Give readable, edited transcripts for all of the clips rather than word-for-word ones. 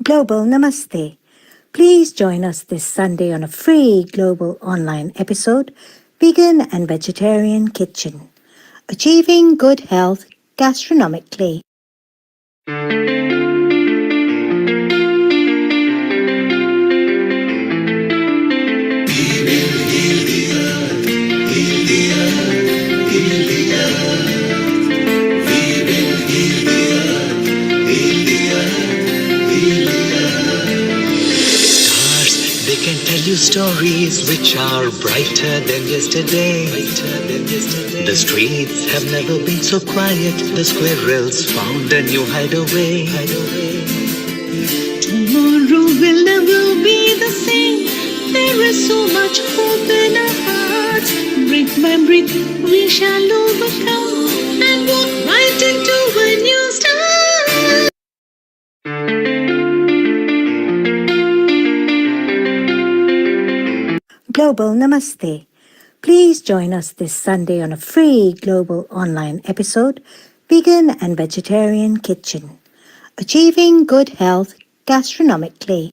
Global Namaste. Please join us this Sunday on a free global online episode, Vegan and Vegetarian Kitchen. Achieving good health gastronomically. They can tell you stories which are brighter than yesterday. The streets have never been so quiet. The squirrels found a new hideaway. Tomorrow will never be the same. There is so much hope in our hearts. Brick by brick we shall overcome and walk right into a new start. Global Namaste. Please join us this Sunday on a free global online episode, Vegan and Vegetarian Kitchen. Achieving good health gastronomically.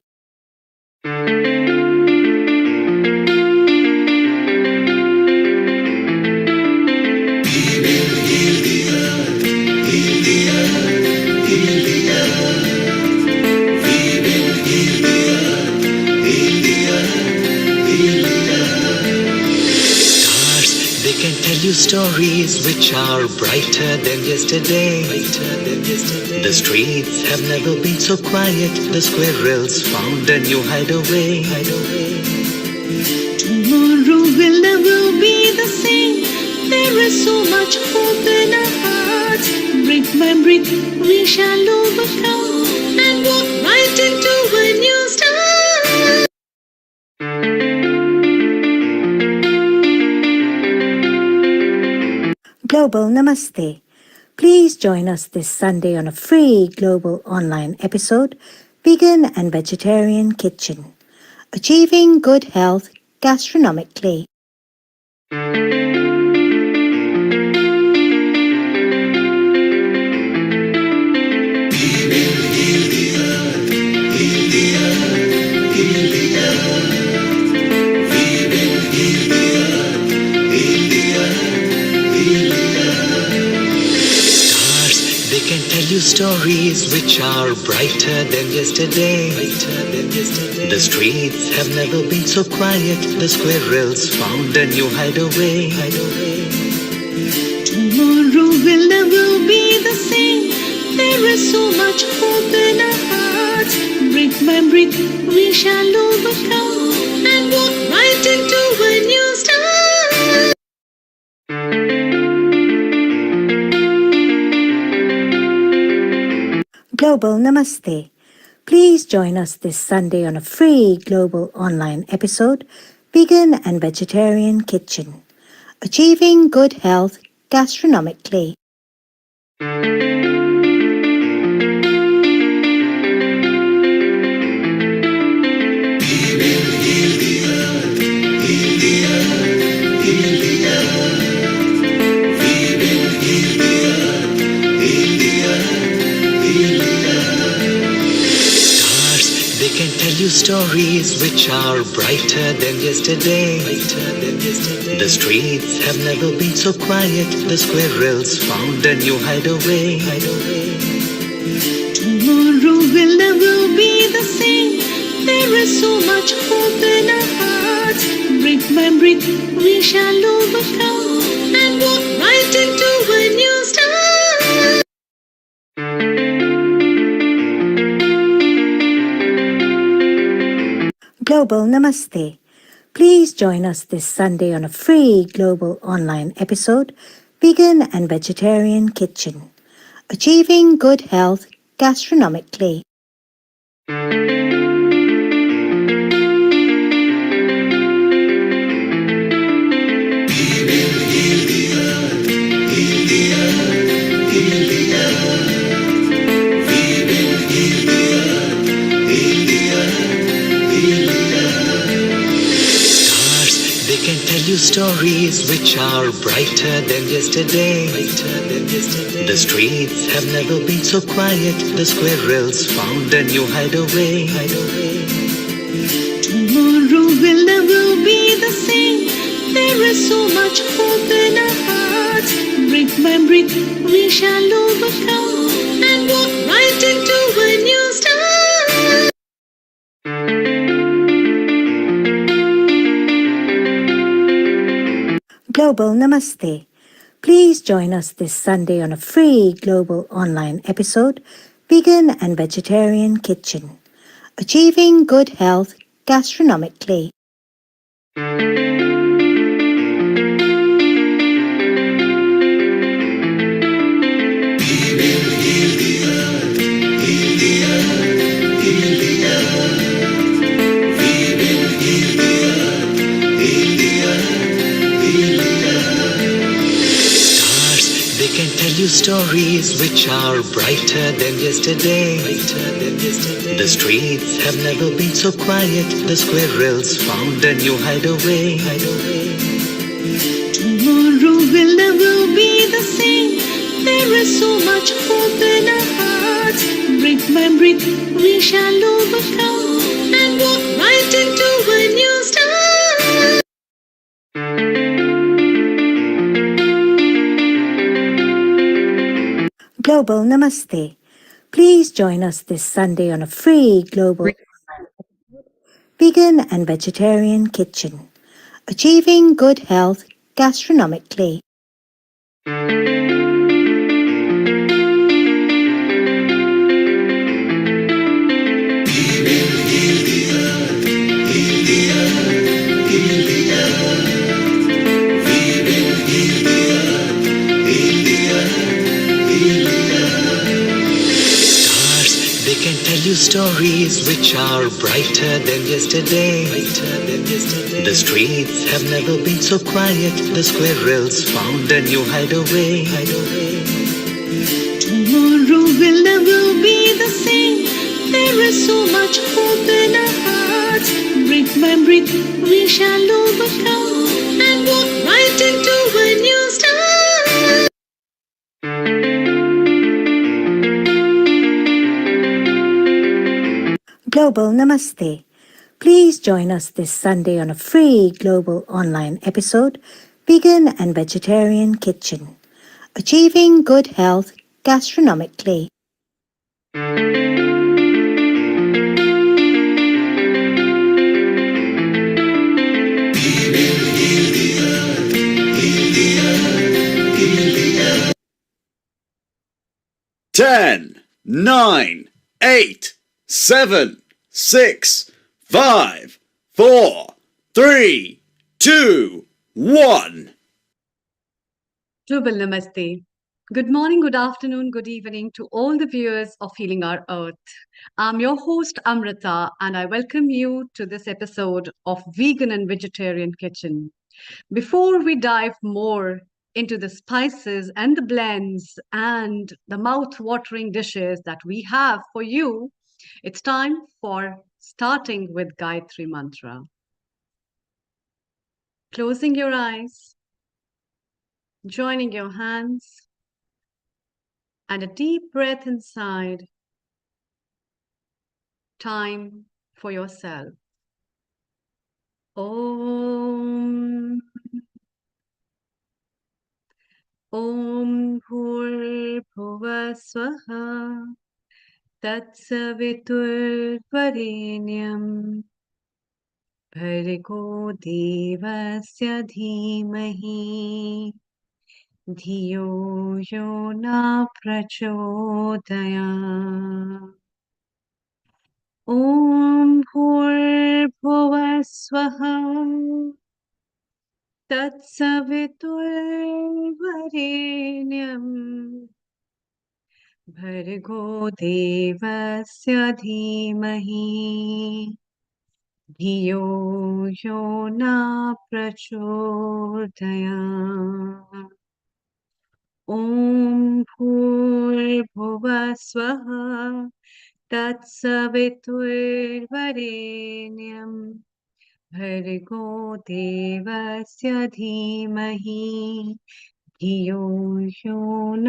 They can tell you stories which are brighter than yesterday. The streets have never been so quiet. The squirrels found a new hideaway. Tomorrow will never be the same. There is so much hope in our hearts. Brick by brick we shall overcome and walk right into a new start. Global Namaste. Please join us this Sunday on a free global online episode, Vegan and Vegetarian Kitchen. Achieving good health gastronomically. They can tell you stories which are brighter than yesterday. The streets have never been so quiet. The squirrels found a new hideaway. Tomorrow will never be the same. There is so much hope in our hearts. Brick by brick we shall overcome and walk right into a new start. Global Namaste. Please join us this Sunday on a free global online episode, Vegan and Vegetarian Kitchen. Achieving good health gastronomically. They can tell you stories which are brighter than yesterday. The streets have never been so quiet. The squirrels found a new hideaway. Tomorrow will never be the same. There is so much hope in our hearts. Brick by brick we shall overcome and walk right into a new start. Global Namaste. Please join us this Sunday on a free global online episode, Vegan and Vegetarian Kitchen. Achieving good health gastronomically. They can tell you stories which are brighter than yesterday. The streets have never been so quiet. The squirrels found a new hideaway. Tomorrow will never be the same. There is so much hope in our hearts. Brick by brick, we shall overcome and walk right into a new start. Global Namaste. Please join us this Sunday on a free global online episode, Vegan and Vegetarian Kitchen, Achieving Good Health Gastronomically. They can tell you stories which are brighter than yesterday. The streets have never been so quiet. The squirrels found a new hideaway. Tomorrow will never be the same. There is so much hope in our hearts. Brick by brick, we shall overcome and walk right into a new start. Global Namaste. Please join us this Sunday on a free global Vegan and Vegetarian Kitchen, Achieving Good Health Gastronomically. 'Stars, they can tell you stories which are brighter than yesterday. The streets have never been so quiet. The squirrels found a new hideaway. Tomorrow will never be the same. There is so much hope in our hearts. Brick by brick, we shall overcome and walk right into a new start. Global Namaste. Please join us this Sunday on a free global online episode, Vegan and Vegetarian Kitchen, Achieving Good Health Gastronomically. Ten, 9, 8, 7, 6, 5, 4, 3, 2, 1. Global Namaste. Good morning, good afternoon, good evening to all the viewers of Healing Our Earth. I'm your host, Amrita, and I welcome you to this episode of Vegan and Vegetarian Kitchen. Before we dive more into the spices and the blends and the mouth-watering dishes that we have for you, it's time for starting with Gayatri Mantra. Closing your eyes, joining your hands, and a deep breath inside. Time for yourself. Om. Om Bhurbhuva Swaha Tatsaviturvarenyam Bhargo Devasya Dhimahi Dhiyo Yo Na Prachodaya. Om Bhurbhuva Swaha Tatsaviturvarenyam Bhargo Devasya Dhimahi Dhiyo Yo Na Prachodaya. Om Bhurbhuva Swaha Tatsaviturvarenyam भर्गो देवस्य धीमहि धियो यो न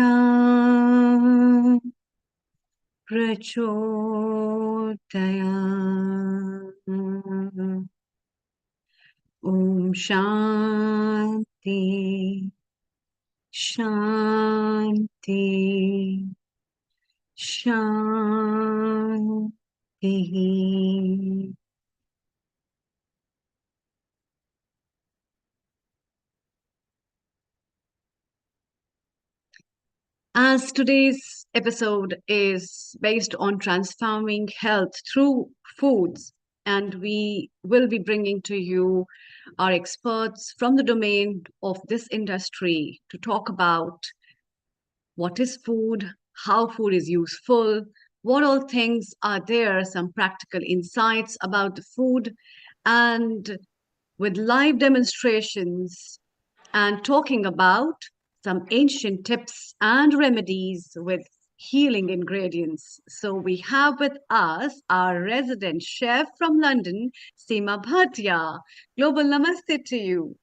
प्रचोदयात्। Om Shanti, Shanti, Shanti. As today's episode is based on transforming health through foods, and we will be bringing to you our experts from the domain of this industry to talk about what is food, how food is useful, what all things are there, some practical insights about the food, and with live demonstrations and talking about some ancient tips and remedies with healing ingredients. So we have with us our resident chef from London, Seema Bhatia. Global namaste to you.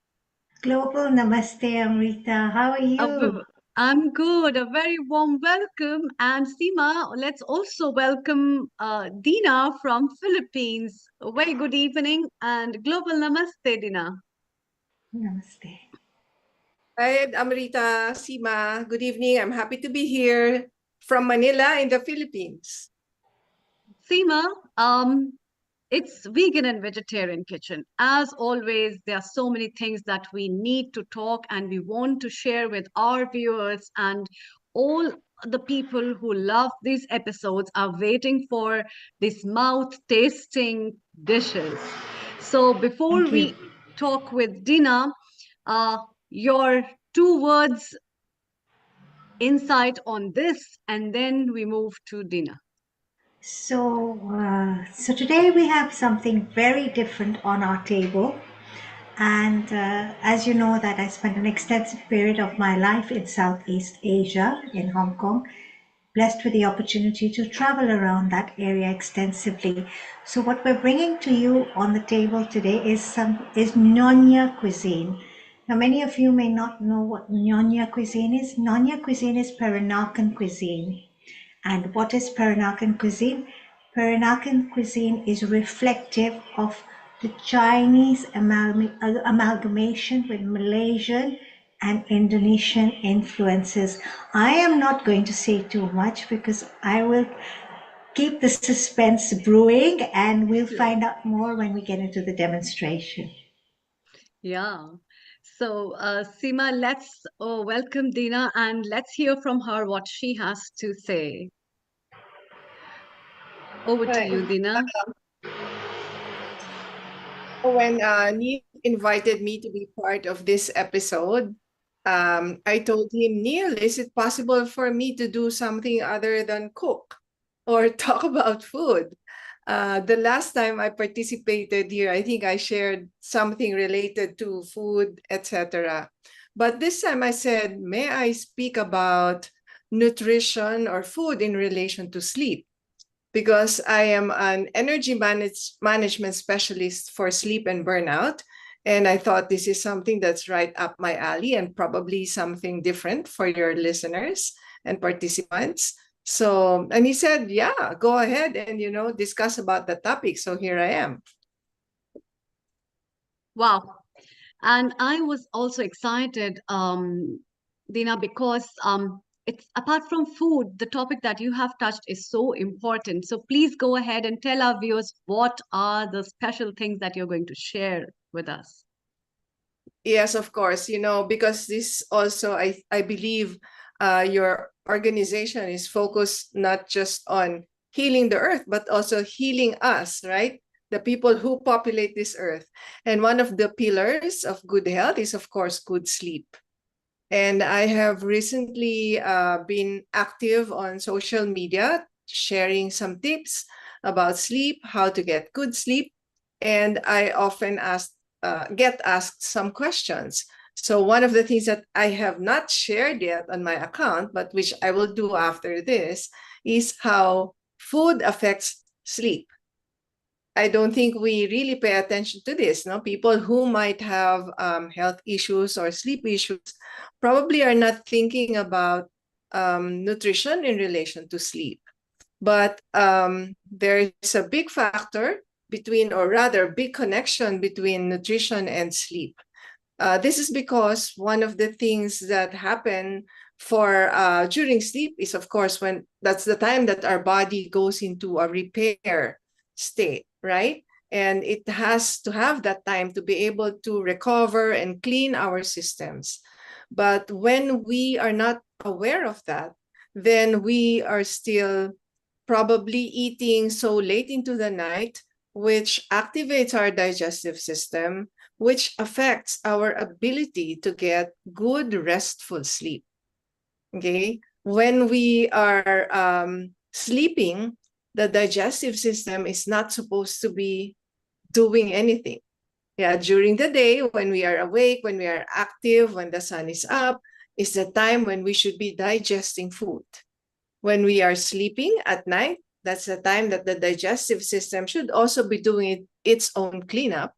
Global Namaste, Amrita. How are A you? v- I'm good. A very warm welcome. And Seema, let's also welcome Dina from Philippines. A very good evening and global namaste, Dina. Namaste. Hi, Amrita, Sima. Good evening. I'm happy to be here from Manila in the Philippines. Seema, it's vegan and vegetarian kitchen. As always, there are so many things that we need to talk and we want to share with our viewers, and all the people who love these episodes are waiting for these mouth tasting dishes. So before Thank you. we talk with Dina, your 2 words insight on this, and then we move to Dina. So today we have something very different on our table. And as you know, that I spent an extensive period of my life in Southeast Asia, in Hong Kong, blessed with the opportunity to travel around that area extensively. So what we're bringing to you on the table today is Nyonya cuisine. Now, many of you may not know what Nyonya cuisine is. Nyonya cuisine is Peranakan cuisine. And what is Peranakan cuisine? Peranakan cuisine is reflective of the Chinese amalgamation with Malaysian and Indonesian influences. I am not going to say too much because I will keep the suspense brewing and we'll find out more when we get into the demonstration. Yeah. So, Seema, let's welcome Dina and let's hear from her what she has to say. Over to Right. you, Dina. When Neil invited me to be part of this episode, I told him, Neil, is it possible for me to do something other than cook or talk about food? The last time I participated here, I think I shared something related to food, etc. But this time I said, may I speak about nutrition or food in relation to sleep? Because I am an energy management specialist for sleep and burnout. And I thought this is something that's right up my alley and probably something different for your listeners and participants. So, and he said, yeah, go ahead and, discuss about the topic. So here I am. Wow. And I was also excited, Dina, because it's apart from food, the topic that you have touched is so important. So please go ahead and tell our viewers what are the special things that you're going to share with us. Yes, of course, because this also, I believe your organization is focused not just on healing the earth, but also healing us, right? The people who populate this earth. And one of the pillars of good health is, of course, good sleep. And I have recently been active on social media, sharing some tips about sleep, how to get good sleep. And I often get asked some questions. So one of the things that I have not shared yet on my account, but which I will do after this, is how food affects sleep. I don't think we really pay attention to this. No, people who might have health issues or sleep issues probably are not thinking about nutrition in relation to sleep. But there is a big factor between, or rather, big connection between nutrition and sleep. This is because one of the things that happen for during sleep is, of course, when that's the time that our body goes into a repair state, right? And it has to have that time to be able to recover and clean our systems. But when we are not aware of that, then we are still probably eating so late into the night, which activates our digestive system, which affects our ability to get good, restful sleep. Okay. When we are sleeping, the digestive system is not supposed to be doing anything. Yeah, during the day, when we are awake, when we are active, when the sun is up, is the time when we should be digesting food. When we are sleeping at night, that's the time that the digestive system should also be doing its own cleanup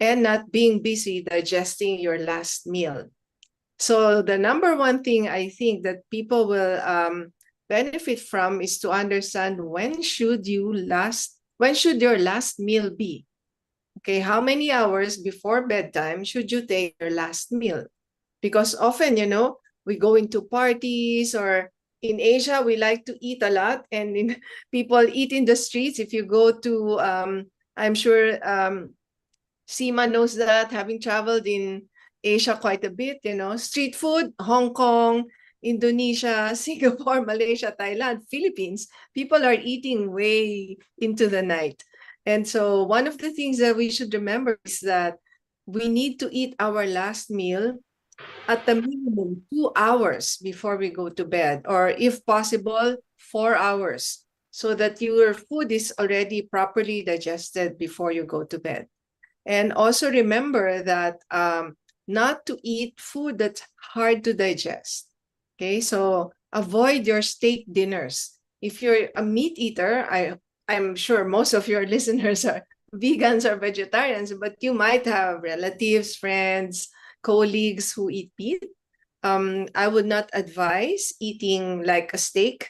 and not being busy digesting your last meal. So the number one thing I think that people will benefit from is to understand when should your last meal be? Okay, how many hours before bedtime should you take your last meal? Because often, we go into parties, or in Asia, we like to eat a lot, and people eat in the streets. If you go to, I'm sure Sima knows that, having traveled in Asia quite a bit, street food, Hong Kong, Indonesia, Singapore, Malaysia, Thailand, Philippines, people are eating way into the night. And so one of the things that we should remember is that we need to eat our last meal at the minimum 2 hours before we go to bed, or if possible, 4 hours, so that your food is already properly digested before you go to bed. And also remember that not to eat food that's hard to digest. Okay, so avoid your steak dinners. If you're a meat eater, I'm sure most of your listeners are vegans or vegetarians, but you might have relatives, friends, colleagues who eat meat. I would not advise eating like a steak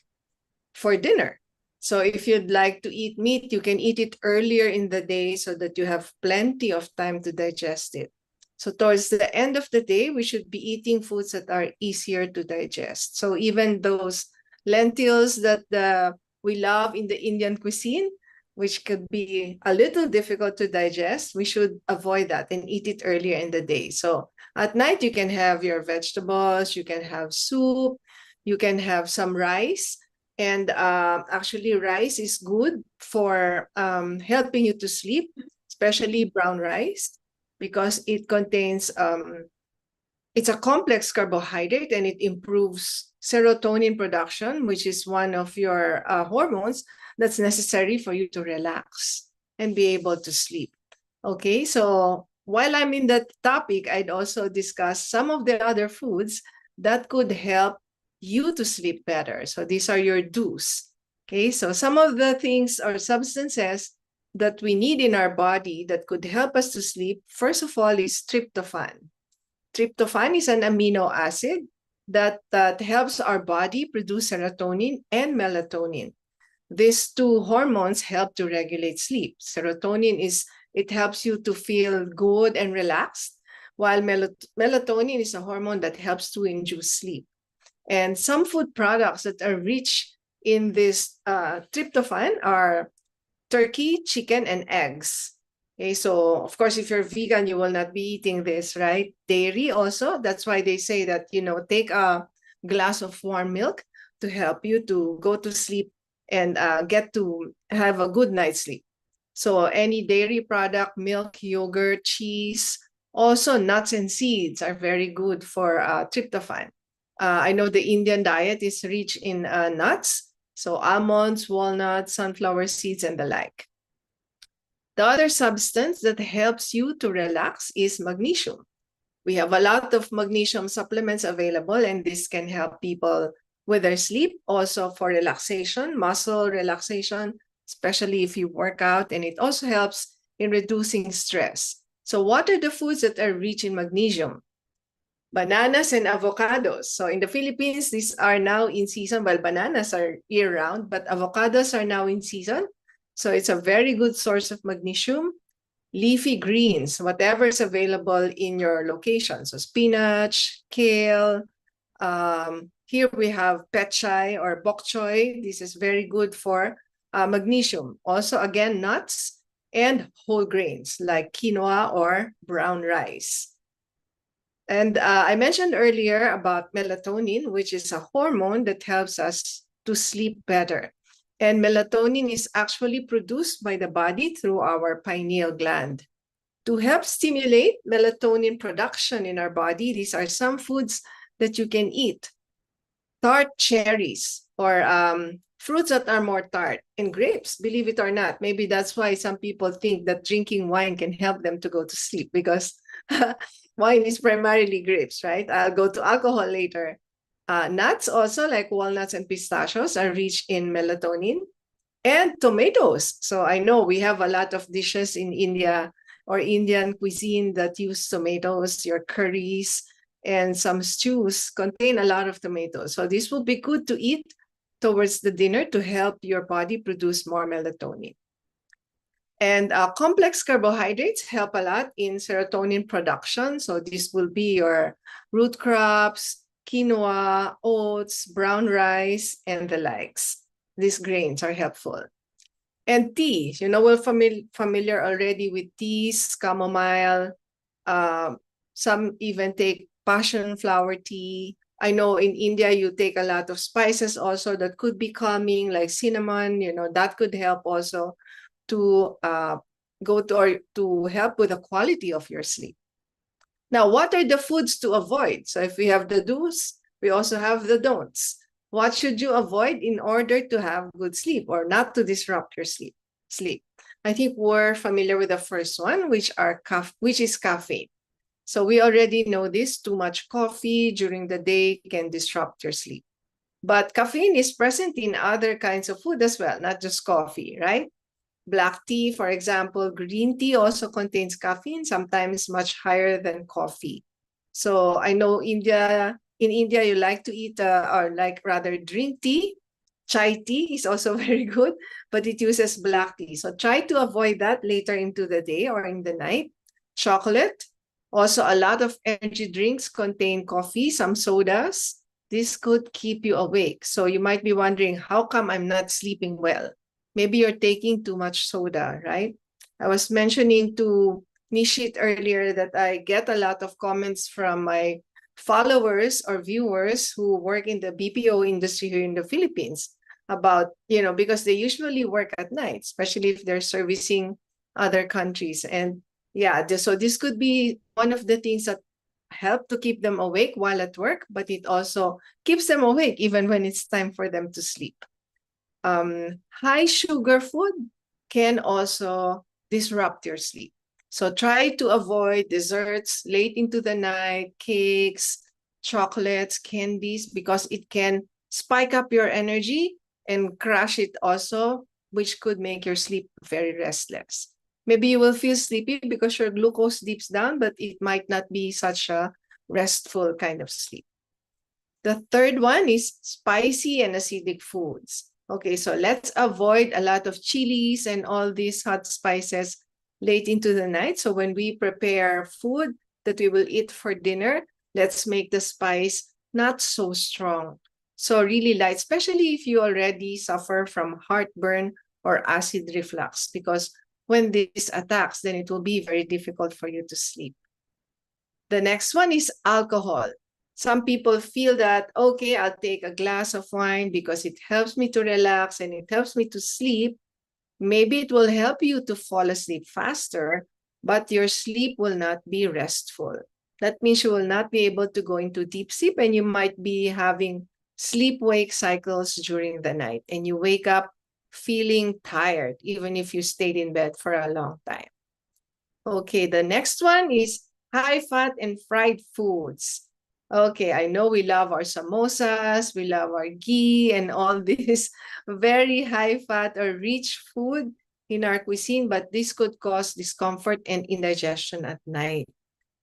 for dinner. So if you'd like to eat meat, you can eat it earlier in the day so that you have plenty of time to digest it. So towards the end of the day, we should be eating foods that are easier to digest. So even those lentils that we love in the Indian cuisine, which could be a little difficult to digest, we should avoid that and eat it earlier in the day. So at night, you can have your vegetables, you can have soup, you can have some rice. And actually, rice is good for helping you to sleep, especially brown rice, because it contains, it's a complex carbohydrate, and it improves serotonin production, which is one of your hormones that's necessary for you to relax and be able to sleep. Okay, so while I'm in that topic, I'd also discuss some of the other foods that could help you to sleep better. So these are your do's. Okay, so some of the things or substances that we need in our body that could help us to sleep, first of all, is tryptophan. Tryptophan is an amino acid that helps our body produce serotonin and melatonin. These two hormones help to regulate sleep. Serotonin it helps you to feel good and relaxed, while melatonin is a hormone that helps to induce sleep. And some food products that are rich in this tryptophan are turkey, chicken, and eggs. Okay, so of course, if you're vegan, you will not be eating this, right? Dairy also, that's why they say that, take a glass of warm milk to help you to go to sleep and get to have a good night's sleep. So any dairy product, milk, yogurt, cheese, also nuts and seeds are very good for tryptophan. I know the Indian diet is rich in nuts, so almonds, walnuts, sunflower seeds, and the like. The other substance that helps you to relax is magnesium. We have a lot of magnesium supplements available, and this can help people with their sleep, also for relaxation, muscle relaxation, especially if you work out, and it also helps in reducing stress. So what are the foods that are rich in magnesium? Bananas and avocados. So in the Philippines, these are now in season. Well, bananas are year-round, but avocados are now in season. So it's a very good source of magnesium. Leafy greens, whatever is available in your location. So spinach, kale. Here we have pechay or bok choy. This is very good for magnesium. Also, again, nuts and whole grains like quinoa or brown rice. And I mentioned earlier about melatonin, which is a hormone that helps us to sleep better. And melatonin is actually produced by the body through our pineal gland. To help stimulate melatonin production in our body, these are some foods that you can eat. Tart cherries or fruits that are more tart, and grapes, believe it or not. Maybe that's why some people think that drinking wine can help them to go to sleep, because wine is primarily grapes, right? I'll go to alcohol later. Nuts also, like walnuts and pistachios, are rich in melatonin. And tomatoes. So I know we have a lot of dishes in India or Indian cuisine that use tomatoes. Your curries and some stews contain a lot of tomatoes. So this will be good to eat towards the dinner to help your body produce more melatonin. And complex carbohydrates help a lot in serotonin production. So this will be your root crops, quinoa, oats, brown rice, and the likes. These grains are helpful. And tea, we're familiar already with teas, chamomile. Some even take passion flower tea. I know in India, you take a lot of spices also that could be calming, like cinnamon, that could help also to to help with the quality of your sleep. Now, what are the foods to avoid? So if we have the do's, we also have the don'ts. What should you avoid in order to have good sleep or not to disrupt your sleep? I think we're familiar with the first one, which is caffeine. So we already know this. Too much coffee during the day can disrupt your sleep. But caffeine is present in other kinds of food as well, not just coffee, right? Black tea, for example, green tea also contains caffeine, sometimes much higher than coffee. So I know in India, you like to eat or like rather drink tea. Chai tea is also very good, but it uses black tea. So try to avoid that later into the day or in the night. Chocolate. Also, a lot of energy drinks contain coffee, some sodas. This could keep you awake. So you might be wondering, how come I'm not sleeping well? Maybe you're taking too much soda, right? I was mentioning to Nishit earlier that I get a lot of comments from my followers or viewers who work in the BPO industry here in the Philippines about, because they usually work at night, especially if they're servicing other countries. And yeah, so this could be one of the things that help to keep them awake while at work, but it also keeps them awake even when it's time for them to sleep. High sugar food can also disrupt your sleep. So try to avoid desserts late into the night, cakes, chocolates, candies, because it can spike up your energy and crash it also, which could make your sleep very restless. Maybe you will feel sleepy because your glucose dips down, but it might not be such a restful kind of sleep. The third one is spicy and acidic foods. Okay, so let's avoid a lot of chilies and all these hot spices late into the night. So when we prepare food that we will eat for dinner, let's make the spice not so strong. So really light, especially if you already suffer from heartburn or acid reflux, because when this attacks, then it will be very difficult for you to sleep. The next one is alcohol. Some people feel that, okay, I'll take a glass of wine because it helps me to relax and it helps me to sleep. Maybe it will help you to fall asleep faster, but your sleep will not be restful. That means you will not be able to go into deep sleep, and you might be having sleep-wake cycles during the night, and you wake up feeling tired, even if you stayed in bed for a long time. Okay, the next one is high fat and fried foods. Okay, I know we love our samosas, we love our ghee and all this very high fat or rich food in our cuisine, but this could cause discomfort and indigestion at night.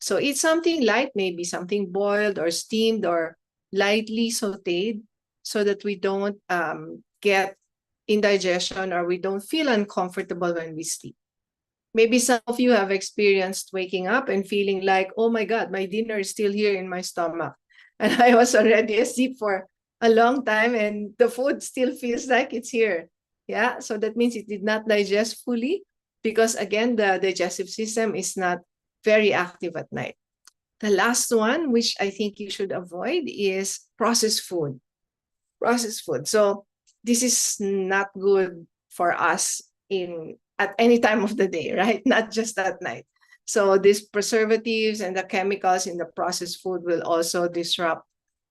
So eat something light, maybe something boiled or steamed or lightly sauteed so that we don't get indigestion or we don't feel uncomfortable when we sleep. Maybe some of you have experienced waking up and feeling like, oh my God, my dinner is still here in my stomach. And I was already asleep for a long time and the food still feels like it's here. Yeah, so that means it did not digest fully because, again, the digestive system is not very active at night. The last one, which I think you should avoid, is processed food. Processed food. So this is not good for us in at any time of the day, right? Not just at night. So these preservatives and the chemicals in the processed food will also disrupt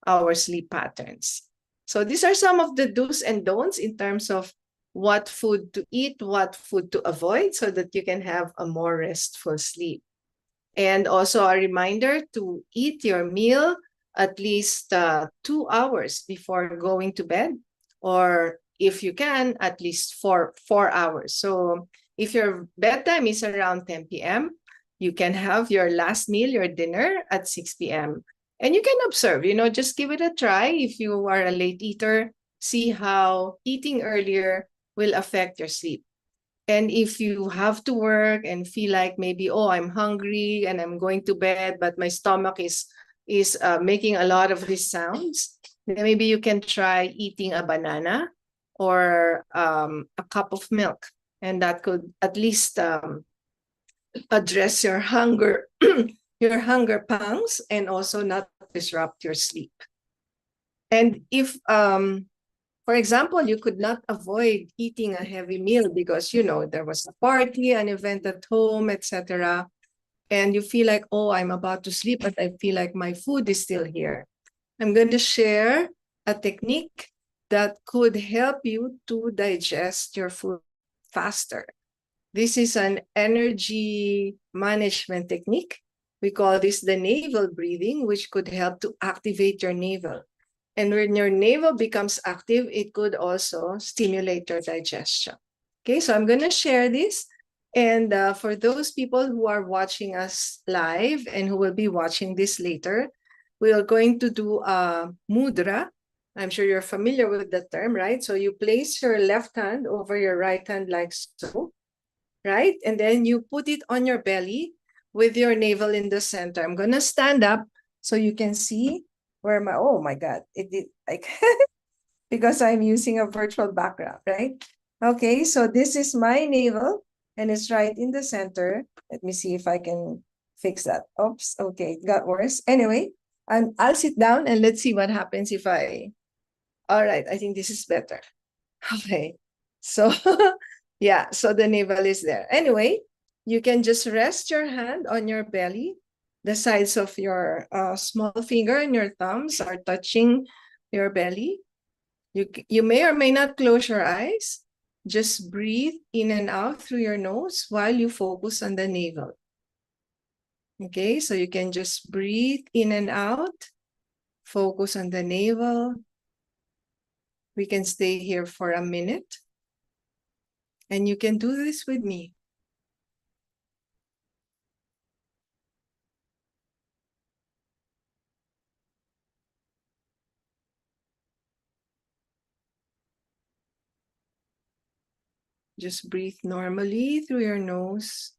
our sleep patterns. So these are some of the do's and don'ts in terms of what food to eat, what food to avoid, so that you can have a more restful sleep. And also a reminder to eat your meal at least 2 hours before going to bed, or if you can, at least 4 hours. So if your bedtime is around 10 p.m., you can have your last meal, your dinner, at 6 p.m. And you can observe, just give it a try. If you are a late eater, see how eating earlier will affect your sleep. And if you have to work and feel like maybe, oh, I'm hungry and I'm going to bed, but my stomach is making a lot of these sounds, then maybe you can try eating a banana or a cup of milk, and that could at least address your hunger, your hunger pangs, and also not disrupt your sleep. And if for example, you could not avoid eating a heavy meal because, there was a party, an event at home, etc. And you feel like, oh, I'm about to sleep, but I feel like my food is still here. I'm going to share a technique that could help you to digest your food faster. This is an energy management technique. We call this the navel breathing, which could help to activate your navel. And when your navel becomes active, it could also stimulate your digestion. Okay, so I'm going to share this. And for those people who are watching us live and who will be watching this later, we are going to do a mudra. I'm sure you're familiar with the term, right? So you place your left hand over your right hand like so, right? And then you put it on your belly with your navel in the center. I'm going to stand up so you can see where oh my God, it did like, because I'm using a virtual background, right? Okay, so this is my navel and it's right in the center. Let me see if I can fix that. Oops, okay, it got worse. Anyway, I'll sit down and let's see what happens if all right, I think this is better. Okay, so yeah, so the navel is there. Anyway, you can just rest your hand on your belly. The sides of your small finger and your thumbs are touching your belly. You may or may not close your eyes. Just breathe in and out through your nose while you focus on the navel. Okay, so you can just breathe in and out, focus on the navel. We can stay here for a minute. And you can do this with me. Just breathe normally through your nose.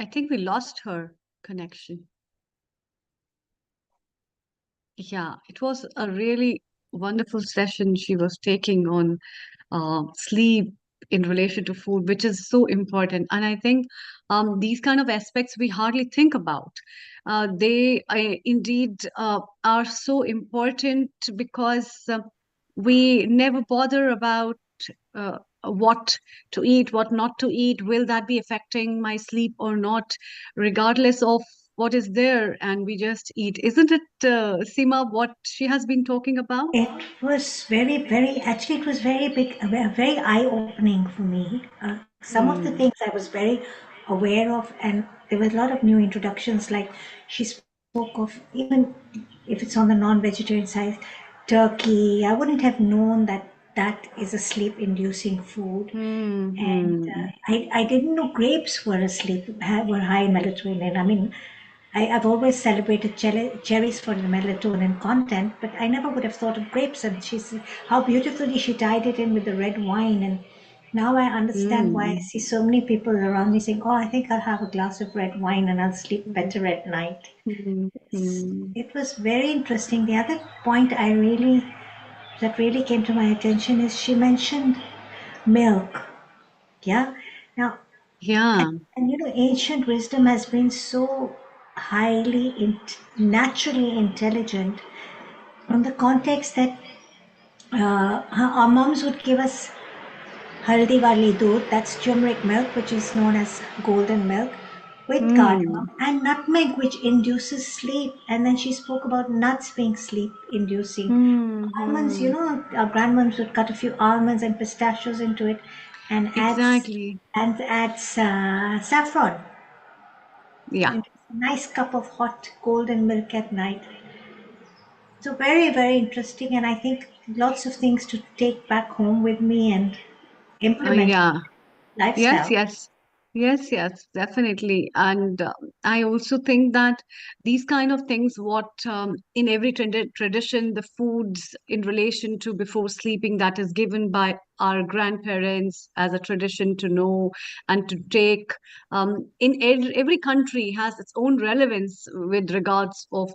I think we lost her connection. Yeah, it was a really wonderful session she was taking on sleep in relation to food, which is so important. And I think these kind of aspects we hardly think about. They indeed are so important because we never bother about what to eat, what not to eat. Will that be affecting my sleep or not, regardless of what is there? And we just eat. Isn't it, Seema, what she has been talking about? It was actually, it was very big, very eye-opening for me. Some of the things Hmm. I was very aware of, and there was a lot of new introductions. Like she spoke of, even if it's on the non-vegetarian side, turkey. I wouldn't have known that that is a sleep-inducing food. Hmm. And Hmm. I didn't know grapes were were high in melatonin. I mean, I've always celebrated cherries for the melatonin content, but I never would have thought of grapes. And she's how beautifully she tied it in with the red wine. And now I understand why I Hmm. see so many people around me saying, "Oh, I think I'll have a glass of red wine and I'll sleep better at night." Hmm. Hmm. It was very interesting. The other point that really came to my attention is she mentioned milk. Yeah. Now, Yeah. and you know, ancient wisdom has been so naturally intelligent on the context that our moms would give us haldi wali doodh, that's turmeric milk, which is known as golden milk, with Hmm. cardamom and nutmeg, which induces sleep. And then she spoke about nuts being sleep inducing. Hmm. Almonds, Hmm. our grandmoms would cut a few almonds and pistachios into it and Exactly. adds saffron. Yeah. And a nice cup of hot golden milk at night. So very, very interesting, and I think lots of things to take back home with me and implement Yeah. Yes, lifestyle. yes. Yes, yes, definitely. And I also think that these kind of things, what in every tradition, the foods in relation to before sleeping that is given by our grandparents as a tradition to know and to take, in every country has its own relevance with regards of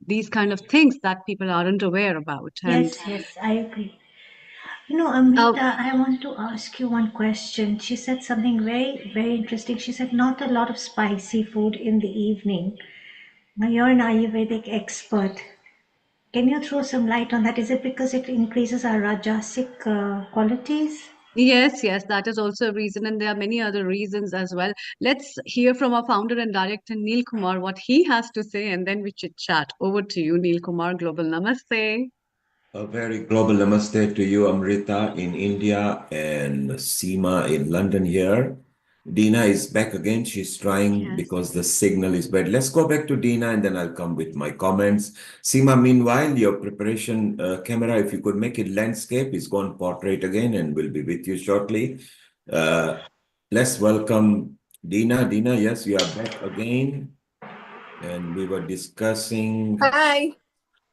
these kind of things that people aren't aware about. And Yes, yes, I agree. You know, uh, Amrita, I want to ask you one question. She said something very, very interesting. She said not a lot of spicy food in the evening. Now, you're an Ayurvedic expert. Can you throw some light on that? Is it because it increases our rajasic qualities? yes, yes, that is also a reason, and there are many other reasons as well. Let's hear from our founder and director, Neil Kumar, what he has to say, and then we chit chat. Over to you, Neil Kumar. Global Namaste. A very global namaste to you, Amrita in India and Seema in London here. Dina is back again. She's trying Yes. because the signal is bad. Let's go back to Dina and then I'll come with my comments. Seema, meanwhile, your preparation camera, if you could make it landscape, is gone portrait again and we'll be with you shortly. Uh, let's welcome Dina. Dina, yes, you are back again. And we were discussing. Hi. Hi.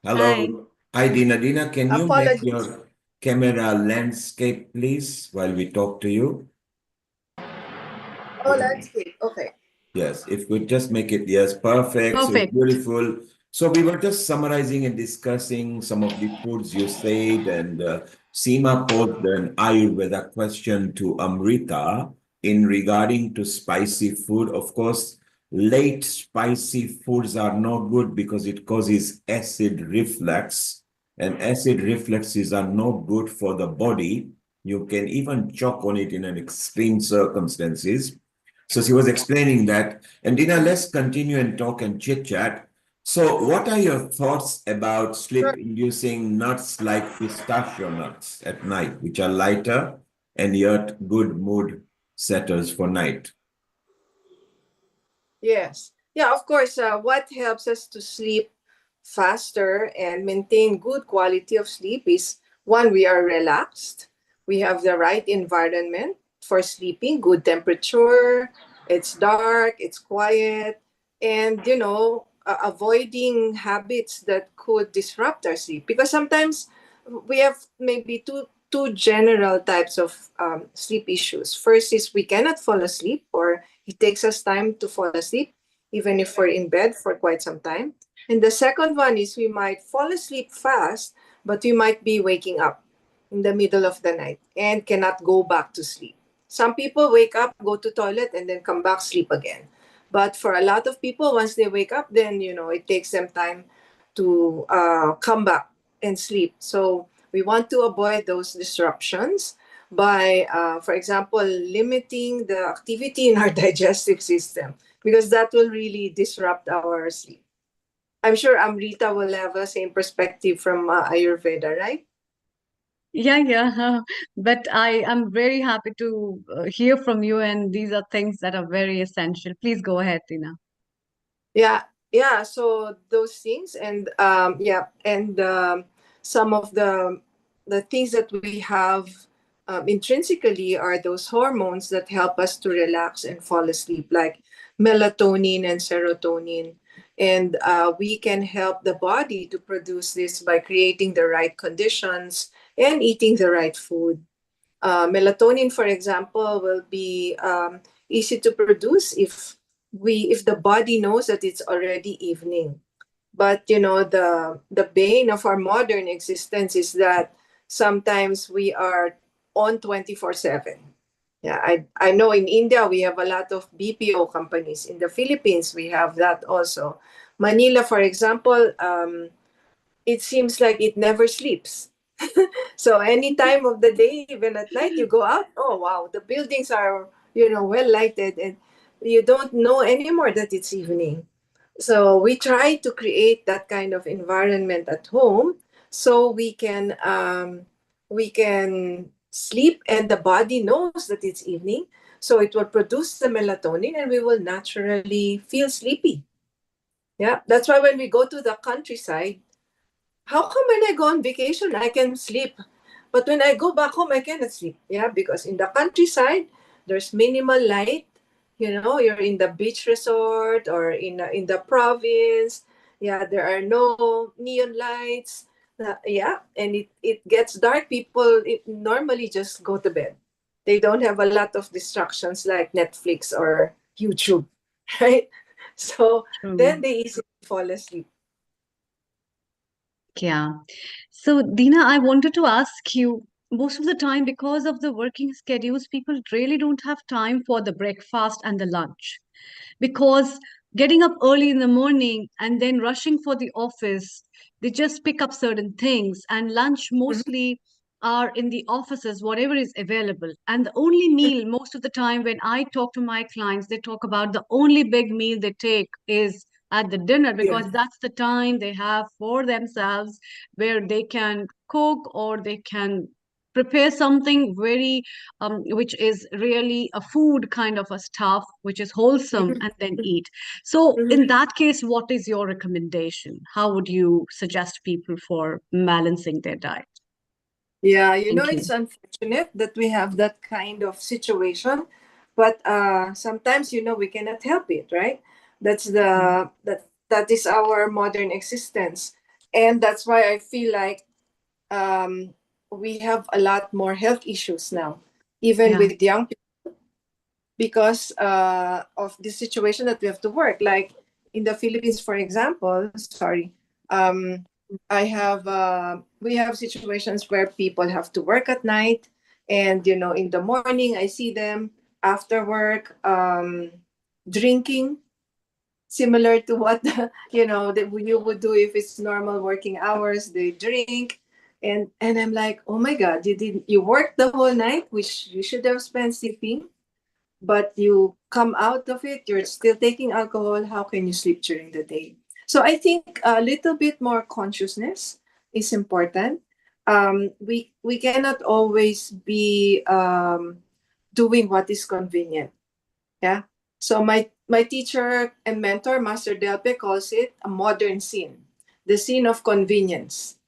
Hello. Hi, Dina. Dina, can you make Apologies. your camera landscape, please, while we talk to you? Oh, landscape. Okay. Yes, if we just make it, yes, perfect. So it's Perfect. beautiful. So we were just summarizing and discussing some of the foods you said, and Seema posed an Ayurveda question to Amrita in regarding to spicy food. Of course, late spicy foods are not good because it causes acid reflux, and acid refluxes are not good for the body. You can even choke on it in an extreme circumstances. So she was explaining that. And Dina, let's continue and talk and chit chat. So, what are your thoughts about Sure. sleep-inducing nuts like pistachio nuts at night, which are lighter and yet good mood setters for night? Yes. Yeah, of course. What helps us to sleep faster and maintain good quality of sleep is one, we are relaxed. We have the right environment for sleeping, good temperature, it's dark, it's quiet, and, avoiding habits that could disrupt our sleep. Because sometimes we have maybe two general types of sleep issues. First is we cannot fall asleep, or It takes us time to fall asleep, even if we're in bed for quite some time. And the second one is we might fall asleep fast, but we might be waking up in the middle of the night and cannot go back to sleep. Some people wake up, go to toilet, and then come back, sleep again. But for a lot of people, once they wake up, then it takes them time to come back and sleep. So we want to avoid those disruptions by, for example, limiting the activity in our digestive system, because that will really disrupt our sleep. I'm sure Amrita will have the same perspective from Ayurveda, right? Yeah, yeah. But I am very happy to hear from you, and these are things that are very essential. Please go ahead, Tina. Yeah, yeah. So those things, and some of the things that we have intrinsically are those hormones that help us to relax and fall asleep, like melatonin and serotonin. And we can help the body to produce this by creating the right conditions and eating the right food. Melatonin, for example, will be easy to produce if the body knows that it's already evening. But the bane of our modern existence is that sometimes we are on 24/7. Yeah, I know in India we have a lot of BPO companies. In the Philippines we have that also. Manila, for example, it seems like it never sleeps. So any time of the day, even at night, you go out. Oh wow, the buildings are well lighted, and you don't know anymore that it's evening. So we try to create that kind of environment at home, so we can sleep, and the body knows that it's evening, so it will produce the melatonin, and we will naturally feel sleepy. Yeah, that's why when we go to the countryside, how come when I go on vacation I can sleep, but when I go back home I cannot sleep? Yeah, because in the countryside there's minimal light. You're in the beach resort or in the province. Yeah, there are no neon lights. Yeah, and it gets dark. People normally just go to bed. They don't have a lot of distractions like Netflix or YouTube, right? So True. then they easily fall asleep. Yeah. So, Dina, I wanted to ask you, most of the time, because of the working schedules, people really don't have time for the breakfast and the lunch. Because getting up early in the morning and then rushing for the office, they just pick up certain things, and lunch mostly are in the offices, whatever is available. And the only meal, most of the time, when I talk to my clients, they talk about the only big meal they take is at the dinner, Yeah. because that's the time they have for themselves, where they can cook or they can prepare something very which is really a food kind of a stuff, which is wholesome, and then eat. So in Mhm. that case, what is your recommendation? How would you suggest people for balancing their diet? Yeah, Thank it's you. unfortunate that we have that kind of situation, but sometimes we cannot help it, right? That's Mm. that is our modern existence, and that's why I feel like um, we have a lot more health issues now, even Yeah. with young people, because of the situation that we have to work. Like in the Philippines, for example, sorry, um, we have situations where people have to work at night, and in the morning I see them after work drinking, similar to what that you would do if it's normal working hours. They drink, and I'm like, oh my God, you worked the whole night, which you should have spent sleeping, but you come out of it, you're still taking alcohol. How can you sleep during the day? So I think a little bit more consciousness is important. We cannot always be doing what is convenient. Yeah. So my teacher and mentor, Master Delpe, calls it a modern sin, the sin of convenience,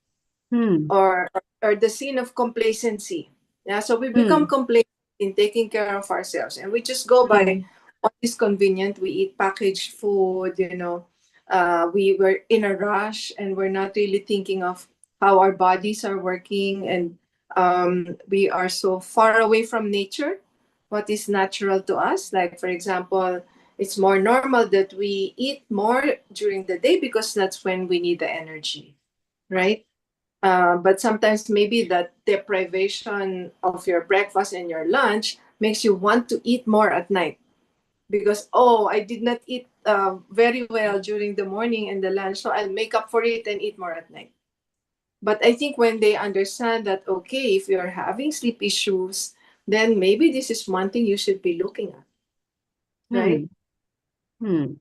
Hmm. or the sin of complacency. Yeah, so we become Hmm. complacent in taking care of ourselves, and we just go by Hmm. what is convenient. We eat packaged food. We were in a rush, and we're not really thinking of how our bodies are working, and we are so far away from nature. what is natural to us. Like, for example, it's more normal that we eat more during the day because that's when we need the energy, right? But sometimes maybe that deprivation of your breakfast and your lunch makes you want to eat more at night because, oh, I did not eat very well during the morning and the lunch, so I'll make up for it and eat more at night. But I think when they understand that, okay, if you're having sleep issues, then maybe this is one thing you should be looking at, right? Hmm. Hmm.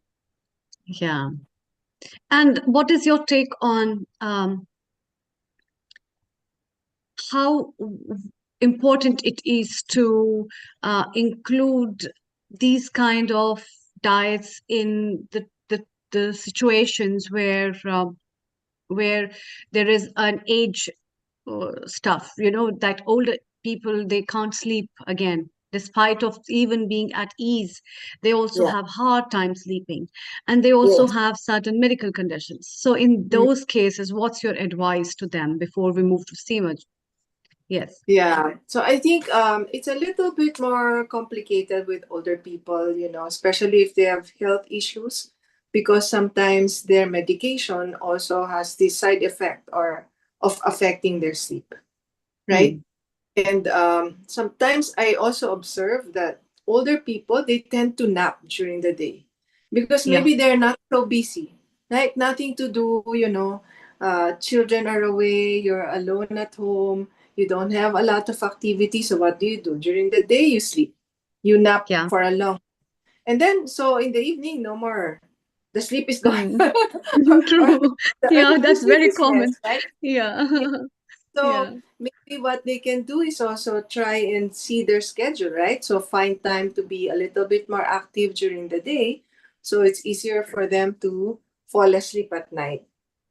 Yeah. And what is your take on how important it is to include these kind of diets in the situations where there is an age stuff, that older people, they can't sleep again despite of even being at ease. They also Yeah. have hard time sleeping, and they also Yes. have certain medical conditions. So in those cases, what's your advice to them before we move to Seema? Yes. Yeah. So I think it's a little bit more complicated with older people, especially if they have health issues, because sometimes their medication also has this side effect or of affecting their sleep, right? Hmm. And sometimes I also observe that older people, they tend to nap during the day because Yeah. maybe they're not so busy, like nothing to do, children are away, you're alone at home, you don't have a lot of activity. So what do? During the day, you sleep, you nap Yeah. for a long, and then so in the evening, no more. The sleep is gone. Hmm. or True. Yeah, the that's sleep very is less, common. right? Yeah. Yeah. So maybe what they can do is also try and see their schedule, right? So find time to be a little bit more active during the day, so it's easier for them to fall asleep at night.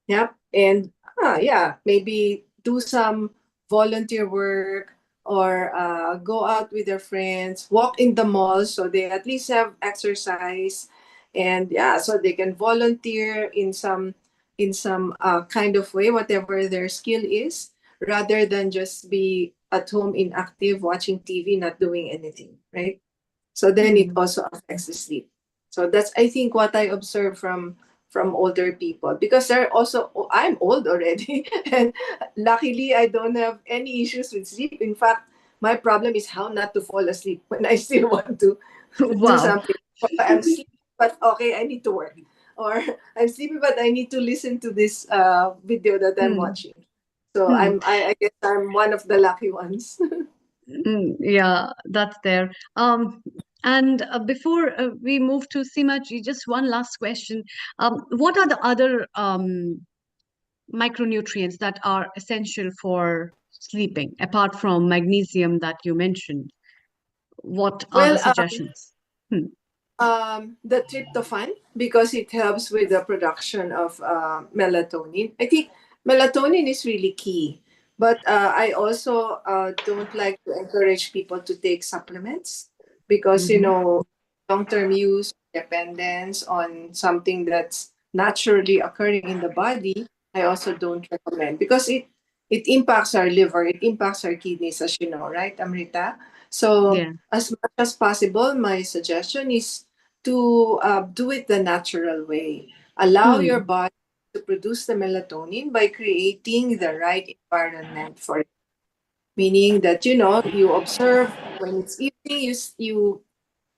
Yep. And yeah, maybe do some volunteer work or go out with their friends, walk in the mall so they at least have exercise. And yeah, so they can volunteer in some kind of way, whatever their skill is, rather than just be at home inactive, watching TV, not doing anything, right? So then it Hmm. also affects the sleep. So that's, I think, what I observe from older people, because they're also, I'm old already and luckily I don't have any issues with sleep. In fact, my problem is how not to fall asleep when I still want to do Wow. something. I'm sleeping, but okay, I need to work, or I'm sleeping but I need to listen to this video that I'm Hmm. watching. So Hmm. I guess I'm one of the lucky ones. Yeah, that's there. And before we move to Seema, just one last question. What are the other micronutrients that are essential for sleeping, apart from magnesium that you mentioned? What are the Well, suggestions? Hmm. the tryptophan, because it helps with the production of melatonin. I think melatonin is really key, but I also don't like to encourage people to take supplements because, Mm-hmm. long-term use, dependence on something that's naturally occurring in the body, I also don't recommend because it impacts our liver, it impacts our kidneys, as you know, right, Amrita? So Yeah. as much as possible, my suggestion is to do it the natural way. Allow your Hmm. body to produce the melatonin by creating the right environment for it. Meaning that, you observe when it's evening,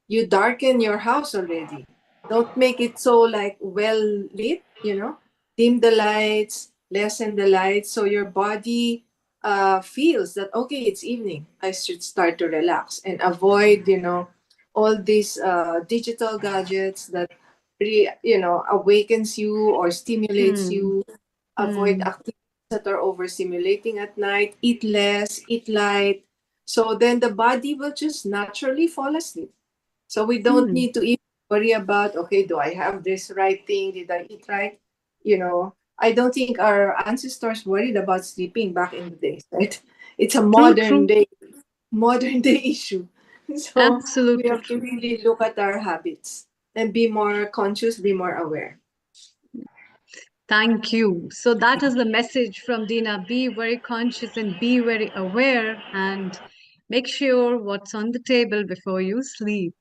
you darken your house already. Don't make it so like well lit, dim the lights, lessen the lights, so your body feels that, okay, it's evening. I should start to relax and avoid, all these digital gadgets that awakens you or stimulates Hmm. you. Avoid Hmm. activities that are overstimulating at night. Eat less, eat light. So then the body will just naturally fall asleep. So we don't Hmm. need to even worry about, okay, do I have this right thing? Did I eat right? I don't think our ancestors worried about sleeping back in the days, right? It's a True, modern true. day, modern day issue. So we Absolutely have to true. really look at our habits and be more conscious, be more aware. Thank you. So that is the message from Dina. Be very conscious and be very aware. And Make sure what's on the table before you sleep.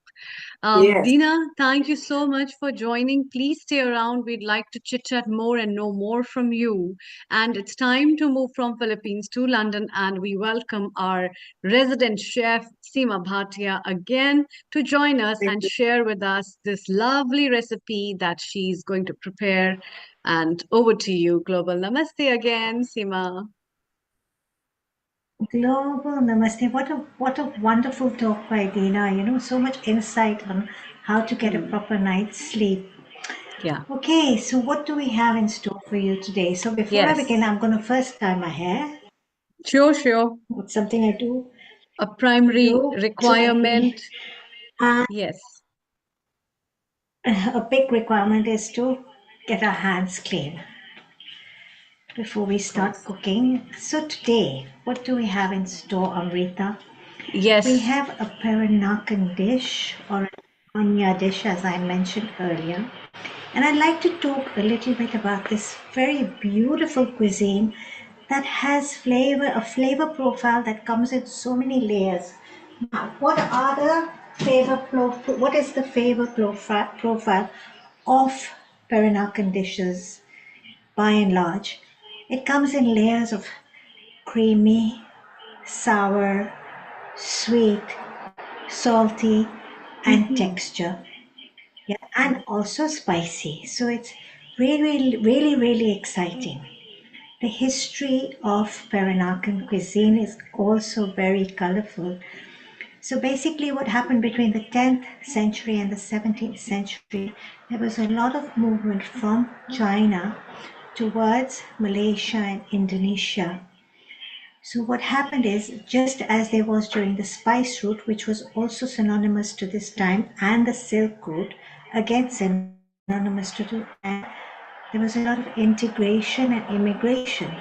Yes. Dina, thank you so much for joining. Please stay around. We'd like to chit chat more and know more from you. And it's time to move from Philippines to London, and we welcome our resident chef, Seema Bhatia, again to join us Thank and you. share with us this lovely recipe that she's going to prepare. And over to you, Global Namaste again, Seema. Global Namaste. What a wonderful talk by Dina. So much insight on how to get a Hmm. proper night's sleep. Yeah. Okay, so what do we have in store for you today? So before I begin, Yes. I'm going to first tie my hair. Sure, sure. It's something I do A primary do so that requirement. and Yes. a big requirement is to get our hands clean before we Of start course. cooking. So today, what do we have in store, Amrita? We Yes. have a Peranakan dish or a Anya dish, as I mentioned earlier. And I'd like to talk a little bit about this very beautiful cuisine that has a flavor profile that comes in so many layers. Now, what is the flavor profile of Peranakan dishes by and large? It comes in layers of creamy, sour, sweet, salty, and Mm-hmm. texture. Yeah, and also spicy. So it's really, really, really exciting. The history of Peranakan cuisine is also very colorful. So basically, what happened between the 10th century and the 17th century, there was a lot of movement from China towards Malaysia and Indonesia. So what happened is, just as there was during the spice route, which was also synonymous to this time, and the Silk Route, again synonymous to the time, there was a lot of integration and immigration.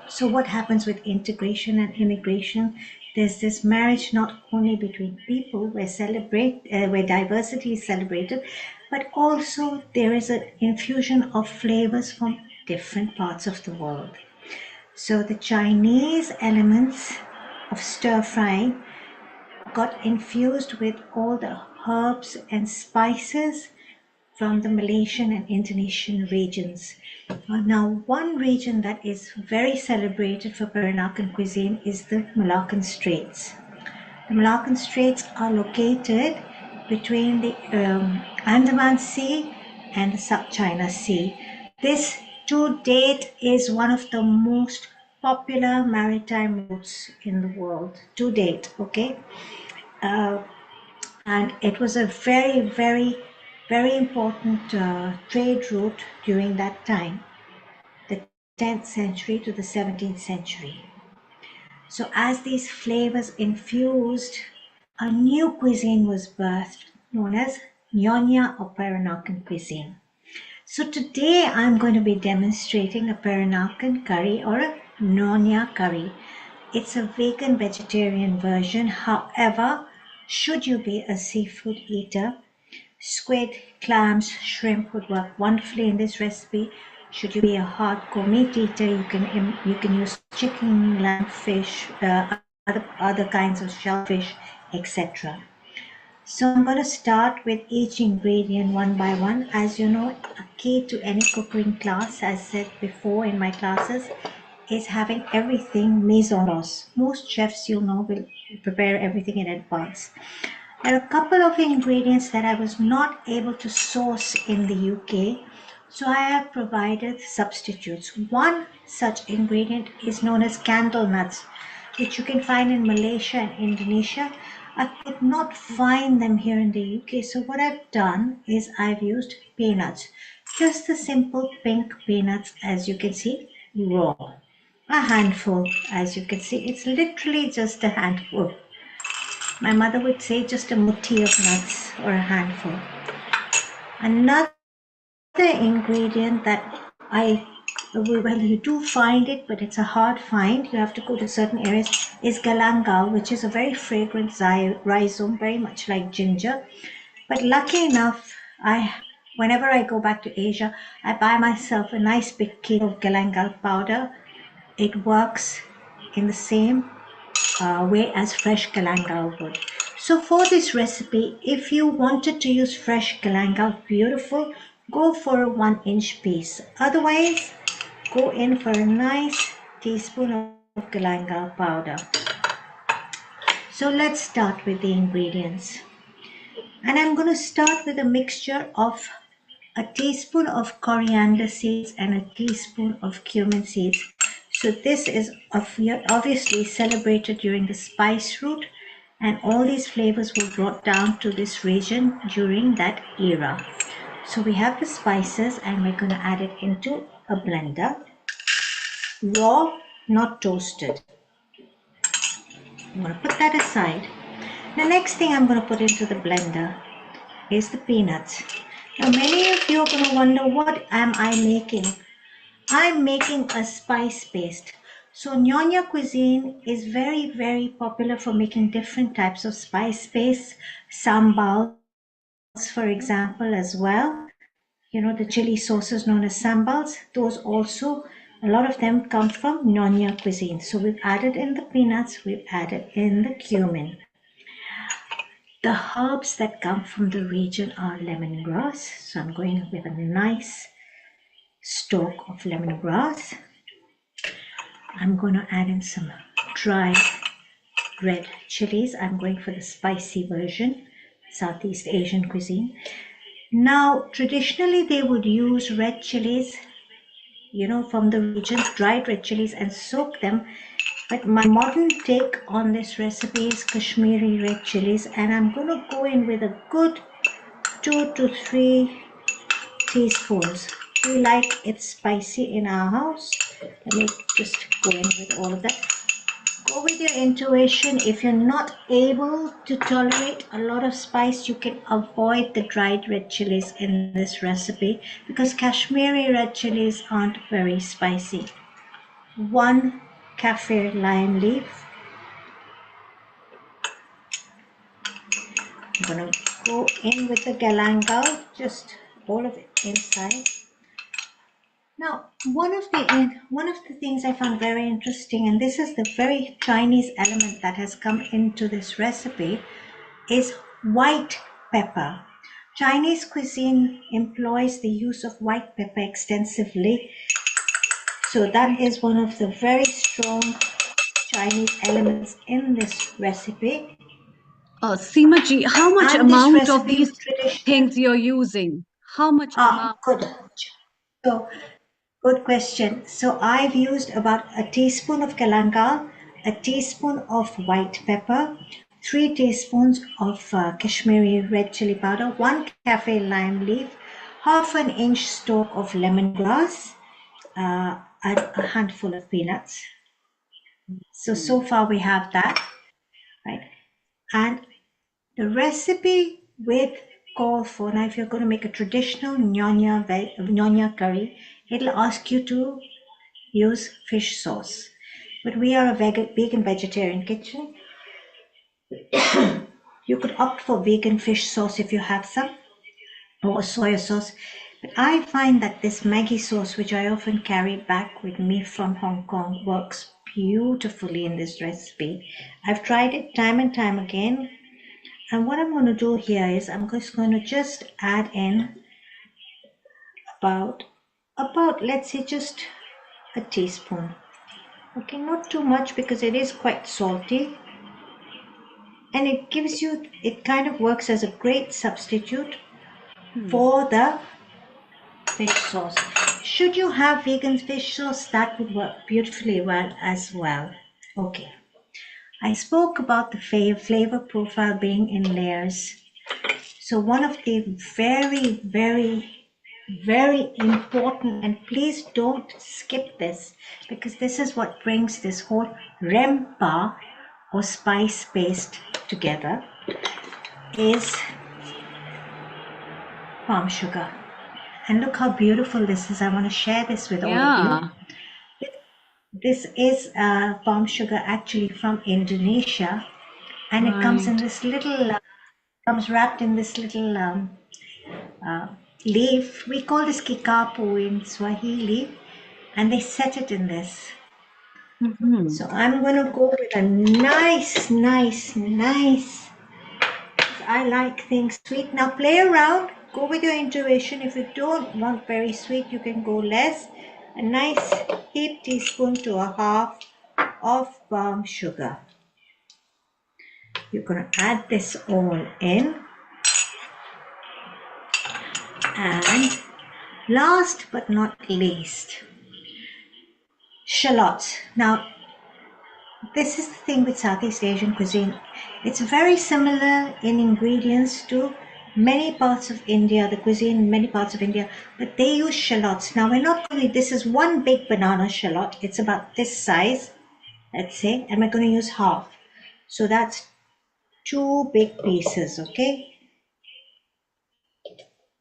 So what happens with integration and immigration? There's this marriage not only between people where diversity is celebrated, but also there is an infusion of flavors from different parts of the world. So the Chinese elements of stir frying got infused with all the herbs and spices from the Malaysian and Indonesian regions. Now, one region that is very celebrated for Peranakan cuisine is the Malaccan Straits. The Malaccan Straits are located between the Andaman Sea and the South China Sea. This, to date, is one of the most popular maritime routes in the world to date. Okay, uh, and it was a very, very, very important trade route during that time, the 10th century to the 17th century. So, as these flavors infused, a new cuisine was birthed known as Nyonya or Peranakan cuisine. So, today I'm going to be demonstrating a Peranakan curry or a Nyonya curry. It's a vegan vegetarian version. However, should you be a seafood eater, squid, clams, shrimp would work wonderfully in this recipe. Should you be a hardcore meat eater, you can use chicken, lamb, fish, other kinds of shellfish, etc. So I'm going to start with each ingredient one by one. As you know, a key to any cooking class, as said before in my classes, is having everything mise en place. Most chefs, will prepare everything in advance. There are a couple of ingredients that I was not able to source in the UK, so I have provided substitutes. One such ingredient is known as candle nuts, which you can find in Malaysia and Indonesia. I could not find them here in the UK, so what I've done is I've used peanuts. Just the simple pink peanuts, as you can see, raw. A handful, as you can see, it's literally just a handful. My mother would say just a mutti of nuts or a handful. Another ingredient that you do find it, but it's a hard find. You have to go to certain areas. Is galangal, which is a very fragrant rhizome, very much like ginger. But lucky enough, whenever I go back to Asia, I buy myself a nice big kilo of galangal powder. It works in the same way as fresh galangal would. So for this recipe, if you wanted to use fresh galangal, beautiful, go for a 1-inch piece. Otherwise, go in for a nice teaspoon of galangal powder. So let's start with the ingredients. And I'm going to start with a mixture of a teaspoon of coriander seeds and a teaspoon of cumin seeds. So this is obviously celebrated during the spice route, and all these flavors were brought down to this region during that era. So we have the spices and we're going to add it into a blender. Raw, not toasted. I'm going to put that aside. The next thing I'm going to put into the blender is the peanuts. Now many of you are going to wonder, what am I making? I'm making a spice paste. So Nyonya cuisine is very, very popular for making different types of spice paste. Sambals, for example, as well. You know, the chili sauces known as sambals, those also, a lot of them come from Nyonya cuisine. So we've added in the peanuts, we've added in the cumin. The herbs that come from the region are lemongrass. So I'm going with a nice stalk of lemongrass. I'm going to add in some dried red chilies. I'm going for the spicy version, Southeast Asian cuisine. Now, traditionally they would use red chilies, you know, from the region, dried red chilies, and soak them. But my modern take on this recipe is Kashmiri red chilies, and I'm going to go in with a good 2 to 3 teaspoons. We like it spicy in our house. Let me just go in with all of that. Go with your intuition. If you're not able to tolerate a lot of spice, you can avoid the dried red chilies in this recipe because Kashmiri red chilies aren't very spicy. 1 kaffir lime leaf. I'm going to go in with the galangal, just all of it inside. Now, one of the things I found very interesting, and this is the very Chinese element that has come into this recipe, is white pepper. Chinese cuisine employs the use of white pepper extensively. So that is one of the very strong Chinese elements in this recipe. Seema ji, how much And this amount of recipe these is traditional. things you're using? How much amount? Good. So, good question. So I've used about a teaspoon of galangal, a teaspoon of white pepper, 3 teaspoons of Kashmiri red chili powder, 1 cafe lime leaf, half an inch stalk of lemongrass, a handful of peanuts. So far we have that, right? And the recipe with call for, now if you're going to make a traditional nyonya curry, it'll ask you to use fish sauce. But we are a vegan vegetarian kitchen. You could opt for vegan fish sauce if you have some, or soy sauce. But I find that this Maggi sauce, which I often carry back with me from Hong Kong, works beautifully in this recipe. I've tried it time and time again. And what I'm going to do here is I'm just going to add in about let's say just a teaspoon. Okay, not too much because it is quite salty. And it kind of works as a great substitute for the fish sauce. Should you have vegan fish sauce, that would work beautifully well as well. Okay. I spoke about the flavor profile being in layers. So one of the very, very, very important, and please don't skip this, because this is what brings this whole rempa or spice paste together, is palm sugar. And look how beautiful this is. I want to share this with all of you. This is palm sugar actually from Indonesia, and it comes in this little, comes wrapped in this little leaf. We call this kikapu in Swahili, and they set it in this. So I'm going to go with a nice. I like things sweet. Now play around. Go with your intuition. If you don't want very sweet, you can go less. A nice heaped teaspoon to a half of palm sugar. You're going to add this all in. And last but not least, shallots. Now, this is the thing with Southeast Asian cuisine. It's very similar in ingredients to many parts of India, the cuisine in many parts of India, but they use shallots. Now, we're not going to, this is one big banana shallot. It's about this size, let's say, and we're going to use half. So that's 2 big pieces, okay?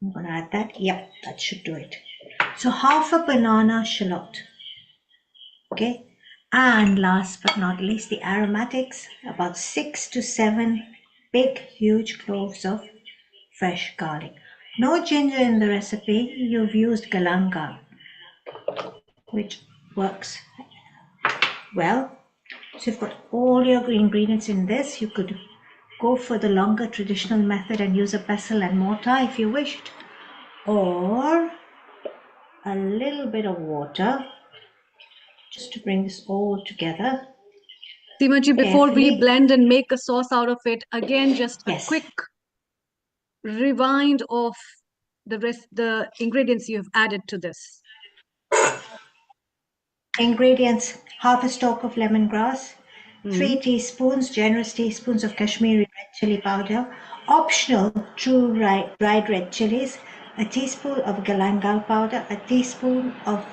I'm going to add that. Yep, that should do it. So half a banana shallot, okay? And last but not least, the aromatics, about 6 to 7 big, huge cloves of fresh garlic. No ginger in the recipe, you've used galangal, which works well. So you've got all your ingredients in this. You could go for the longer traditional method and use a pestle and mortar if you wished, or a little bit of water just to bring this all together. Seemaji, before we Carefully. blend and make a sauce out of it, again, just a Yes. quick rewind of the ingredients you've added to this. Ingredients: half a stalk of lemongrass, 3 teaspoons, generous teaspoons of Kashmiri red chili powder, optional true dried red chilies, a teaspoon of galangal powder, a teaspoon of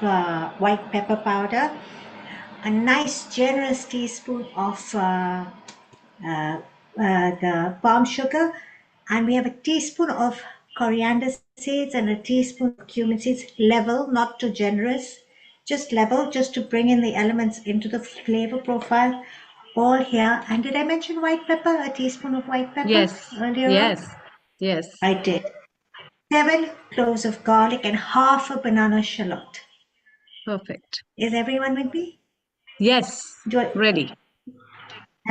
white pepper powder, a nice generous teaspoon of the palm sugar, and we have a teaspoon of coriander seeds and a teaspoon of cumin seeds, level, not too generous, just level, just to bring in the elements into the flavor profile, all here. And did I mention white pepper? A teaspoon of white pepper Yes, earlier on? yes, yes. I did. 7 cloves of garlic and half a banana shallot. Perfect. Is everyone with me? Yes, Do I, ready.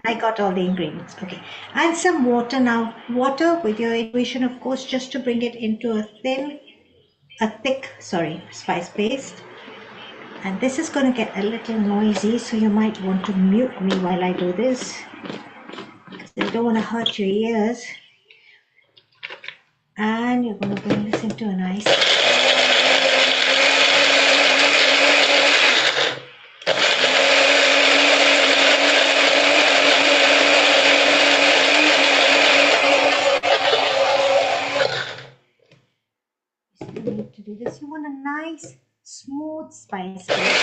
I got all the ingredients. Okay. And some water now. Water with your intuition, of course, just to bring it into a thick, spice paste. And this is going to get a little noisy, so you might want to mute me while I do this, because I don't want to hurt your ears. And you're going to bring this into a nice. You need to do this. You want a nice, smooth spice paste.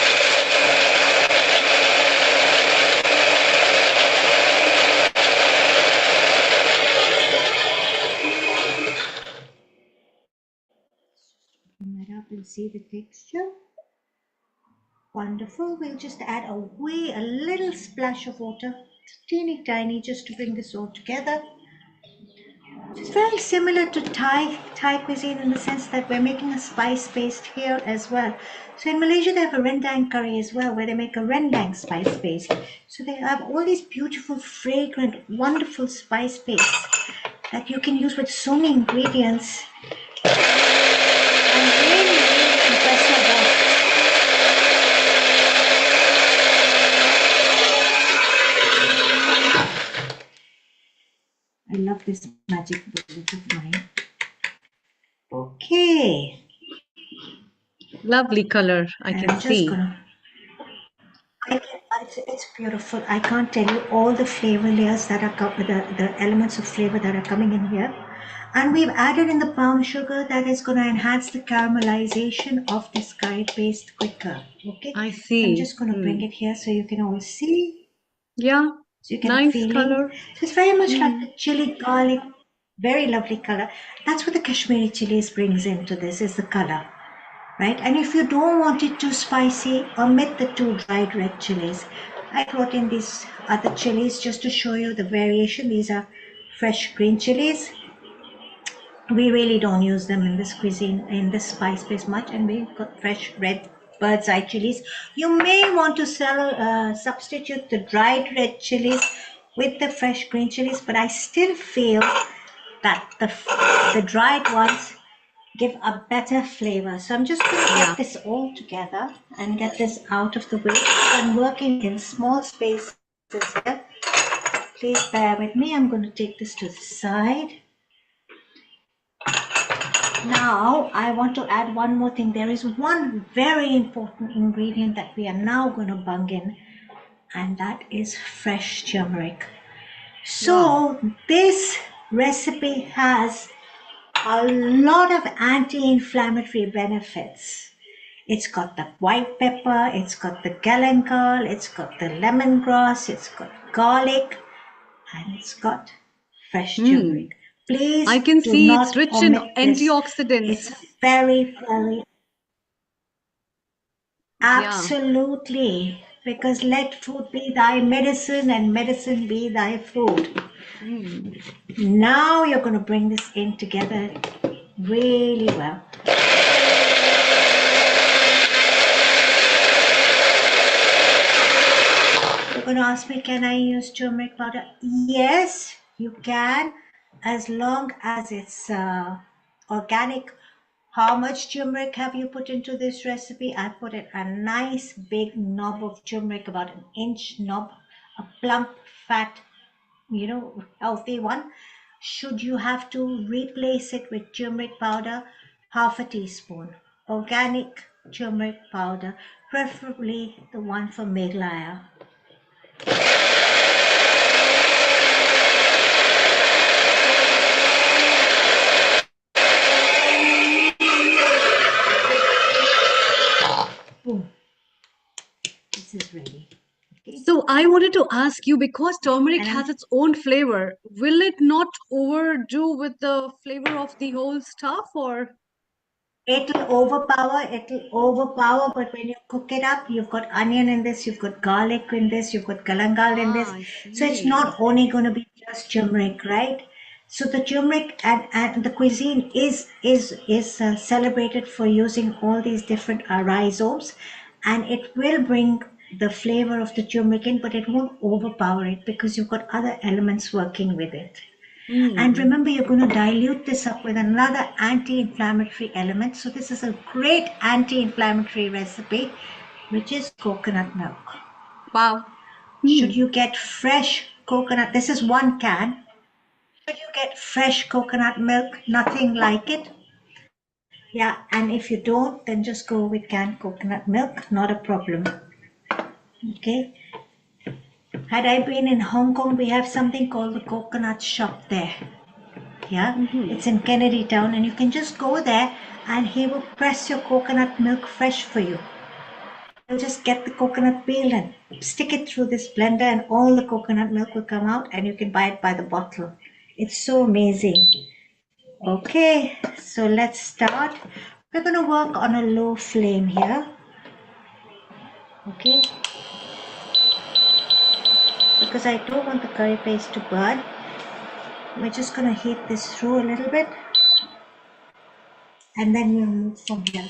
Open that up and see the texture. Wonderful. We'll just add a little splash of water, teeny tiny, just to bring this all together. It's very similar to Thai cuisine in the sense that we're making a spice paste here as well. So in Malaysia, they have a rendang curry as well, where they make a rendang spice paste. So they have all these beautiful, fragrant, wonderful spice pastes that you can use with so many ingredients. I'm really impressed with that. I love this magic bullet of mine. Okay. Lovely color, I And can I'm just see. gonna. It's beautiful. I can't tell you all the flavor layers that are the elements of flavor that are coming in here. And we've added in the palm sugar that is going to enhance the caramelization of this curry paste quicker. Okay. I So see. I'm just going to bring it here so you can all see. Yeah, So you get a nice feeling. color. So it's very much like the chili garlic, very lovely color. That's what the Kashmiri chilies brings into this, is the color, right? And if you don't want it too spicy, omit the 2 dried red chilies. I brought in these other chilies just to show you the variation. These are fresh green chilies. We really don't use them in this cuisine, in this spice base much, and we've got fresh red bird's eye chilies. You may want to substitute the dried red chilies with the fresh green chilies, but I still feel that the dried ones give a better flavor. So I'm just going to get this all together and get this out of the way. I'm working in small spaces here. Please bear with me. I'm going to take this to the side. Now I want to add one more thing. There is one very important ingredient that we are now going to bung in, and that is fresh turmeric. So this recipe has a lot of anti-inflammatory benefits. It's got the white pepper, it's got the galangal, it's got the lemongrass, it's got garlic, and it's got fresh turmeric. Please I can do see not it's rich in omit this. antioxidants. It's very, very absolutely, because let food be thy medicine and medicine be thy food. Now you're going to bring this in together really well. You're going to ask me, can I use turmeric powder? Yes, you can, as long as it's organic. How much turmeric have you put into this recipe? I put in a nice big knob of turmeric, about an inch knob, a plump, fat, healthy one. Should you have to replace it with turmeric powder, half a teaspoon. Organic turmeric powder, preferably the one from Meghalaya. Boom. This is ready. Okay. So I wanted to ask you, because turmeric has its own flavor, will it not overdo with the flavor of the whole stuff, or? It'll overpower, but when you cook it up, you've got onion in this, you've got garlic in this, you've got galangal in this. So it's not only going to be just turmeric, right? So the turmeric and the cuisine is celebrated for using all these different rhizomes, and it will bring the flavor of the turmeric in, but it won't overpower it because you've got other elements working with it. And remember, you're going to dilute this up with another anti-inflammatory element. So this is a great anti-inflammatory recipe, which is coconut milk. Wow. Should you get fresh coconut, this is 1 can. Should you get fresh coconut milk, nothing like it. Yeah, and if you don't, then just go with canned coconut milk, not a problem. Okay. Had I been in Hong Kong, we have something called the coconut shop there. Yeah, it's in Kennedy Town, and you can just go there and he will press your coconut milk fresh for you. You'll just get the coconut peel and stick it through this blender, and all the coconut milk will come out, and you can buy it by the bottle. It's so amazing. Okay, so let's start. We're going to work on a low flame here. Okay, because I don't want the curry paste to burn. We're just going to heat this through a little bit, and then we'll move from here.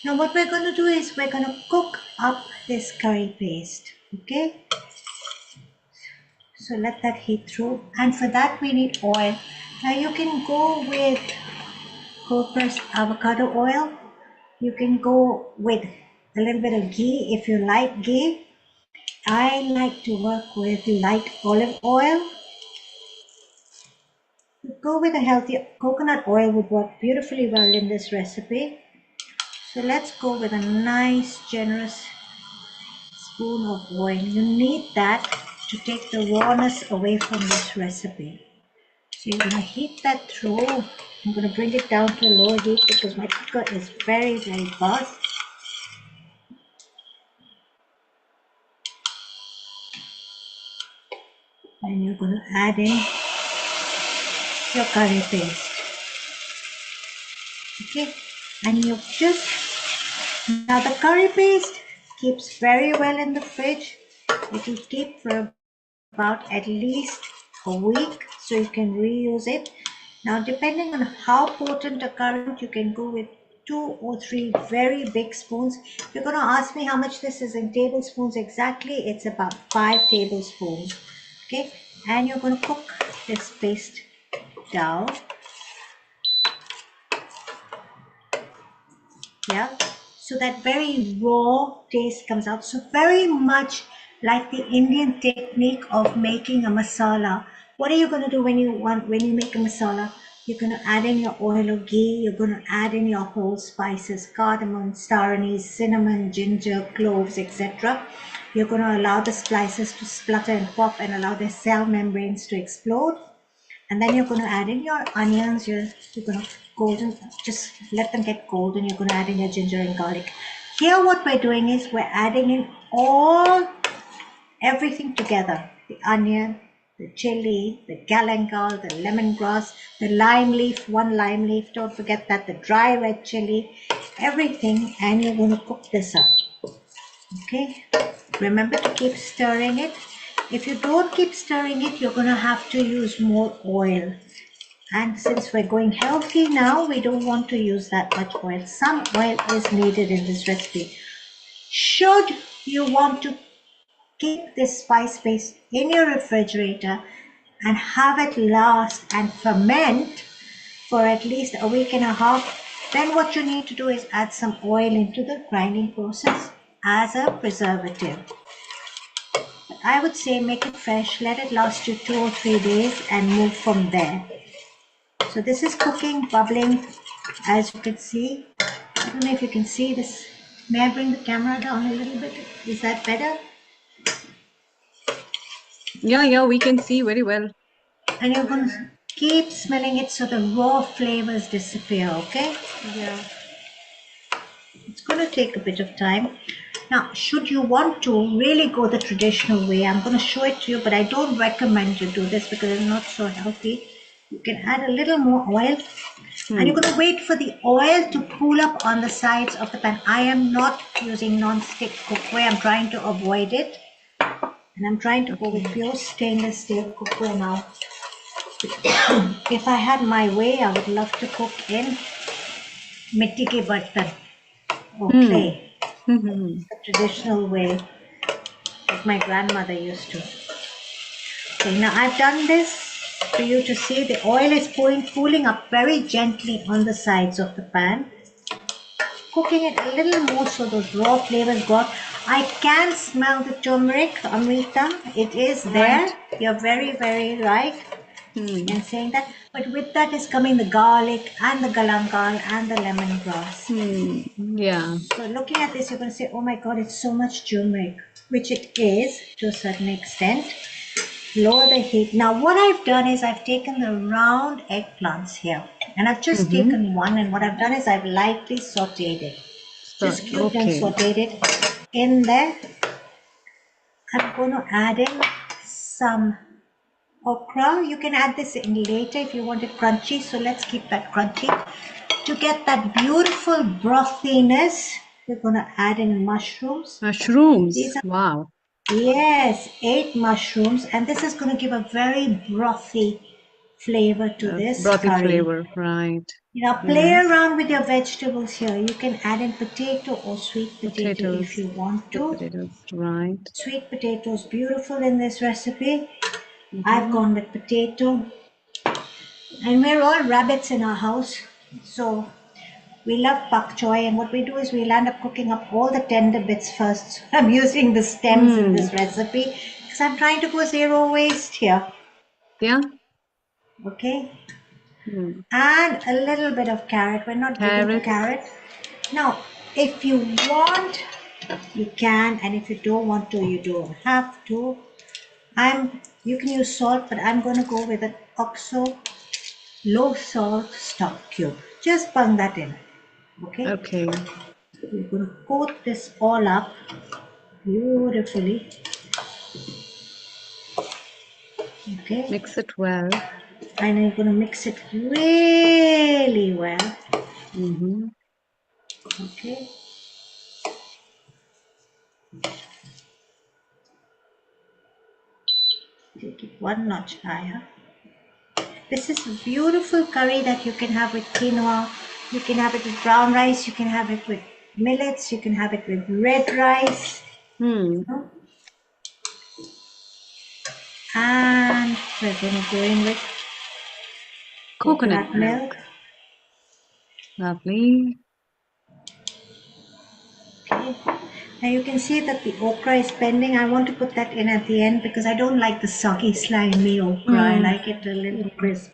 Now what we're going to do is we're going to cook up this curry paste. Okay, so let that heat through, and for that we need oil. Now you can go with cold pressed avocado oil. You can go with a little bit of ghee if you like ghee. I like to work with light olive oil. Go with a healthy coconut oil would work beautifully well in this recipe. So let's go with a nice generous spoon of oil. You need that to take the rawness away from this recipe. So you're going to heat that through. I'm going to bring it down to a lower heat because my cooker is very, very fast. And you're going to add in your curry paste. Okay, and you just, now the curry paste keeps very well in the fridge. It will keep for about at least a week, so you can reuse it. Now depending on how potent a curry, you can go with 2 or 3 very big spoons. You're going to ask me how much this is in tablespoons exactly. It's about 5 tablespoons. Okay, and you're going to cook this paste down. Yeah, so that very raw taste comes out. So very much like the Indian technique of making a masala. What are you going to do when you make a masala? You're going to add in your oil or ghee. You're going to add in your whole spices, cardamom, star anise, cinnamon, ginger, cloves, etc. You're going to allow the spices to splutter and pop and allow their cell membranes to explode. And then you're going to add in your onions. You're going to golden, just let them get golden. You're going to add in your ginger and garlic. Here what we're doing is we're adding in everything together. The onion, the chili, the galangal, the lemongrass, the lime leaf, 1 lime leaf. Don't forget that, the dry red chili, everything. And you're going to cook this up. Okay, remember to keep stirring it. If you don't keep stirring it, you're going to have to use more oil. And since we're going healthy now, we don't want to use that much oil. Some oil is needed in this recipe. Should you want to keep this spice paste in your refrigerator and have it last and ferment for at least a week and a half, then what you need to do is add some oil into the grinding process as a preservative. But I would say make it fresh, let it last you 2 or 3 days and move from there. So this is cooking, bubbling, as you can see. I don't know if you can see this. May I bring the camera down a little bit? Is that better? Yeah, we can see very well. And you're going to keep smelling it so the raw flavors disappear, okay? Yeah. It's going to take a bit of time. Now, should you want to really go the traditional way, I'm going to show it to you, but I don't recommend you do this because it's not so healthy. You can add a little more oil. And you're going to wait for the oil to cool up on the sides of the pan. I am not using non-stick cookware. I'm trying to avoid it. And I'm trying to go with pure stainless steel cookware now. If I had my way, I would love to cook in mitti ke bartan or clay. The traditional way, like my grandmother used to. Okay, now I've done this for you to see. The oil is cooling up very gently on the sides of the pan. Cooking it a little more so those raw flavors go out. I can smell the turmeric, Amrita. It is there. You're very, very right in saying that. But with that is coming the garlic and the galangal and the lemongrass. Yeah. So looking at this, you're going to say, oh my God, it's so much turmeric, which it is to a certain extent. Lower the heat. Now what I've done is I've taken the round eggplants here and I've just taken one, and what I've done is I've lightly sauteed it. Just cubed and sauteed it in there. I'm going to add in some okra. You can add this in later if you want it crunchy, so let's keep that crunchy. To get that beautiful brothiness, we're going to add in mushrooms. Mushrooms. These are, wow. yes, 8 mushrooms, and this is going to give a very brothy flavor to this Brothy curry. flavor, right. You know, play around with your vegetables here. You can add in potato or sweet potato if you want to. Potatoes, right. Sweet potatoes, beautiful in this recipe. I've gone with potato. And we're all rabbits in our house. So we love pak choy, and what we do is we'll end up cooking up all the tender bits first. So I'm using the stems in this recipe because I'm trying to go zero waste here. Yeah. Okay. And a little bit of carrot. We're not big into carrot. Now, if you want, you can, and if you don't want to, you don't have to. You can use salt, but I'm going to go with an OXO low salt stock cube. Just bung that in. Okay. Okay. We're going to coat this all up beautifully. Okay. Mix it well. And you're going to mix it really well. Okay. Take it one notch higher. This is a beautiful curry that you can have with quinoa, You can have it with brown rice, you can have it with millets, you can have it with red rice. Hmm. And we're going to go in with Coconut coconut milk. milk. Lovely. Okay. Now you can see that the okra is bending. I want to put that in at the end because I don't like the soggy, slimy okra. I like it a little crisp.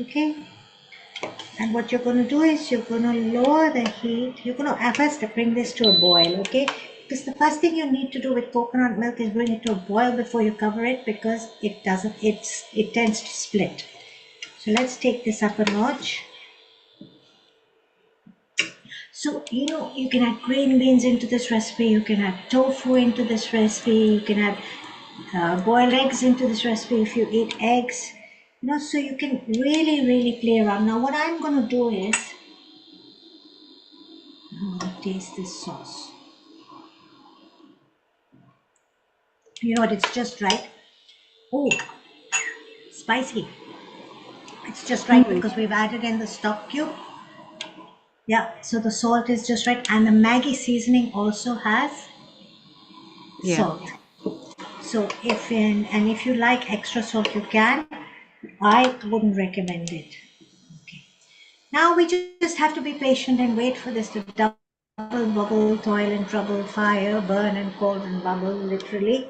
Okay. And what you're going to do is you're going to lower the heat. You're going to first bring this to a boil, okay? Because the first thing you need to do with coconut milk is bring it to a boil before you cover it because it tends to split. So let's take this up a notch. So, you can add green beans into this recipe, you can add tofu into this recipe, you can add boiled eggs into this recipe if you eat eggs. So you can really, really play around. Now, what I'm going to do is, I'm going to taste this sauce. You know what, it's just right. Oh, spicy. It's just right because we've added in the stock cube. Yeah, so the salt is just right. And the Maggi seasoning also has Yeah. salt. So if you like extra salt, you can. I wouldn't recommend it. Okay. Now we just have to be patient and wait for this to double, bubble, toil and trouble, fire, burn and cold and bubble, literally.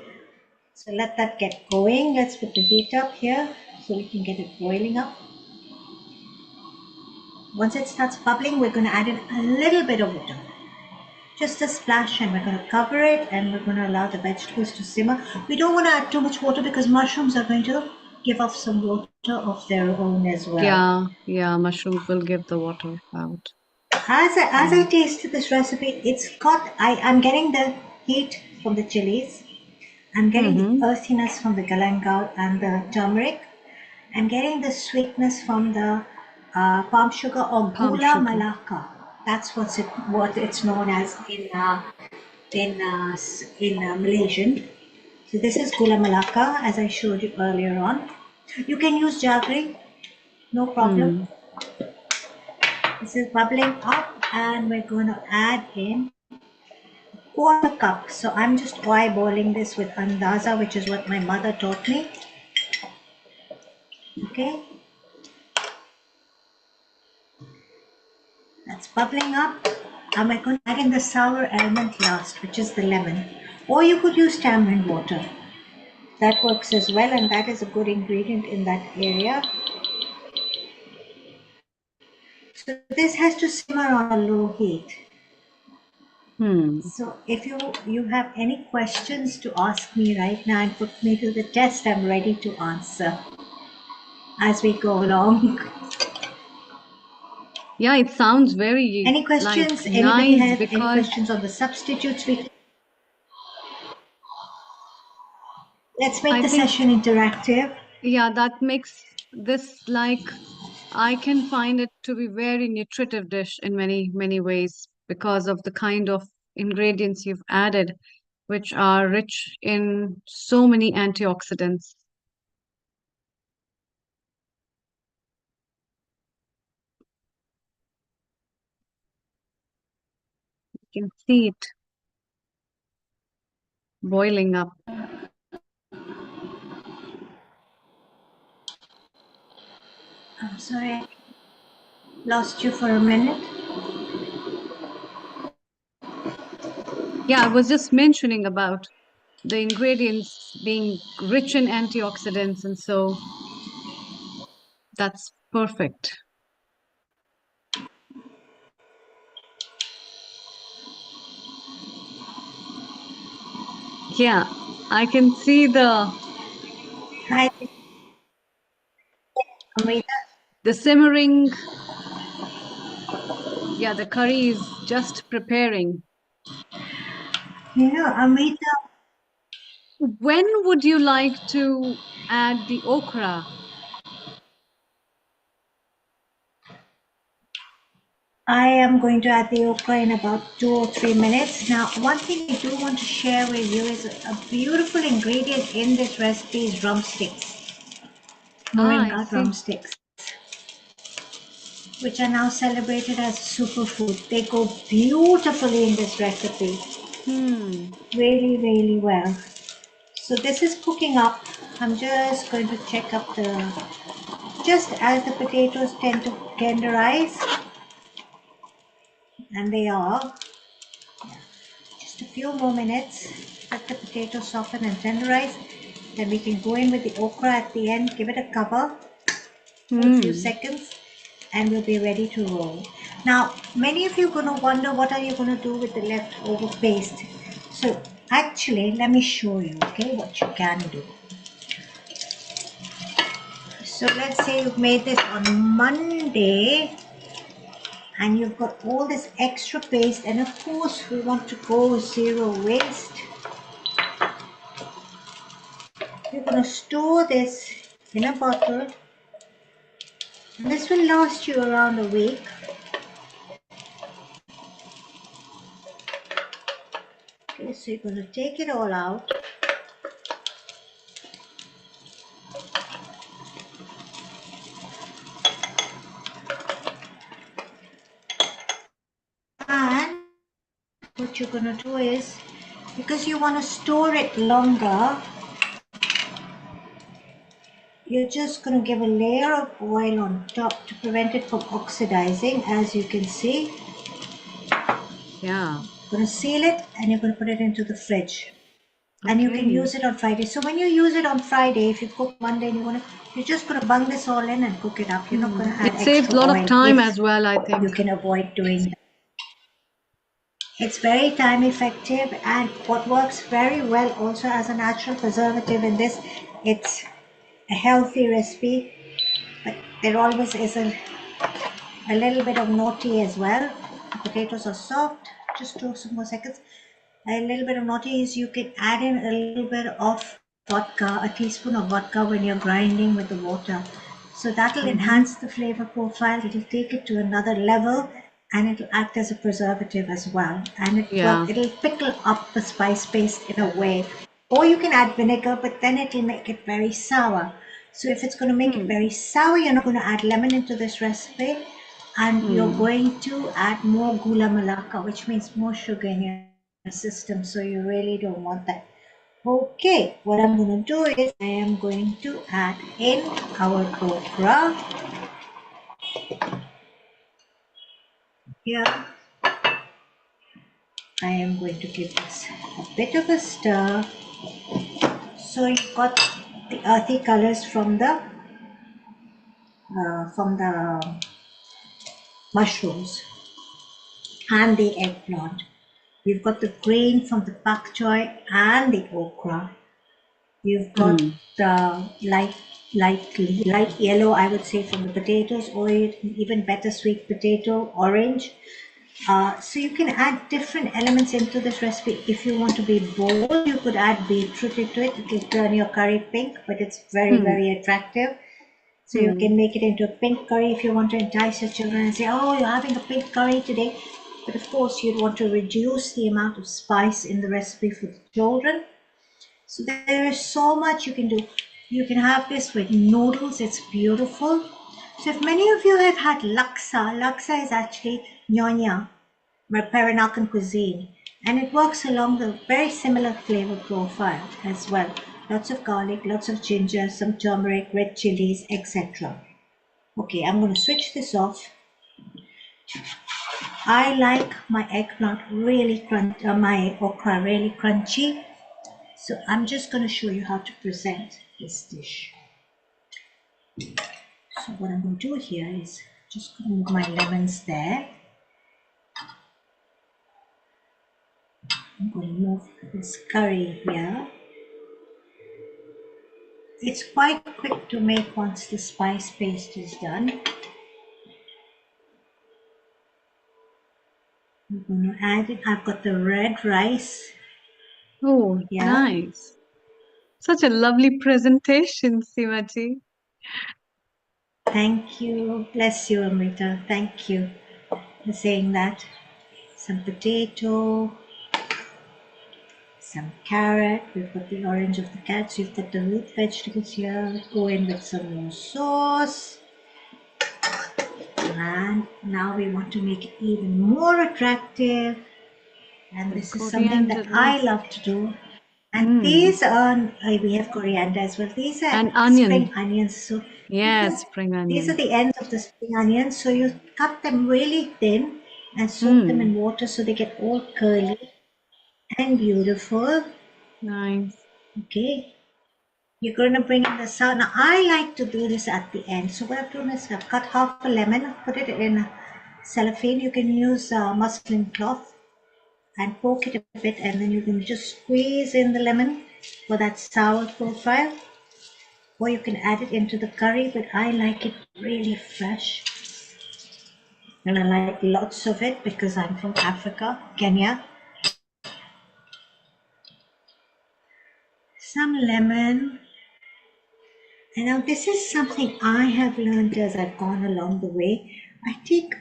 So let that get going. Let's put the heat up here so we can get it boiling up. Once it starts bubbling, we're going to add in a little bit of water. Just a splash, and we're going to cover it and we're going to allow the vegetables to simmer. We don't want to add too much water because mushrooms are going to give off some water of their own as well. Yeah, mushrooms will give the water out. As I tasted this recipe, I'm getting the heat from the chilies. I'm getting the earthiness from the galangal and the turmeric. I'm getting the sweetness from the palm sugar or Palm gula sugar. malaka. That's what it's known as in Malaysian. So this is gula malaka, as I showed you earlier on. You can use jaggery, no problem. This is bubbling up, and we're going to add in quarter cup. So I'm just eyeballing this with andaza, which is what my mother taught me. Okay. That's bubbling up. And we're going to add in the sour element last, which is the lemon. Or you could use tamarind water. That works as well, and that is a good ingredient in that area. So this has to simmer on a low heat. So if you have any questions to ask me right now and put me to the test, I'm ready to answer as we go along. Yeah, it sounds very Any questions? like Anybody nice have any because questions on the substitutes? Let's make I the think, session interactive. yeah, that makes this like I can find it to be very nutritive dish in many, many ways because of the kind of ingredients you've added, which are rich in so many antioxidants. You can see it boiling up. I'm sorry, I lost you for a minute. Yeah, I was just mentioning about the ingredients being rich in antioxidants, and so that's perfect. Yeah, I can see Hi, Amrita. the simmering. Yeah, the curry is just preparing. Amrita, When would you like to add the okra? I am going to add the okra in about 2 or 3 minutes. Now, one thing I do want to share with you is a beautiful ingredient in this recipe is drumsticks, Ah, I moringa see. drumsticks. which are now celebrated as superfood. They go beautifully in this recipe. Really, really well. So this is cooking up. I'm just going to check up just as the potatoes tend to tenderize, and they are. Just a few more minutes, let the potatoes soften and tenderize. Then we can go in with the okra at the end, give it a cover for a few seconds, and we'll be ready to roll. Now, many of you are going to wonder what are you going to do with the leftover paste. So actually, let me show you, okay, what you can do. So let's say you've made this on Monday and you've got all this extra paste, and of course we want to go zero waste. You're going to store this in a bottle. This will last you around a week. Okay, so you're going to take it all out. And what you're going to do is, because you want to store it longer, you're just going to give a layer of oil on top to prevent it from oxidizing, as you can see. Yeah. You're going to seal it and you're going to put it into the fridge. And you can use it on Friday. So when you use it on Friday, if you cook Monday, you're just going to bung this all in and cook it up. You're not going to add It saves extra a lot oil of time if as well, I think. you can avoid doing that. It's very time effective, and what works very well also as a natural preservative in this, it's a healthy recipe, but there always is a little bit of naughty as well. The potatoes are soft, just 2 more seconds. A little bit of naughty is you can add in a little bit of vodka, a teaspoon of vodka when you're grinding with the water. So that'll enhance the flavor profile, it'll take it to another level, and it'll act as a preservative as well. And it'll pickle up the spice paste in a way. Or you can add vinegar, but then it'll make it very sour. So if it's going to make it very sour, you're not going to add lemon into this recipe, and you're going to add more gula melaka, which means more sugar in your system, so you really don't want that. Okay, what I'm going to do is I am going to add in our okra. Here, I am going to give this a bit of a stir. So you've got the earthy colors from the mushrooms and the eggplant. You've got the green from the pak choy and the okra. You've got the light yellow, I would say, from the potatoes, or even better, sweet potato, orange. So you can add different elements into this recipe. If you want to be bold, you could add beetroot into it. It will turn your curry pink, but it's very, very attractive. So you can make it into a pink curry if you want to entice your children and say, oh, you're having a pink curry today. But of course, you'd want to reduce the amount of spice in the recipe for the children. So there is so much you can do. You can have this with noodles. It's beautiful. So if many of you have had laksa is actually nyonya, Peranakan cuisine, and it works along the very similar flavor profile as well. Lots of garlic, lots of ginger, some turmeric, red chilies, etc. Okay, I'm going to switch this off. I like my eggplant really my okra really crunchy. So I'm just going to show you how to present this dish. So what I'm going to do here is just going to move my lemons there. I'm going to move this curry here. It's quite quick to make once the spice paste is done. I'm going to add it. I've got the red rice. Oh, nice. Such a lovely presentation, Simaji. Thank you. Bless you, Amrita. Thank you for saying that. Some potato, some carrot. We've got the orange of the carrots. We've got the root vegetables here. Go in with some more sauce. And now we want to make it even more attractive. And The this is something coriander that I is. love to do. And these are, we have coriander as well. These are And spring onion. onions. So Yes, spring these are onion. the ends of the spring onions. So you cut them really thin and soak them Hmm. in water so they get all curly and beautiful. Nice. Okay. You're going to bring in the sour. Now, I like to do this at the end. So what I've done is I've cut half a lemon, put it in a cellophane. You can use muslin cloth and poke it a bit, and then you can just squeeze in the lemon for that sour profile. Or you can add it into the curry, but I like it really fresh. And I like lots of it because I'm from Africa, Kenya. Some lemon. And now this is something I have learned as I've gone along the way. I take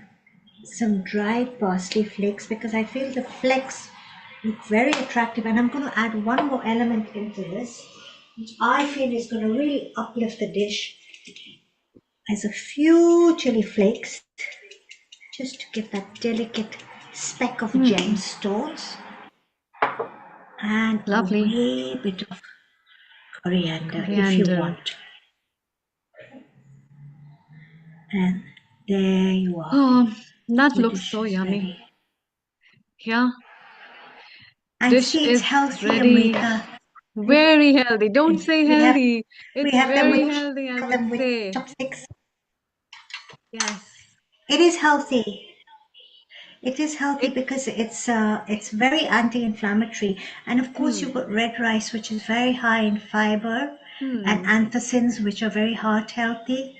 some dried parsley flakes because I feel the flakes look very attractive, and I'm going to add one more element into this, which I feel is going to really uplift the dish, as a few chili flakes, just to give that delicate speck of gemstones, and a Lovely. wee bit of coriander if you Coriander. want. And there you are. Oh, that The looks dish so is yummy. ready. Yeah, And dish see, it's is healthy, ready. Amrita. Very healthy. Don't say We have healthy. we It's have them very with healthy, I would say. chopsticks. Yes. It is healthy. It is healthy It, because it's very anti-inflammatory, and of course you've hmm, got red rice, which is very high in fiber, and hmm, anthocyanins, which are very heart healthy.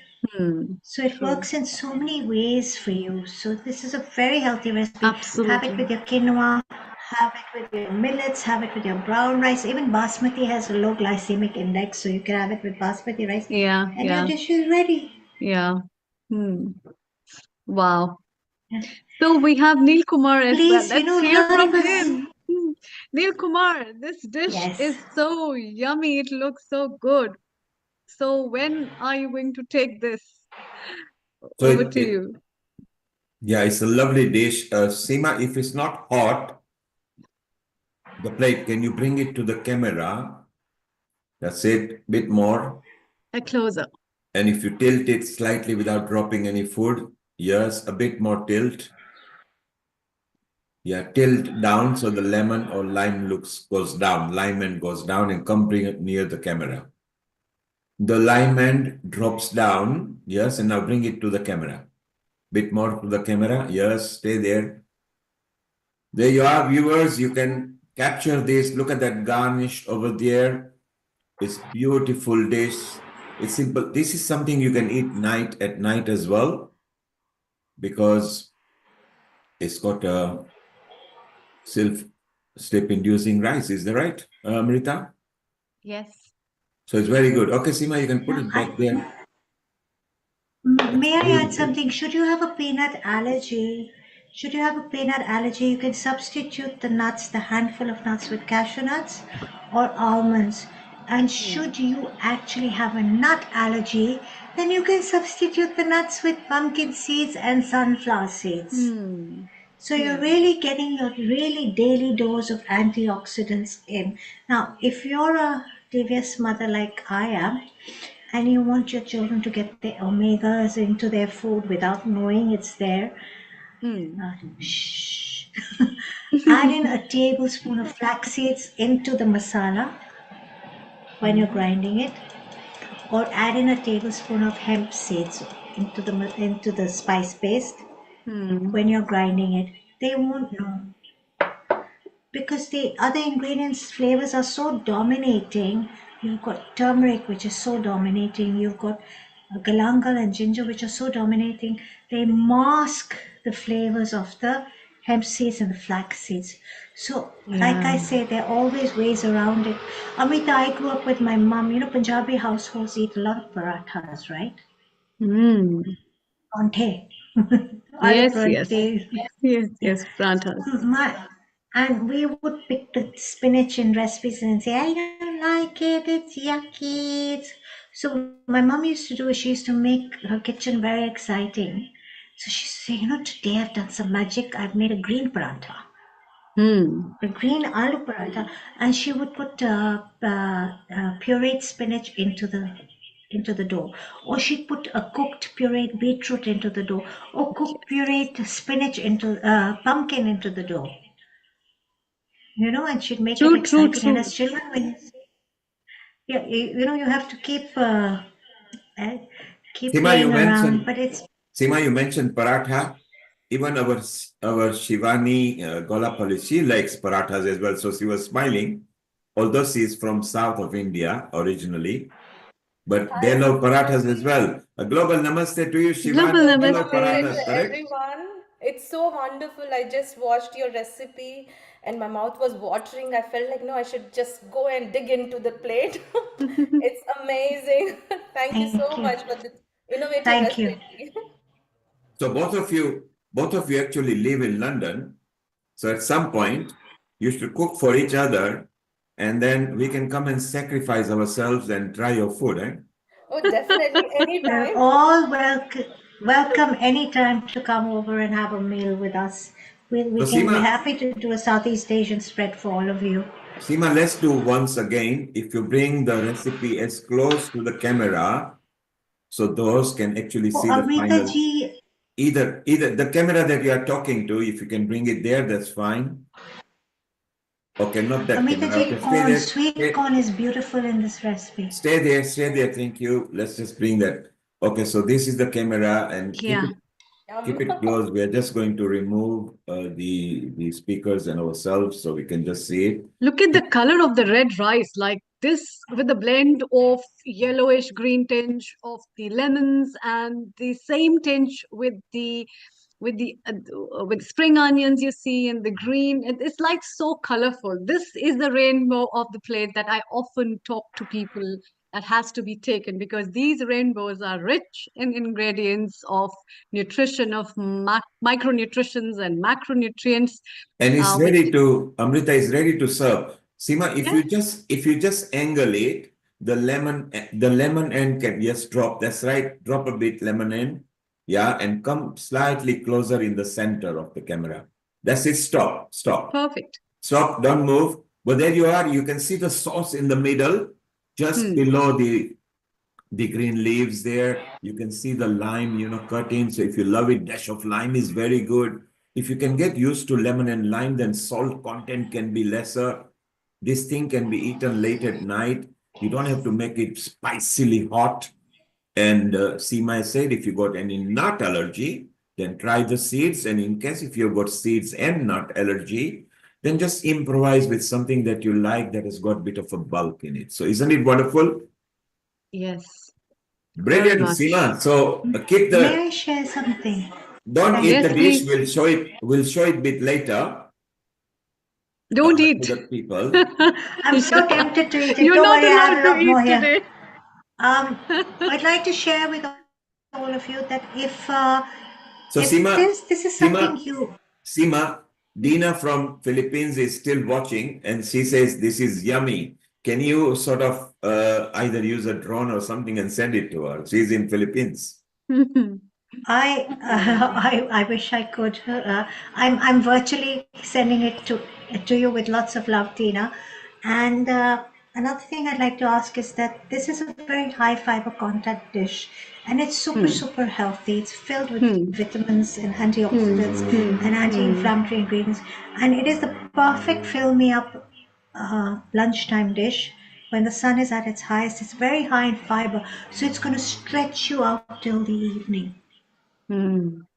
So it true. works in so many ways for you. So this is a very healthy recipe. Have it Absolutely. with your quinoa, have it with your millets, have it with your brown rice. Even basmati has a low glycemic index, so you can have it with basmati rice, Yeah, and your yeah, dish is ready. yeah. Hmm. Wow. Yeah. So we have Neil Kumar as well. Please, Let's hear learn from this. him. Neil Kumar, this dish Yes. is so yummy. It looks so good. So when are you going to take this? So Over to you. yeah, it's a lovely dish. Seema, if it's not hot, the plate, can you bring it to the camera? That's it, bit more. A closer. And if you tilt it slightly without dropping any food, yes, a bit more tilt. Yeah, tilt down so the lemon or lime goes down, lime end goes down, and come bring it near the camera. The lime end drops down, yes, and now bring it to the camera. Bit more to the camera, yes, stay there. There you are, viewers. You can capture this. Look at that garnish over there. It's beautiful dish. It's simple. This is something you can eat at night as well because it's got a self sleep inducing rice. Is that right, Amrita? Yes. So it's very good. Okay, Seema, you can put Now, it back there. That's may I add beautiful. something? Should you have a peanut allergy, you can substitute the nuts, the handful of nuts, with cashew nuts or almonds. And Hmm. should you actually have a nut allergy, then you can substitute the nuts with pumpkin seeds and sunflower seeds. Hmm. So you're Yeah. really getting your really daily dose of antioxidants in. Now, if you're a devious mother like I am, and you want your children to get the omegas into their food without knowing it's there, Hmm. shh. Add in a tablespoon of flax seeds into the masala when you're Hmm. grinding it, or add in a tablespoon of hemp seeds into the spice paste Hmm. when you're grinding it. They won't know because the other ingredients flavors are so dominating. You've got turmeric, which is so dominating. You've got galangal and ginger, which are so dominating. They mask the flavors of the hemp seeds and the flax seeds. So like Yeah. I say, there are always ways around it. Amita, I grew up with my mom. Punjabi households eat a lot of parathas, right? Hmm. Parathe. Aloo Yes, yes. parathe. Yes, Yeah. yes. Pranthas. My, and we would pick the spinach in recipes and say, I don't like it, it's yucky. So my mom used to do is she used to make her kitchen very exciting. So she said, today I've done some magic. I've made a green paratha, a green aloo paratha, and she would put pureed spinach into the dough, or she'd put a cooked pureed beetroot into the dough, or cooked pureed spinach into pumpkin into the dough. And she'd make it True, true, exciting. And true. as children, you have to uh, keep Seema, you playing around, mentioned but it's Seema, you mentioned paratha. Even our Shivani Golapalli, she likes parathas as well. So she was smiling, although she is from south of India originally, but they Hi, love parathas as well. A global namaste to you, Global Shivani. You love namaste. namaste to parathas, correct? everyone. It's so wonderful. I just watched your recipe and my mouth was watering. I felt like, no, I should just go and dig into the plate. It's amazing. Thank you thank so you, much for this innovative thank you. recipe. So both of you actually live in London. So at some point, you should cook for each other, and then we can come and sacrifice ourselves and try your food, eh? Oh, definitely, You're anytime. all welcome anytime to come over and have a meal with us. So We're happy to do a Southeast Asian spread for all of you. Seema, let's do once again. If you bring the recipe as close to the camera, so those can actually Oh, see the Amrita final. ji, Either the camera that you are talking to, if you can bring it there, that's fine. Okay, not that Amrita camera. ji, Okay, stay there. sweet corn is beautiful in this recipe. Stay there, stay there. Thank you. Let's just bring that. Okay, so this is the camera, and keep Yeah. it keep it close. We are just going to remove the speakers and ourselves so we can just see it. Look at the color of the red rice, like this, with the blend of yellowish green tinge of the lemons and the same tinge with spring onions you see and the green. It's like so colorful. This is the rainbow of the plate that I often talk to people that has to be taken, because these rainbows are rich in ingredients of nutrition, of micronutrients and macronutrients. And it's With ready to, Amrita is ready to serve. Seema, if Yeah. you just angle it, the lemon end can just drop. That's right. Drop a bit lemon end. Yeah, and come slightly closer in the center of the camera. That's it. Stop. Stop. Perfect. Stop. Don't move. But there you are. You can see the sauce in the middle, just below the green leaves there. You can see the lime, cut in. So if you love it, dash of lime is very good. If you can get used to lemon and lime, then salt content can be lesser. This thing can be eaten late at night. You don't have to make it spicily hot. And Seema said, if you got any nut allergy, then try the seeds. And in case if you've got seeds and nut allergy, then just improvise with something that you like that has got a bit of a bulk in it. So isn't it wonderful? Yes. Brilliant, much. Seema. So keep May I share something? don't eat Yes, the dish. please. We'll show it a bit later Don't to eat. the people. I'm so tempted to eat it. You're Don't not worry, I have allowed a to lot more eat here. today. I'd like to share with all of you that So if Seema, this is something you Seema, Dina from Philippines is still watching, and she says this is yummy. Can you sort of either use a drone or something and send it to her? She's in Philippines. I wish I could. I'm virtually sending it to you with lots of love, Tina. And another thing I'd like to ask is that this is a very high fiber content dish, and it's super healthy. It's filled with vitamins and antioxidants and anti-inflammatory ingredients, and it is the perfect fill me up lunchtime dish. When the sun is at its highest, it's very high in fiber, so it's going to stretch you out till the evening.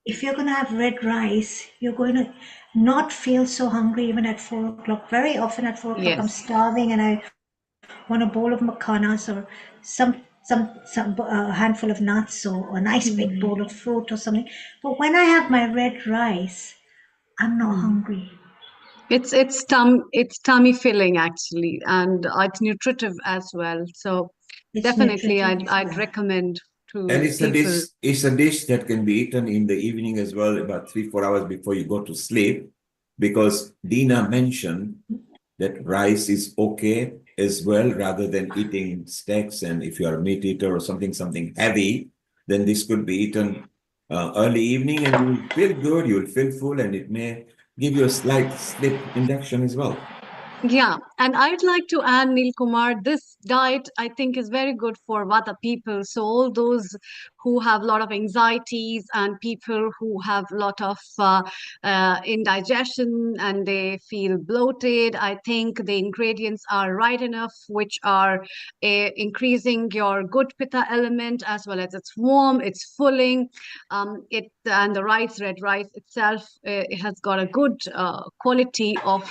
If you're going to have red rice, you're going to not feel so hungry even at 4 o'clock. Very often at 4 o'clock, I'm Yes. starving and I want a bowl of macanas or some handful of nuts or a nice big bowl of fruit or something. But when I have my red rice, I'm not hungry. It's tummy filling actually, and it's nutritive as well. So It's definitely, nutritive. I'd recommend And to it's a people. dish that can be eaten in the evening as well, about 3-4 hours before you go to sleep, because Dina mentioned that rice is okay as well, rather than eating steaks. And if you are a meat eater or something heavy, then this could be eaten early evening, and you'll feel good, you'll feel full, and it may give you a slight sleep induction as well. Yeah, and I'd like to add, Neil Kumar, this diet I think is very good for Vata people. So all those who have a lot of anxieties and people who have a lot of indigestion and they feel bloated, I think the ingredients are right enough, which are increasing your good pitta element as well as it's warm, it's filling. It and the rice, red rice itself, it has got a good quality of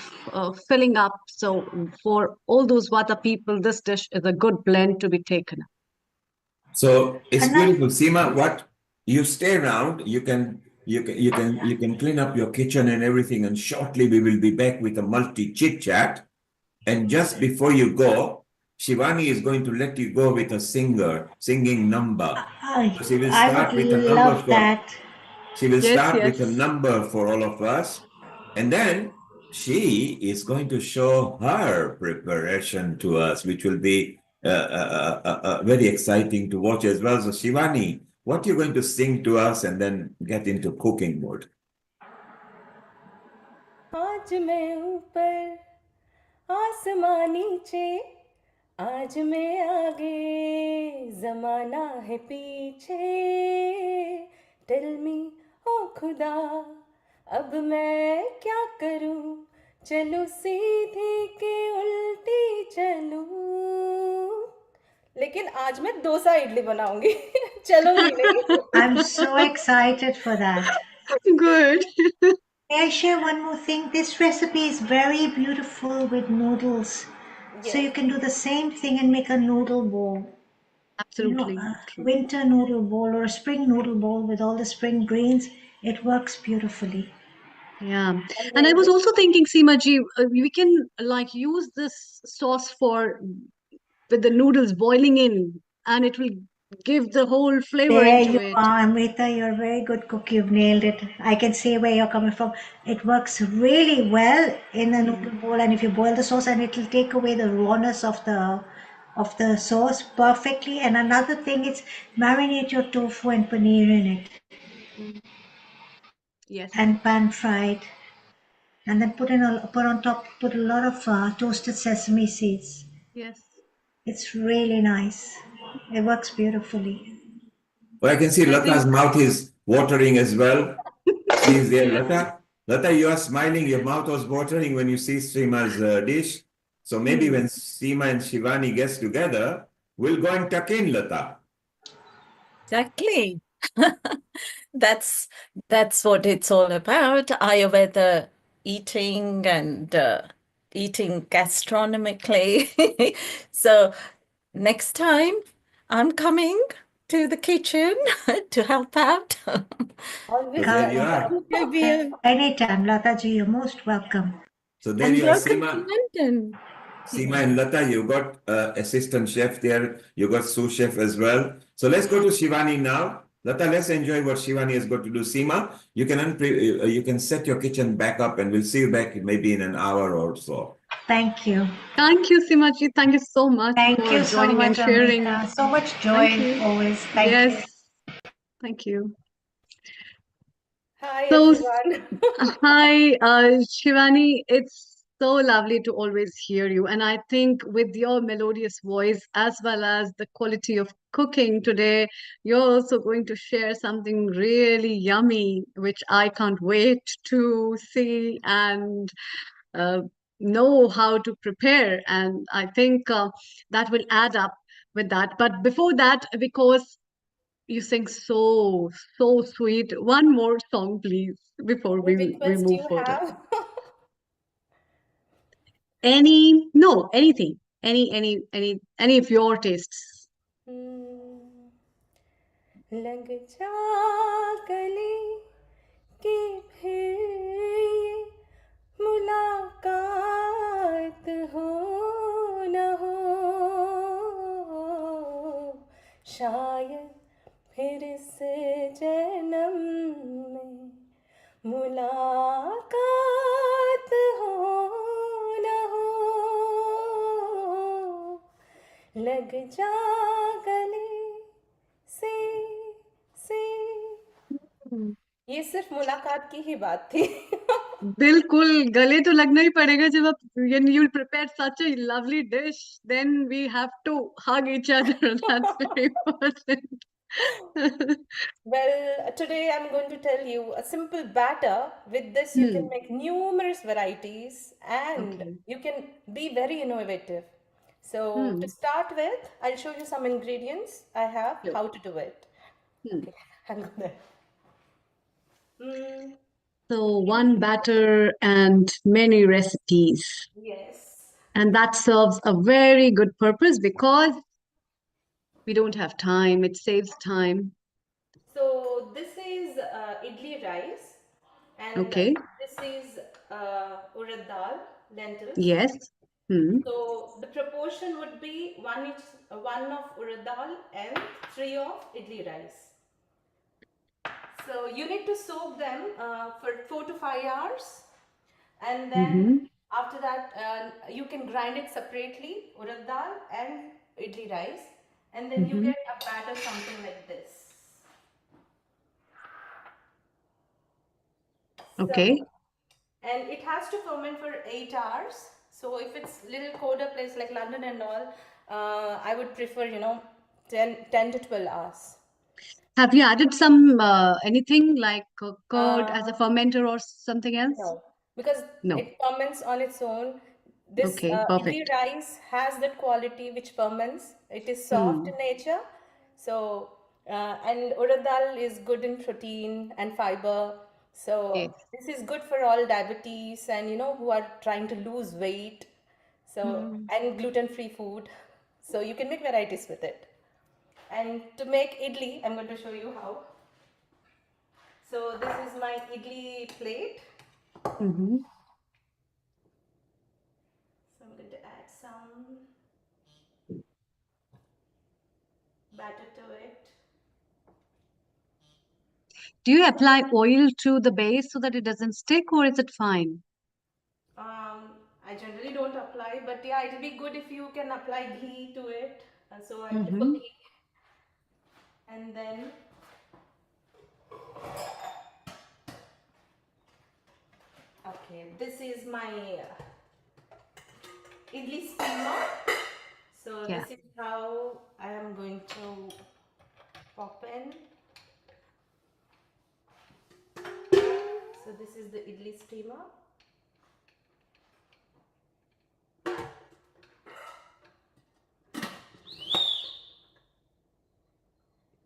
filling up. So for all those Vata people, this dish is a good blend to be taken. So it's And I, beautiful. Seema, what you stay around, you can clean up your kitchen and everything, and shortly we will be back with a multi chit chat. And just before you go, Shivani is going to let you go with a singing number. So she will I would start with a number love for that. she will Yes, start with a yes. number for all of us, and then she is going to show her preparation to us, which will be very exciting to watch as well. So, Shivani, what you're going to sing to us and then get into cooking mode? आज मैं ऊपर आसमां नीचे, आज मैं आगे जमाना है पीछे, टेल मी ओ खुदा अब मैं क्या करूं, चलूं सीधी के उल्टी चलूं, लेकिन आज मैं डोसा इडली बनाऊंगी चलूंगी नहीं. I'm so excited for that. Good. May I share one more thing? This recipe is very beautiful with noodles. So you Yes. can do the same thing and make a noodle bowl. Absolutely A true. winter noodle bowl or a spring noodle bowl with all the spring greens. It works beautifully. Yeah. And I was Amazing. also thinking, Seema ji, we can like use this sauce for with the noodles boiling in, and it will give the whole flavor There into you it. are, Amrita. You're a very good cook. You've nailed it. I can see where you're coming from. It works really well in a noodle bowl, and if you boil the sauce, and it'll take away the rawness of the sauce perfectly. And another thing is marinate your tofu and paneer in it, Mm. Yes. and pan fried, and then put on top put a lot of toasted sesame seeds. Yes. It's really nice. It works beautifully. Well, I can see I Lata's think mouth is watering as well. She is there, yes. Lata. Lata, you are smiling. Your mouth was watering when you see Seema's dish. So maybe Hmm. when Seema and Shivani gets together, we'll go and tuck in, Lata. Exactly. That's that's what it's all about. Ayurveda eating and eating gastronomically. So next time I'm coming to the kitchen to help out. So Always there you are. welcome. Anytime, Lataji, you're most welcome. So there And you are, welcome to Seema. London. Seema and Lata, you got assistant chef there. You got sous chef as well. So let's go to Shivani now. Lata, let's enjoy what Shivani has got to do. Seema, you can set your kitchen back up, and we'll see you back maybe in an hour or so. Thank you. Thank you, Seema ji. Thank you so much Thank for you so joining and much, sharing. Amrita. So much Thank joy you. always. Thank you. Yes. Thank you. Hi So, everyone. hi, Shivani. It's so lovely to always hear you. And I think with your melodious voice, as well as the quality of cooking today, you're also going to share something really yummy, which I can't wait to see and uh, know how to prepare. And I think that will add up with that. But before that, because you sing so sweet. One more song, please, before Any we request move you further. have? Any, no, anything, any of your tastes. Hmm. लग जा गले कि फिर ये मुलाकात हो न हो, शायद फिर से जन्म में मुलाकात हो न हो, लग जा गले से ये सिर्फ मुलाकात की ही बात थी. बिल्कुल गले तो लगना ही पड़ेगा जब आप when you prepare such a lovely dish, then we have to hug each other. That's very important. Well, today I'm going to tell you a simple batter. With this, you can make numerous varieties and Okay. you can be very innovative. So, to Hmm. start with, I'll show you some ingredients I have, Sure. how to do it. Hmm. Okay, I'll go there. Mm, So one batter and many recipes. yes. And that serves a very good purpose because we don't have time. It saves time. So, this is idli rice and Okay. this is urad dal, lentils. Yes. Hmm. So the proportion would be one of urad dal and three of idli rice. So you need to soak them for 4 to 5 hours, and then Mm-hmm. after that you can grind it separately, urad dal and idli rice, and then you Mm-hmm. get a batter something like this. So, Okay. and it has to ferment for 8 hours. So if it's little colder place like London and all, I would prefer 10 to 12 hours. Have you added some anything like curd as a Uh, fermenter or something else? no, because No. it ferments on its own. This Okay. idli Perfect. rice has that quality which ferments. It is soft Hmm. in nature. So, and urad dal is good in protein and fiber. So, Yes. this is good for all diabetes and who are trying to lose weight. So, Hmm. and gluten-free food. So, you can make varieties with it. And to make idli, I'm going to show you how. So, this is my idli plate. Mm-hmm. So I'm going to add some batter to it. Do you apply oil to the base so that it doesn't stick, or is it fine? I generally don't apply, but yeah, it'll be good if you can apply ghee to it. So I prefer Mm-hmm. ghee. And then, okay, this is my idli steamer. So Yeah. this is how I am going to pop in. So this is the idli steamer.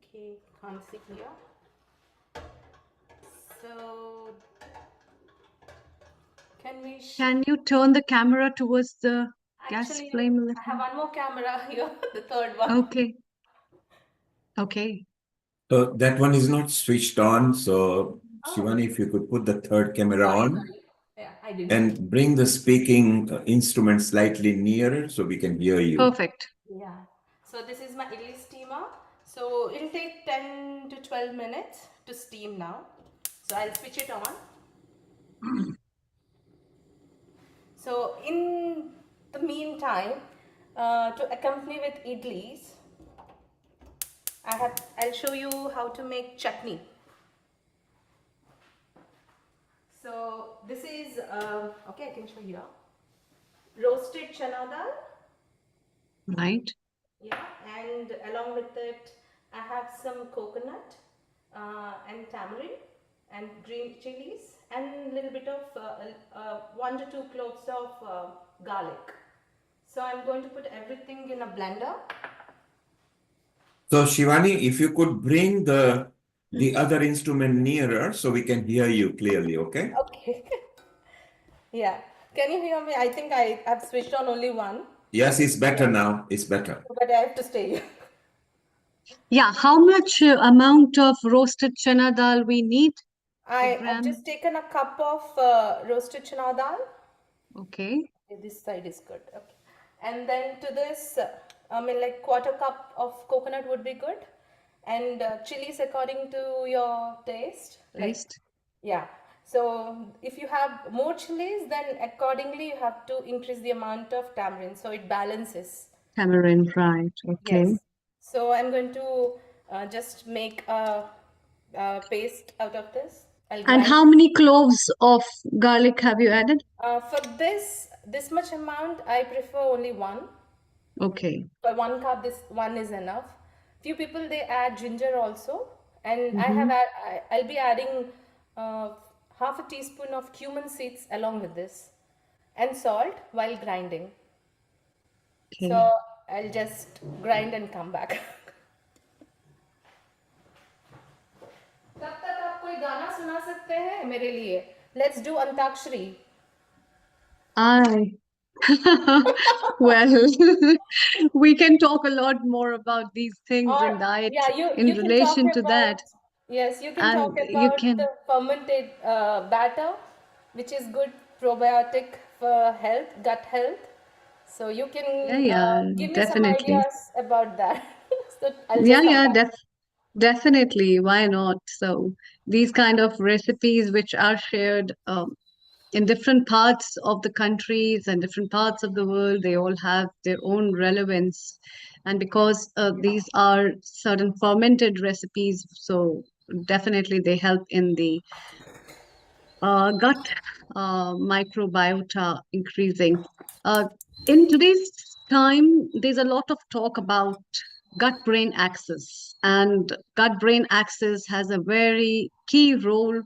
Okay, can't see here. So can we Can you turn the camera towards the gas actually flame a I little have more? one more camera here, the third one. Okay. Okay. So that one is not switched on. So Oh, Shivani, if you could put the third camera sorry, on sorry. Yeah, I didn't. and bring the speaking instrument slightly nearer so we can hear you. Perfect. Yeah. So this is my idli steamer. So it'll take 10 to 12 minutes to steam now. So I'll switch it on. So in the meantime, to accompany with idlis, I'll show you how to make chutney. So this is okay. I can show you. Roasted chana dal. Right. Yeah, and along with it, I have some coconut and tamarind and green chilies and a little bit of 1 to 2 cloves of garlic. So I'm going to put everything in a blender. So Shivani, if you could bring the other instrument nearer so we can hear you clearly, okay? Okay. Yeah. Can you hear me? I think I've switched on only one, Yes, it's better now. It's better. but I have to stay here. Yeah. How much amount of roasted chana dal we need per I've gram? just taken a cup of roasted chana dal. Okay. Okay, this side is good. Okay. And then to this, I mean, like quarter cup of coconut would be good. And chilies according to your taste. Like, Taste. yeah. So if you have more chilies, then accordingly you have to increase the amount of tamarind. So it balances. Tamarind. Right. Okay. Yes. So I'm going to just make a paste out of this. I'll And grind. how many cloves of garlic have you added? For this much amount, I prefer only one. Okay. For 1 cup, this one is enough. Few people they add ginger also, and Mm-hmm. I'll be adding uh, half a teaspoon of cumin seeds along with this, and salt while grinding. So Okay. I'll just grind and come back. तब तक आप कोई गाना सुना सकते हैं मेरे लिए? Let's do antakshari. I well, we can talk a lot more about these things Or in diet yeah, you in you can talk relation to about, that, yes, you can talk and you about can, the fermented batter, which is good probiotic for health, gut health. So you yeah, can yeah, give me some definitely. ideas about that. So I'll Yeah, just come yeah, back. definitely. Why not? So these kind of recipes which are shared in different parts of the countries and different parts of the world, they all have their own relevance. And because these are certain fermented recipes, so definitely they help in the gut microbiota increasing. Uh, in today's time, there's a lot of talk about gut brain axis, and gut brain axis has a very key role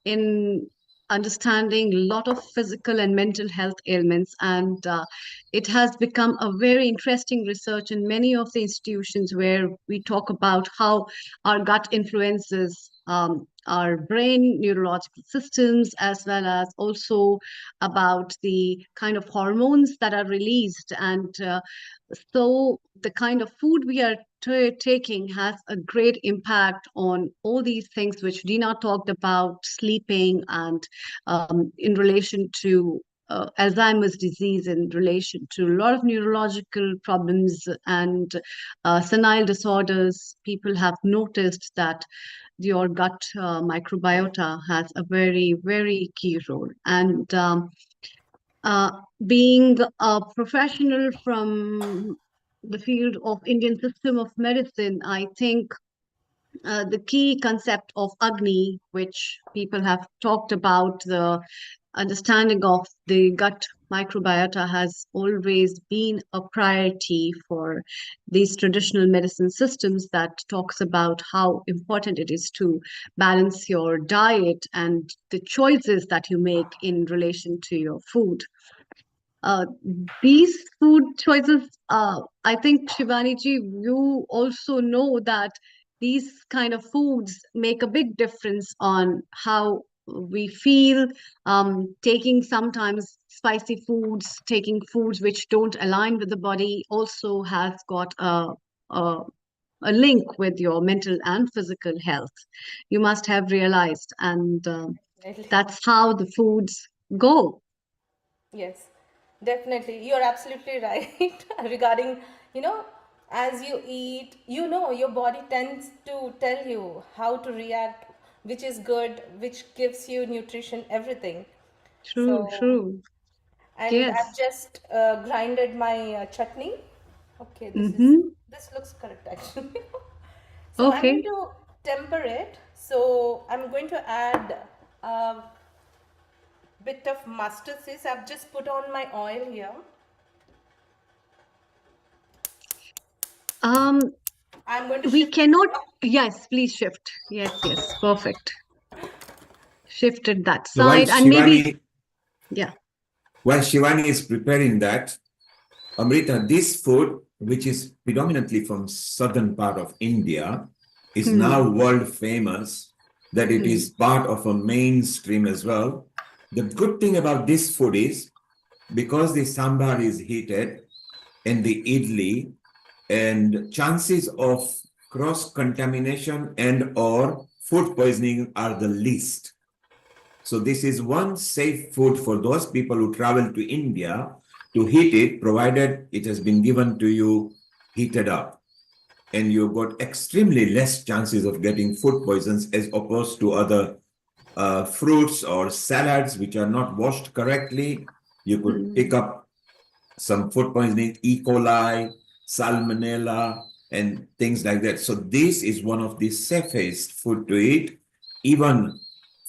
in understanding a lot of physical and mental health ailments. And it has become a very interesting research in many of the institutions where we talk about how our gut influences our brain, neurological systems, as well as also about the kind of hormones that are released. And so the kind of food we are taking has a great impact on all these things which Dina talked about, sleeping, and in relation to Alzheimer's disease, in relation to a lot of neurological problems and senile disorders. People have noticed that your gut microbiota has a very, very key role. And uh, being a professional from the field of Indian system of medicine, I think the key concept of Agni, which people have talked about, the understanding of the gut microbiota has always been a priority for these traditional medicine systems that talks about how important it is to balance your diet and the choices that you make in relation to your food. Uh, these food choices, I think, Shivani ji, you also know that these kind of foods make a big difference on how we feel. Taking sometimes spicy foods, taking foods which don't align with the body also has got a, a link with your mental and physical health. You must have realized, and Definitely. that's how the foods go. Yes, definitely. You're absolutely right regarding, you know, as you eat, your body tends to tell you how to react, which is good, which gives you nutrition, everything. True, So, true. and I've Yes. just grinded my chutney. Okay, Mm-hmm. this looks correct actually. So I'm going Okay. to temper it. So I'm going to add a bit of mustard seeds. I've just put on my oil here. Um, I'm going to we shift it cannot. here. Yes, please shift. Yes, yes, perfect. Shifted that So while side, and maybe, Shivani, yeah. while Shivani is preparing that, Amrita, this food, which is predominantly from southern part of India, is now Hmm. world famous, that it Hmm. is part of a mainstream as well. The good thing about this food is because the sambar is heated and the idli, and chances of cross contamination and or food poisoning are the least. So this is one safe food for those people who travel to India to heat it, provided it has been given to you heated up. And you've got extremely less chances of getting food poisons as opposed to other fruits or salads which are not washed correctly. You could pick Hmm. up some food poisoning, E. coli, salmonella, and things like that. So this is one of the safest food to eat, even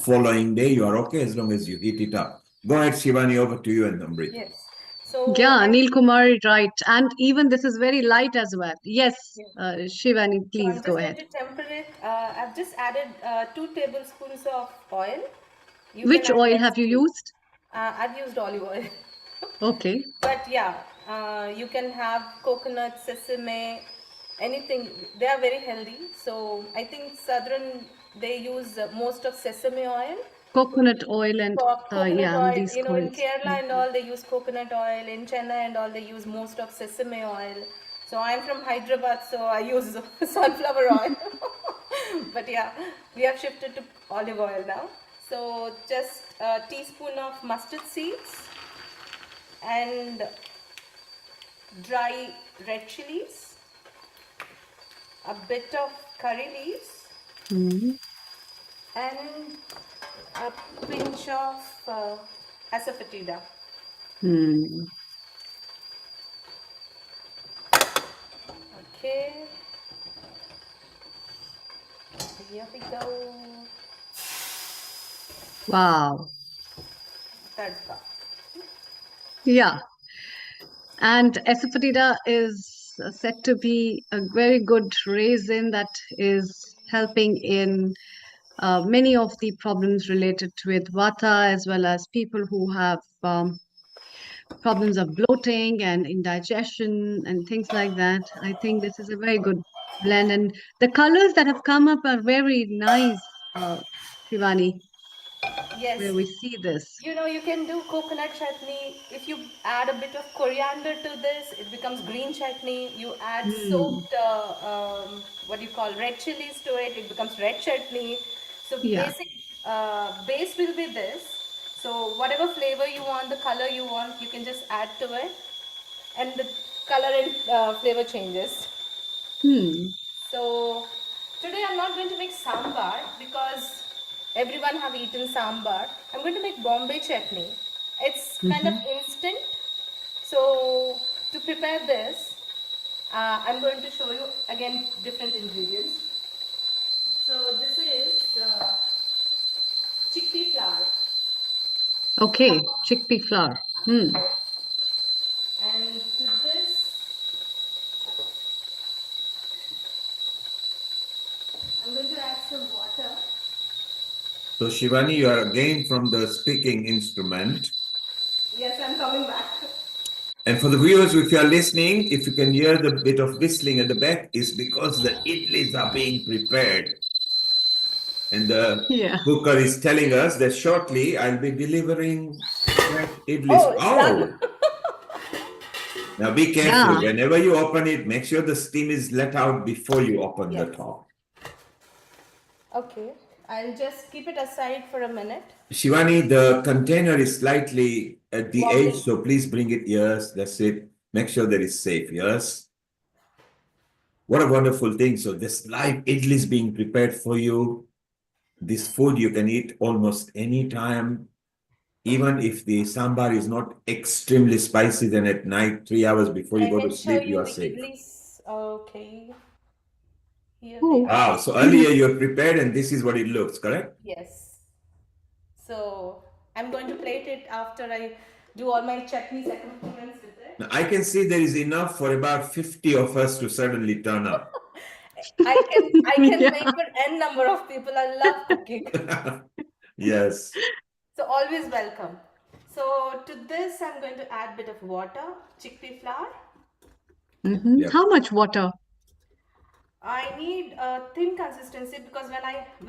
following day, you are okay as long as you heat it up. Go ahead, Shivani, over to you and Amrita. Yes. So Yeah, Anil Kumar is right. And even this is very light as well. Yes, Shivani, So please I'm go just going ahead. to temper it. I've just added 2 tablespoons of oil. You can Which add oil less have you too. used? I've used olive oil. Okay. But yeah, you can have coconut, sesame, anything. They are very healthy. So I think Southern, they use most of sesame oil. Coconut oil and Coconut yeah, oil, these you know, in oils. Kerala and all, they use coconut oil. In Chennai and all, they use most of sesame oil. So I'm from Hyderabad, so I use sunflower oil. But yeah, we have shifted to olive oil now. So just a teaspoon of mustard seeds and dry red chilies, a bit of curry leaves, Hmm. and a pinch of asafoetida. Hmm. Okay, here we go. Wow. Tadka. Yeah. And asafoetida is said to be a very good raisin that is helping in many of the problems related with vata, as well as people who have problems of bloating and indigestion and things like that. I think this is a very good blend, and the colors that have come up are very nice, Shivani, Yes, where we see this. you know, you can do coconut chutney. If you add a bit of coriander to this, it becomes green chutney. You add Hmm. soaked, what do you call, red chilies to it, it becomes red chutney. So Yeah. basic base will be this. So whatever flavor you want, the color you want, you can just add to it, and the color and flavor changes. Hmm. So today I'm not going to make sambar because everyone have eaten sambar. I'm going to make Bombay chutney. It's kind of Hmm. instant. So to prepare this, I'm going to show you again different ingredients. So this is chickpea flour, Okay. Chickpea flour. Hmm. and to this I'm going to add some water. So, Shivani, you are again from the speaking instrument. Yes, I'm coming back. And for the viewers, if you are listening, if you can hear the bit of whistling at the back, is because the idlis are being prepared. And the Yeah. cooker is telling us that shortly I'll be delivering fresh Oh, idlis. it's done. Oh, now be Yeah. careful. Whenever you open it, make sure the steam is let out before you open the Yes. top. Okay, I'll just keep it aside for a minute. Shivani, the container is slightly at the Wobbly. edge, so please bring it. Yes, that's it. Make sure that it's safe. Yes. What a wonderful thing. So this live idli is being prepared for you. This food you can eat almost any time. Even if the sambar is not extremely spicy, then at night, 3 hours before you I go to can show sleep, you you are the safe. idlis. Okay, here they Oh. are. Wow. So earlier you're prepared and this is what it looks, correct? Yes. So I'm going to plate it after I do all my chutneys accompaniments with it. Now, I can see there is enough for about 50 of us to suddenly turn up. I can Yeah. make for n number of people. I love cooking. Yes. So always welcome. So to this I'm going to add bit of water, chickpea flour. Hmm. Yep. How much water? I need a thin consistency because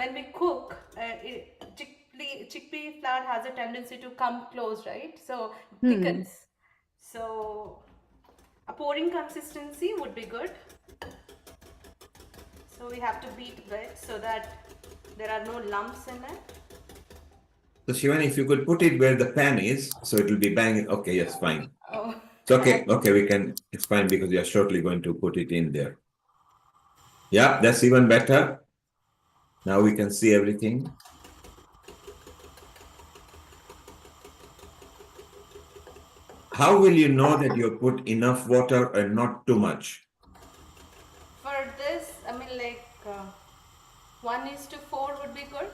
when we cook, chickpea flour has a tendency to come close, right? So it Hmm. thickens. So a pouring consistency would be good. So we have to beat a bit so that there are no lumps in it. So Shivani, if you could put it where the pan is, so it will be banging. Okay, yes, fine. Oh, It's okay. Okay, we can, it's fine because we are shortly going to put it in there. Yeah, that's even better. Now we can see everything. How will you know that you have put enough water and not too much? for this, I mean like 1:4 would be good.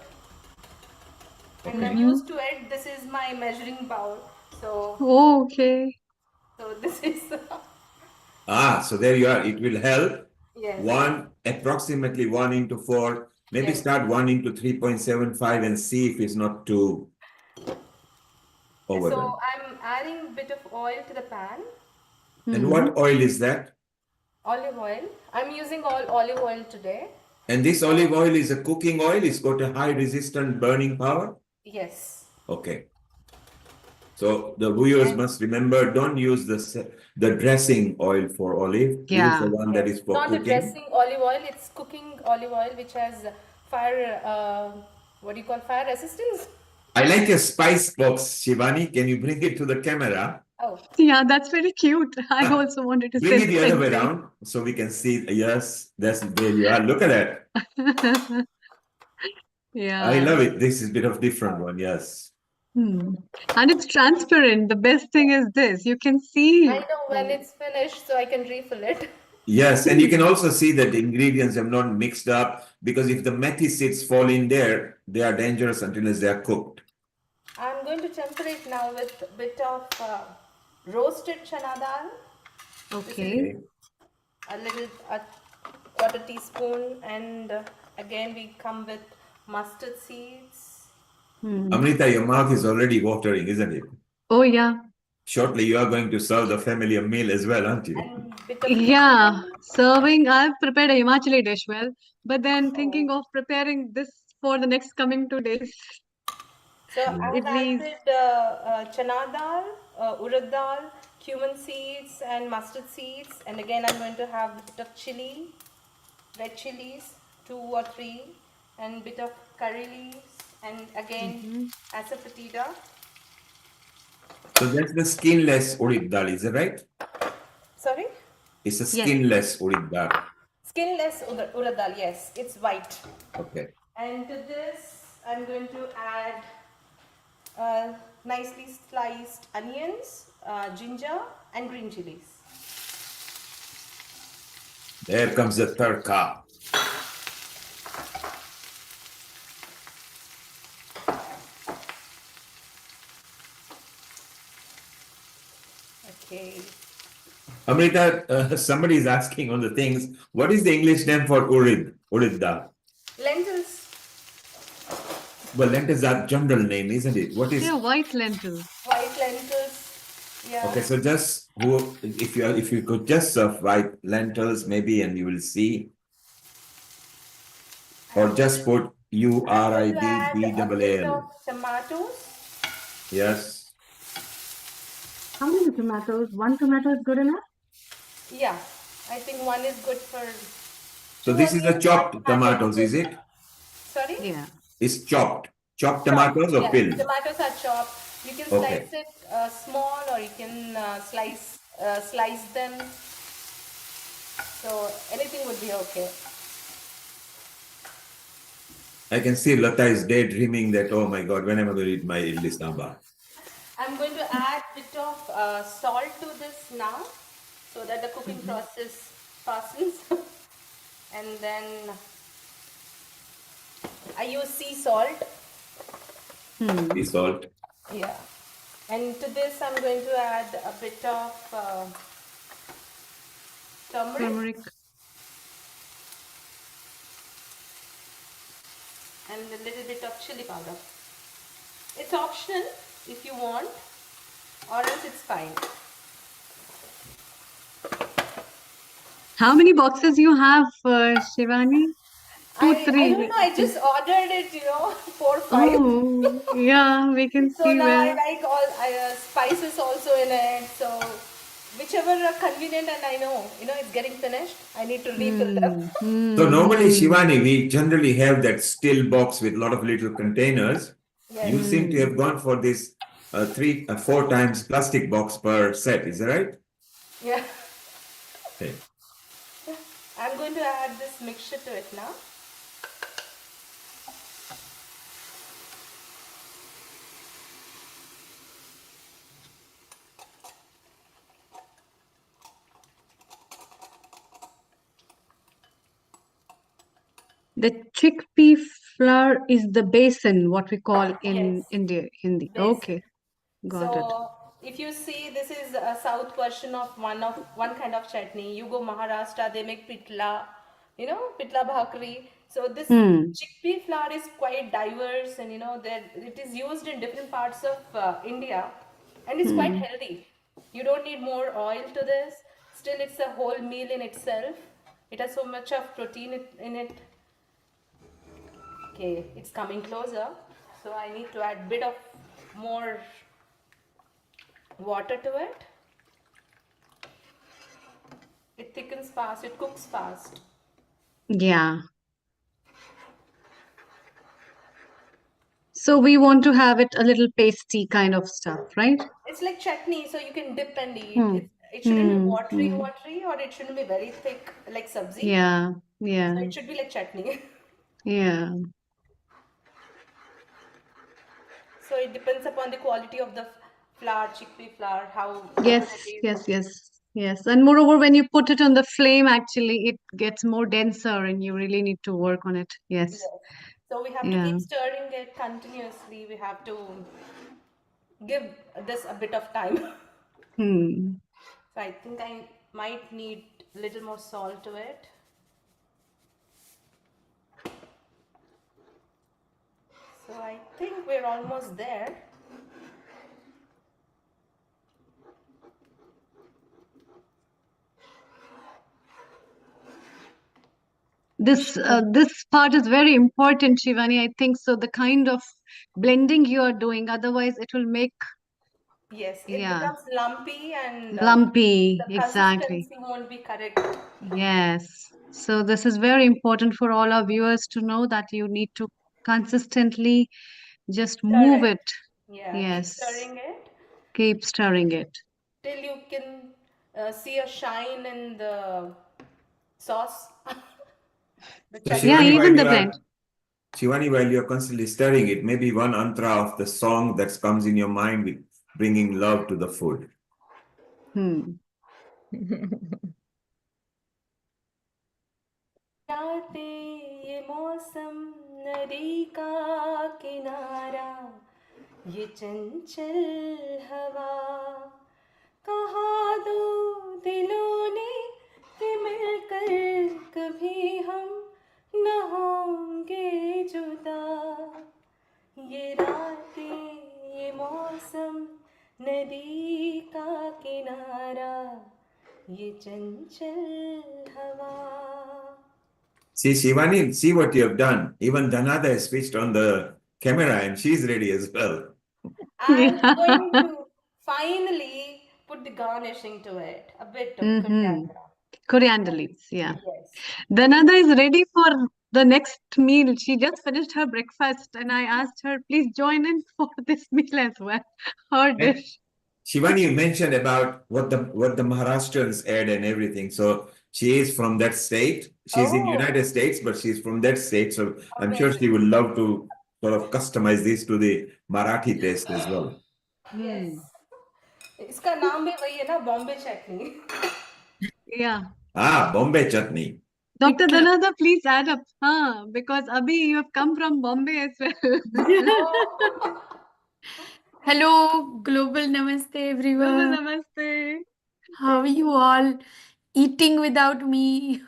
And I'm Okay. used to it. This is my measuring bowl. So, Oh, okay. so this is, So there you are. It will help. yes, Approximately 1 into 4. Maybe yes. start 1 into 3.75 and see if it's not too So overdone. I'm adding a bit of oil to the pan, And what oil is that? olive oil. I'm using all olive oil today. And this olive oil is a cooking oil. It's got a high resistant burning power. Yes. Okay. So the viewers And must remember, don't use the dressing oil for olive. Use the Yeah. one that yes, is for not the cooking. dressing olive oil, it's cooking olive oil which has fire, what do you call, fire resistance? I like a spice box, Shivani. Can you bring it to the camera? Oh, Yeah, that's very cute. I Ah, also wanted to Bring say it the the other same way thing. around so we can see. Yes, there you are. Look at that. I Yeah. love it. This is a bit of different one. Yes. Hmm. And it's transparent. The best thing is this. You can I see. know when it's finished, so I can refill it. Yes, and you can also see that the ingredients have not mixed up because if the methi seeds fall in there, they are dangerous until they are cooked. I'm going to temper it now with a bit of roasted chana dal. This is Okay. Okay. a little, a quarter teaspoon, and again we come with mustard seeds Hmm. Amrita, your mouth is already watering, isn't it? Oh, yeah. Shortly, you are going to serve the family a meal as well, aren't you? and bit of Yeah. cumin. Serving, I've prepared a Himachali dish well, but then thinking Oh. of preparing this for the next coming 2 days. So I have Idlis. added chana dal, urad dal, cumin seeds, and mustard seeds. And again, I'm going to have a bit of chili, red chilies, 2 or 3, and bit of curry leaves, and again Hmm. asafoetida. So that's the skinless urid dal, is it right? Sorry, It's a Yes. skinless urid dal. skinless urad dal. Yes, it's white. Okay. And to this, I'm going to add nicely sliced onions, ginger, and green chilies. There comes the tarka. Okay. Amrita, somebody is asking on the things, what is the English name for urid dal? Lentils. Well, lentils are general name, isn't it? What They're is white lentils. White lentils. Yeah. okay? So just if you could just serve white lentils, maybe, and you will see, or just put I'm going to URID add a bit of BAAL. tomatoes. Yes. How many tomatoes? One tomato is good enough? Yeah, I think one is good for So two this is the onions. One chopped tomato is tomatoes, good. is it? Sorry? Yeah. It's chopped. Chopped Chopped. tomatoes or Yes, peeled? tomatoes are chopped. You can Okay. slice it small, or you can slice them. So anything would be okay. I can see Lata is daydreaming that, oh my God, when am I going to eat my idli sambar? I'm going to add a bit of salt to this now, so that the cooking process fastens. And then I use sea salt. The salt. Yeah. And to this, I'm going to add a bit of turmeric Turmeric. and a little bit of chili powder. It's optional if you want, or else it's fine. How many boxes you have, Shivani? Two, I three. don't know, I just ordered it, 4, 5. Oh, yeah, we can So see now I well. like all spices also in it. So whichever are convenient, and I know, it's getting finished, I need to refill them. So normally, Shivani, we generally have that still box with a lot of little containers. Yes. You seem to have gone for this 4 times plastic box per set, is that right? Yeah. Okay. I'm going to add this mixture to it now. The chickpea flour is the besan, what we call in Yes, India, Hindi. basin. Okay, got it. So if you see, this is a south version of one kind of chutney. You go Maharashtra, they make pitla, pitla bhakri. So this Hmm. chickpea flour is quite diverse, and that it is used in different parts of India, and it's quite Hmm. healthy. You don't need more oil to this. Still, it's a whole meal in itself. It has so much of protein in it. Okay, it's coming closer. So I need to add bit of more water to it. It thickens fast, it cooks fast. Yeah. So we want to have it a little pasty kind of stuff, right? It's like chutney, so you can dip and eat. Hmm. It shouldn't be Hmm. watery, Hmm. watery, or it shouldn't be very thick like sabzi. Yeah. So Yeah. it should be like chutney. Yeah. So it depends upon the quality of the flour, chickpea flour, how good Yes, it is. yes, yes, yes. And moreover, when you put it on the flame, actually, it gets more denser and you really need to work on it. Yes. Yes. So we have to Yeah. keep stirring it continuously. We have to give this a bit of time. Hmm. So I think I might need a little more salt to it. So I think we're almost there. This part is very important, Shivani. I think so. The kind of blending you are doing, otherwise it will make, Yes, it yeah, becomes lumpy and lumpy. the Exactly. consistency won't be correct. Yes. So this is very important for all our viewers to know that you need to consistently just Stir move it. it. Yeah, keep Yes. stirring it Keep stirring it. till you can see a shine in the sauce, the So Yeah, chutney. even the blend. Shivani, while you're constantly stirring it, maybe one antra of the song that comes in your mind with bringing love to the food. Hmm. रातें ये मौसम नदी का किनारा ये चंचल हवा कहा दो दिलों ने कि मिलकर कभी हम न होंगे जुदा ये रातें ये मौसम नदी का किनारा ये चंचल हवा. See, Shivani, see what you have done. Even Dhanada has switched on the camera and she's ready as well. I'm going to finally put the garnishing to it. A bit of Mm-hmm. coriander. Coriander leaves, yeah. Yes. Dhanada is ready for the next meal. She just finished her breakfast, and I asked her, please join in for this meal as well. Her And dish. Shivani, you mentioned about what the Maharashtrians add and everything. So she is from that state. She's in Oh, United States, but she's from that state. So I'm sure she amazing. would love to sort of customize this to the Marathi taste as well. Yes. Hmm. इसका नाम भी वही है ना बॉम्बे चटनी. Yeah. Ah, Bombay chutney. Dr. Pitla. Dhanada, please add up. Because Abhi, you have come from Bombay as well. Oh. Hello, global namaste, Global everyone. Namaste. How are you all eating without me?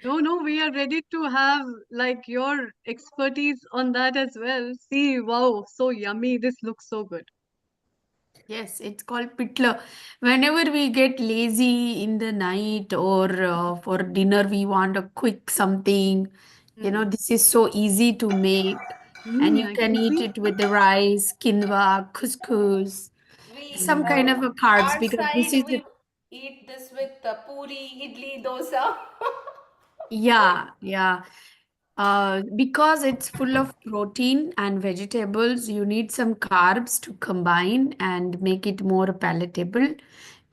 No, no, we are ready to have like your expertise on that as well. See, wow, so yummy. This looks so good. Yes, it's called pitla. Whenever we get lazy in the night or for dinner, we want a quick something. Hmm. This is so easy to make, and you I can can eat see. it with the rice, quinoa, couscous, We some Hmm. kind of a carbs our because this side is we eat this with puri, idli, dosa. yeah, yeah. Because it's full of protein and vegetables, you need some carbs to combine and make it more palatable.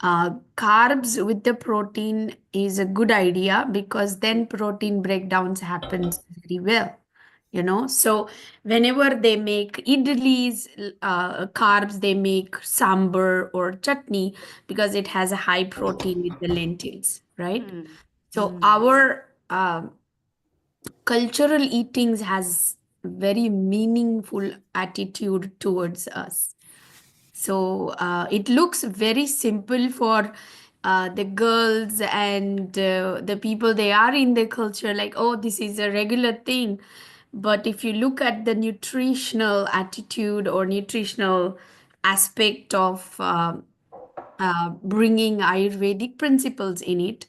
Carbs with the protein is a good idea because then protein breakdowns happens very well. So whenever they make idlis, carbs, they make sambar or chutney because it has a high protein with the lentils, right? Hmm. So Hmm. our cultural eatings has very meaningful attitude towards us. So it looks very simple for the girls and the people they are in the culture, like, oh, this is a regular thing. But if you look at the nutritional attitude or nutritional aspect of bringing Ayurvedic principles in it,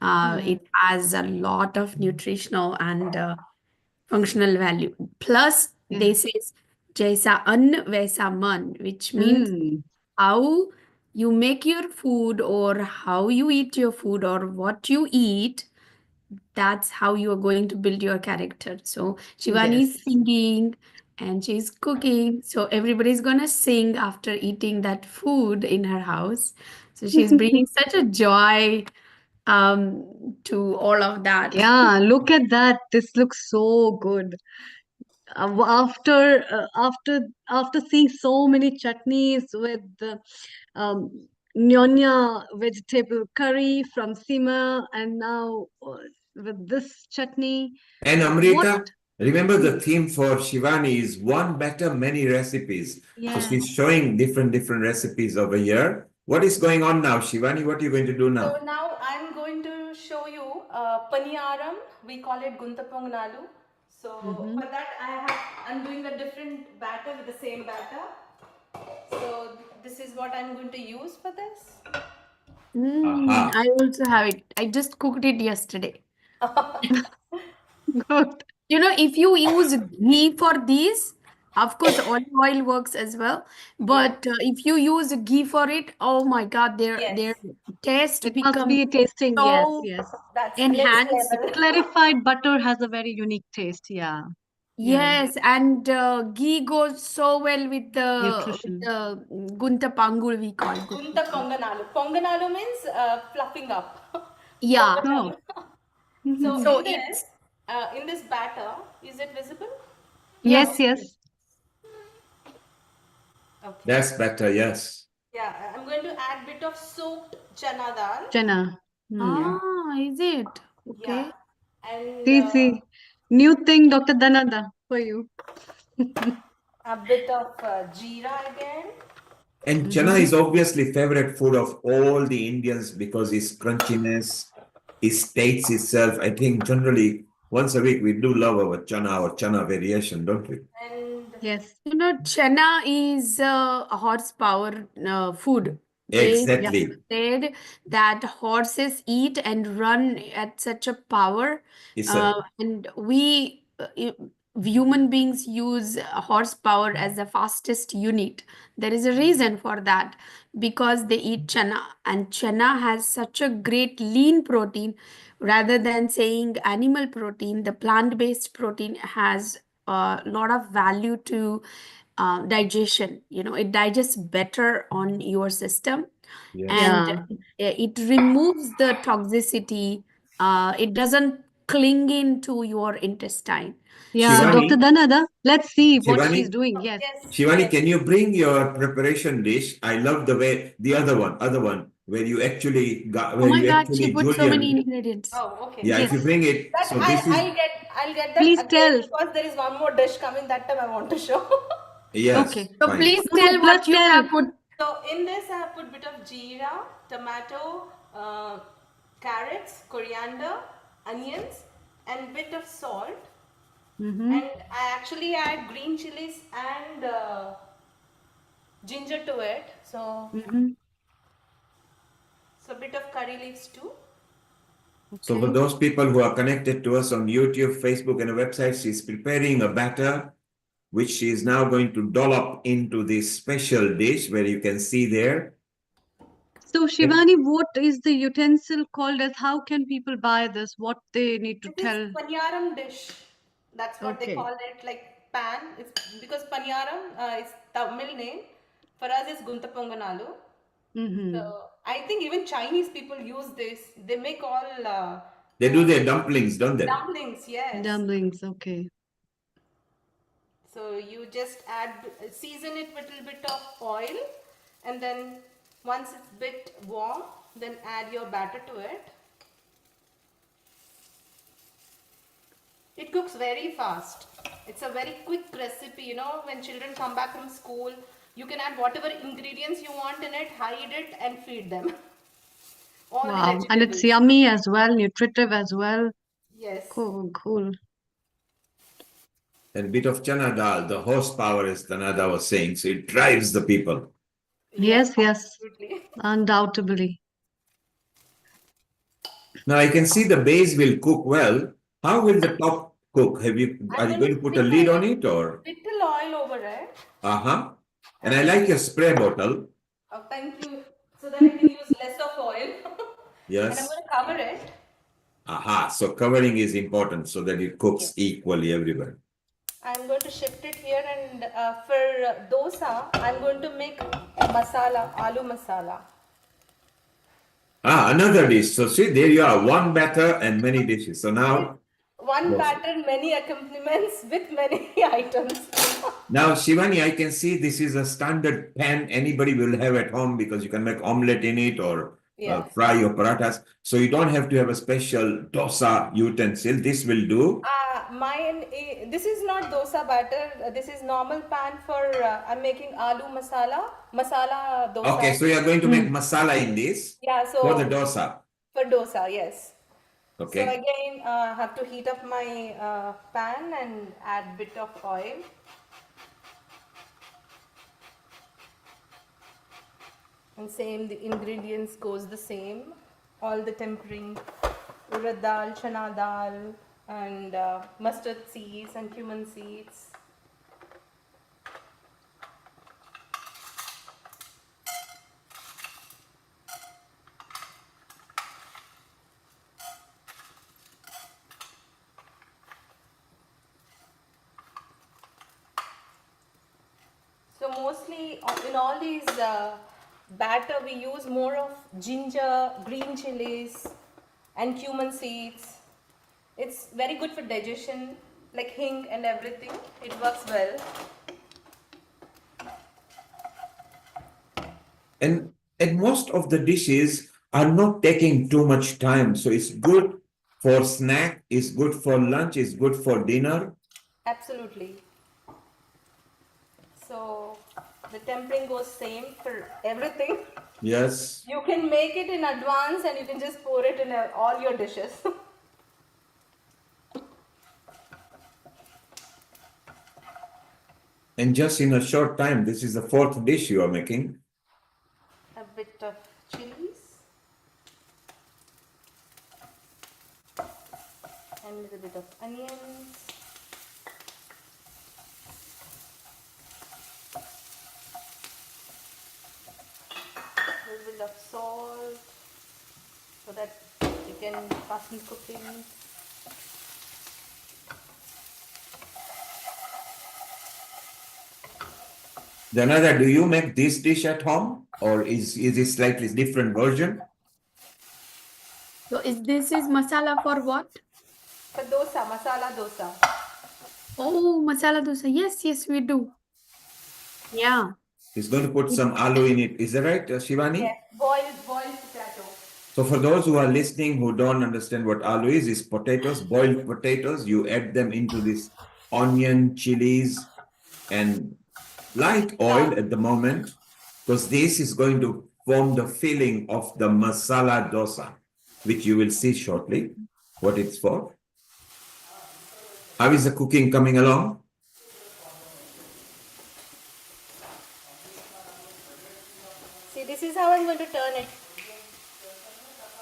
it has a lot of nutritional and functional value. Plus, Yeah. they says jaisa ann vaisa man, which means Mm. how you make your food or how you eat your food or what you eat, that's how you are going to build your character. So Shivani Yes. is singing and she's cooking. So everybody's gonna sing after eating that food in her house. So she's bringing such a joy to all of that. Yeah, look at that. This looks so good. After seeing so many chutneys with the nyonya vegetable curry from Sima, and now with this chutney, And what? Amrita, remember the theme for Shivani is one better, many recipes. So Yeah. she's showing different recipes over here. What is going on now, Shivani? What are you going to do So now? now I'm going to show you paniyaram. We call it guntapongnalu. So Mm-hmm. for that I'm doing a different batter with the same batter. So this is what I'm going to use for this. Aha. I also have it. I just cooked it yesterday. Good. You know, if you use ghee for these, of course, olive oil works as well. Yeah. But if you use ghee for it, oh my God, their Yes. taste It must becomes be tasting. Yes, so yes. That's next enhanced. level. Clarified butter has a very unique taste. Yeah. Yeah. Yes, and ghee goes so well with Nutrition. the gunta pangul we call gunta Gunta pangul. ponganalu. Ponganalu means fluffing up. Yeah. Oh. Ponganalu. So So it's in this batter, is it visible? yes, Yes, yes. yes. Okay. That's better, yes. Yeah, I'm going to add bit of soaked chana dal. Chana. Hmm. Ah, is it? Yeah, Okay. and See, see. New thing, Dr. Dananda, for you. a bit of jeera again. And chana Mm-hmm. is obviously favorite food of all the Indians because its crunchiness, its taste itself. I think generally once a week we do love our chana variation, don't we? And Yes. You know, chana is a horsepower food. They Yeah. Exactly. said that horses eat and run at such a power, It's a and human beings use horsepower as the fastest unit. There is a reason for that because they eat chana, and chana has such a great lean protein. Rather than saying animal protein, the plant-based protein has a lot of value to digestion. You know, it digests better on your system, yes. and Yeah. it removes the toxicity. It doesn't cling into your intestine. Yeah. So Dr. Shivani, Danada, let's see what she's Shivani, doing. Yes. yes, Shivani, yes. can you bring your preparation dish? I love the way the other one, where you actually got, oh where my you God, she actually put so many julienne. ingredients. Oh, okay. Yeah, if you Yes. bring it, That so this is I'll get that Please again tell. because there is one more dish coming that time I want to show. yes, Okay. So fine. please No, no, tell plus what you tell. have put. So in this I have put bit of jeera, tomato, carrots, coriander, onions, and bit of salt. Mm-hmm. And I actually add green chilies and ginger to it. Mm-hmm. So a bit of curry leaves too. So for Okay. those people who are connected to us on YouTube, Facebook, and a website, she's preparing a batter, which she is now going to dollop into this special dish where you can see there. So, Shivani, what is the utensil called as? How can people buy this? What they need to It is tell? paniyaram dish. That's what they Okay. call it, like pan. It's because paniyaram is Tamil name. For us, it's guntaponganalu. So Mm-hmm. I think even Chinese people use this. They make all They do their dumplings, don't they? dumplings. Yes. Dumplings. Okay. So you just season it with a little bit of oil, and then once it's bit warm, then add your batter to it. It cooks very fast. It's a very quick recipe. You know, when children come back from school, you can add whatever ingredients you want in it, hide it, and feed them. All the Wow. And it's vegetables. yummy as well, nutritive as well. Yes. Cool, cool. And a bit of chana dal, the horsepower, as Tanada was saying, so it drives the people. Yes, Yes, absolutely. undoubtedly. Now I can see the base will cook well. How will the top cook? Are I'm you going going to to put a sprinkle lid on it or? little oil over it. Uh-huh. And I like your spray bottle. Oh, thank you. So that I can use less of oil. And I'm Yes. going to cover it. Aha. So covering is important so that it cooks Yes. equally everywhere. I'm going to shift it here, and for dosa, I'm going to make masala, aloo masala. Ah, another dish. So see, there you are, one batter and many dishes. So now, One dosa. batter, many accompaniments with many items. Now, Shivani, I can see this is a standard pan anybody will have at home because you can make omelette in it or Yes. fry your parathas. So you don't have to have a special dosa utensil. This will do. This is not dosa batter. This is normal pan for, I'm making aloo masala dosa. Okay, so you are going to make masala in this Yeah, for the so dosa. for dosa, yes. So Okay. again, have to heat up my pan and add bit of oil. And same, the ingredients goes the same. All the tempering, urad dal, chana dal, and mustard seeds and cumin seeds. So mostly in all these batter, we use more of ginger, green chilies, and cumin seeds. It's very good for digestion, like hing and everything. It works well. And most of the dishes are not taking too much time. So it's good for snack, it's good for lunch, it's good for dinner. Absolutely. So the tempering goes same for everything. Yes. You can make it in advance and you can just pour it in all your dishes. And just in a short time, this is the fourth dish you are making. A bit of chilies and a little bit of onions. A little bit of salt so that you can fasten cooking. Janada, do you make this dish at home or is it slightly different version? So this is masala for what? For dosa, masala dosa. Oh, masala dosa. Yes, yes, we do. Yeah. He's going to put some aloo in it. Is that right, Shivani? Yes, boiled potato. So for those who are listening who don't understand what aloo is potatoes, boiled potatoes. You add them into this onion, chilies, and light oil at the moment, because this is going to form the filling of the masala dosa, which you will see shortly what it's for. How is the cooking coming along? See, this is how I'm going to turn it.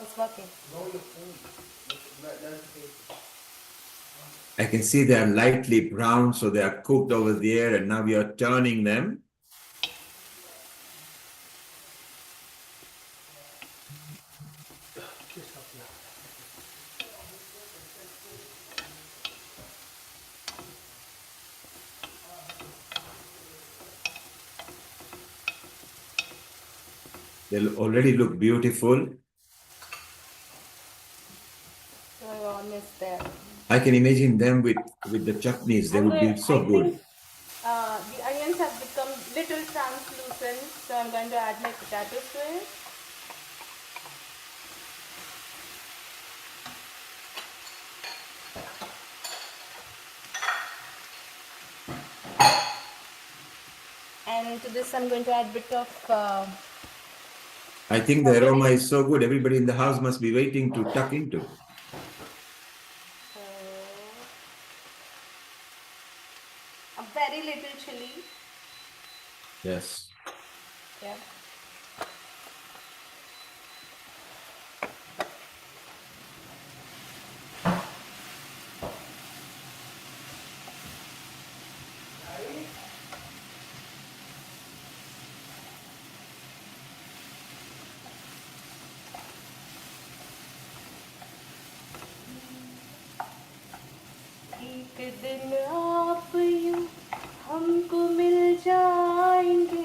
It's working. I can see they are lightly brown, so they are cooked over there, and now we are turning them. They already look beautiful. So almost there. I can imagine them with the chutneys. They would be so good. The onions have become little translucent, so I'm going to add my potatoes to it. And to this, I'm going to add a bit of I think the aroma is so good. Everybody in the house must be waiting to tuck into. a very little chili. Yes. Yeah. एक दिन आप यूं हमको मिल जाएंगे,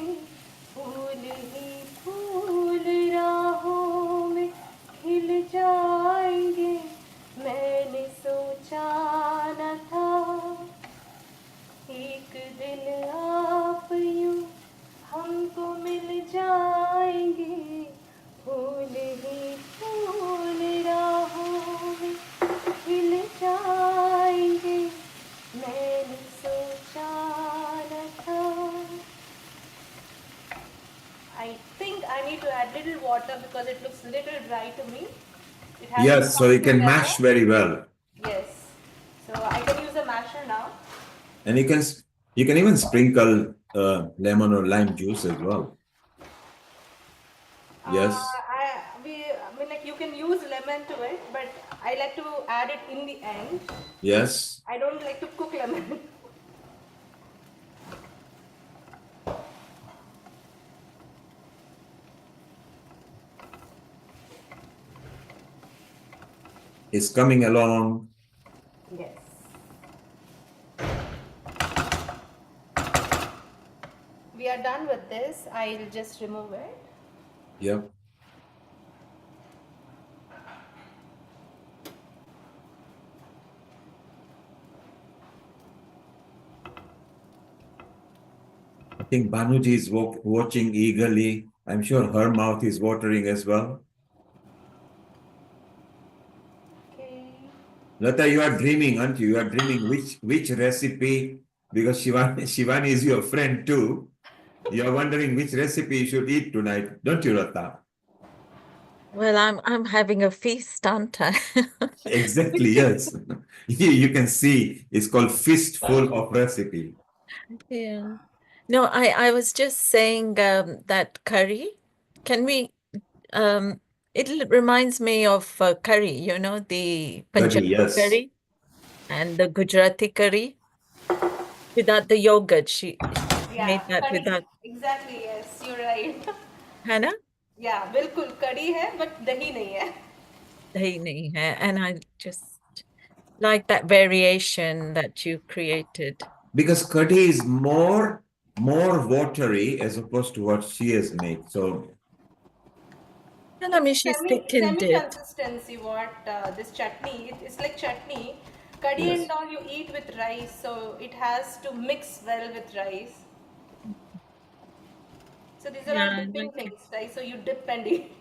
फूल ही फूल राहों में खिल जाएंगे, मैंने सोचा न था एक दिन आप यूं हमको मिल जाएंगे, फूल ही फूल राहों में खिल जाएंगे, मैंने सोचा न था. I think I need to add little water because it looks little dry to me. It hasn't Yes, so come you can together. mash very well. Yes. So I can use a masher now. And you can even sprinkle lemon or lime juice as well. Yes. I mean, like, you can use lemon to it, but I like to add it in the end. Yes. I don't like to cook lemon. It's coming along. Yes. We are done with this. I'll just remove it. Yep. I think Banuji is watching eagerly. I'm sure her mouth is watering as well. Okay. Lata, you are dreaming, aren't you? You are dreaming which recipe, because Shivani is your friend too. You are wondering which recipe you should eat tonight, don't you, Lata? Well, I'm having a feast, aren't I? Exactly, yes. You can see it's called fistful of recipe. Yeah. No, I was just saying that curry. Can we it reminds me of curry, you know, the Curry, Punjabi yes. curry and the Gujarati curry without the yogurt. She Yeah, made that curry. without Exactly, yes, you're right. Hannah. Yeah, बिल्कुल कड़ी है but दही नहीं है. Dahi nahi hai. And I just like that variation that you created. Because curry is more watery as opposed to what she has made. So And I mean, she Semi thickened semi it. consistency what this chutney. It's like chutney. Curry yes. and all you eat with rice, so it has to mix well with rice. So these are Yeah, all I dipping like it. things, right? So you dip and eat.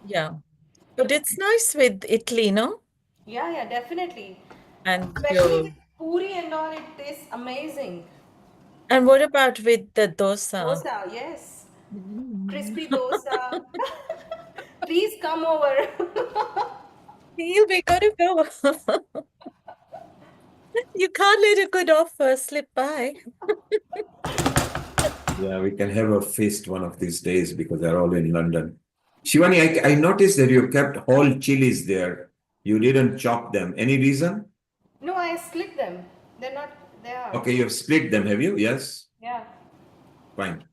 Yeah. But it's nice with Italy, no? Yeah, yeah, definitely. And Especially with puri and all, it tastes amazing. and what about with the dosa? Dosa, yes. Mm. Crispy dosa. Please come over. Neil, we gotta go. You can't let a good offer slip by. Yeah, we can have a feast one of these days because they're all in London. Shivani, I noticed that you kept whole chilies there. You didn't chop them. Any reason? No, I split them. They're not, they are. Okay, you've split them, have you? Yes. Yeah. Fine.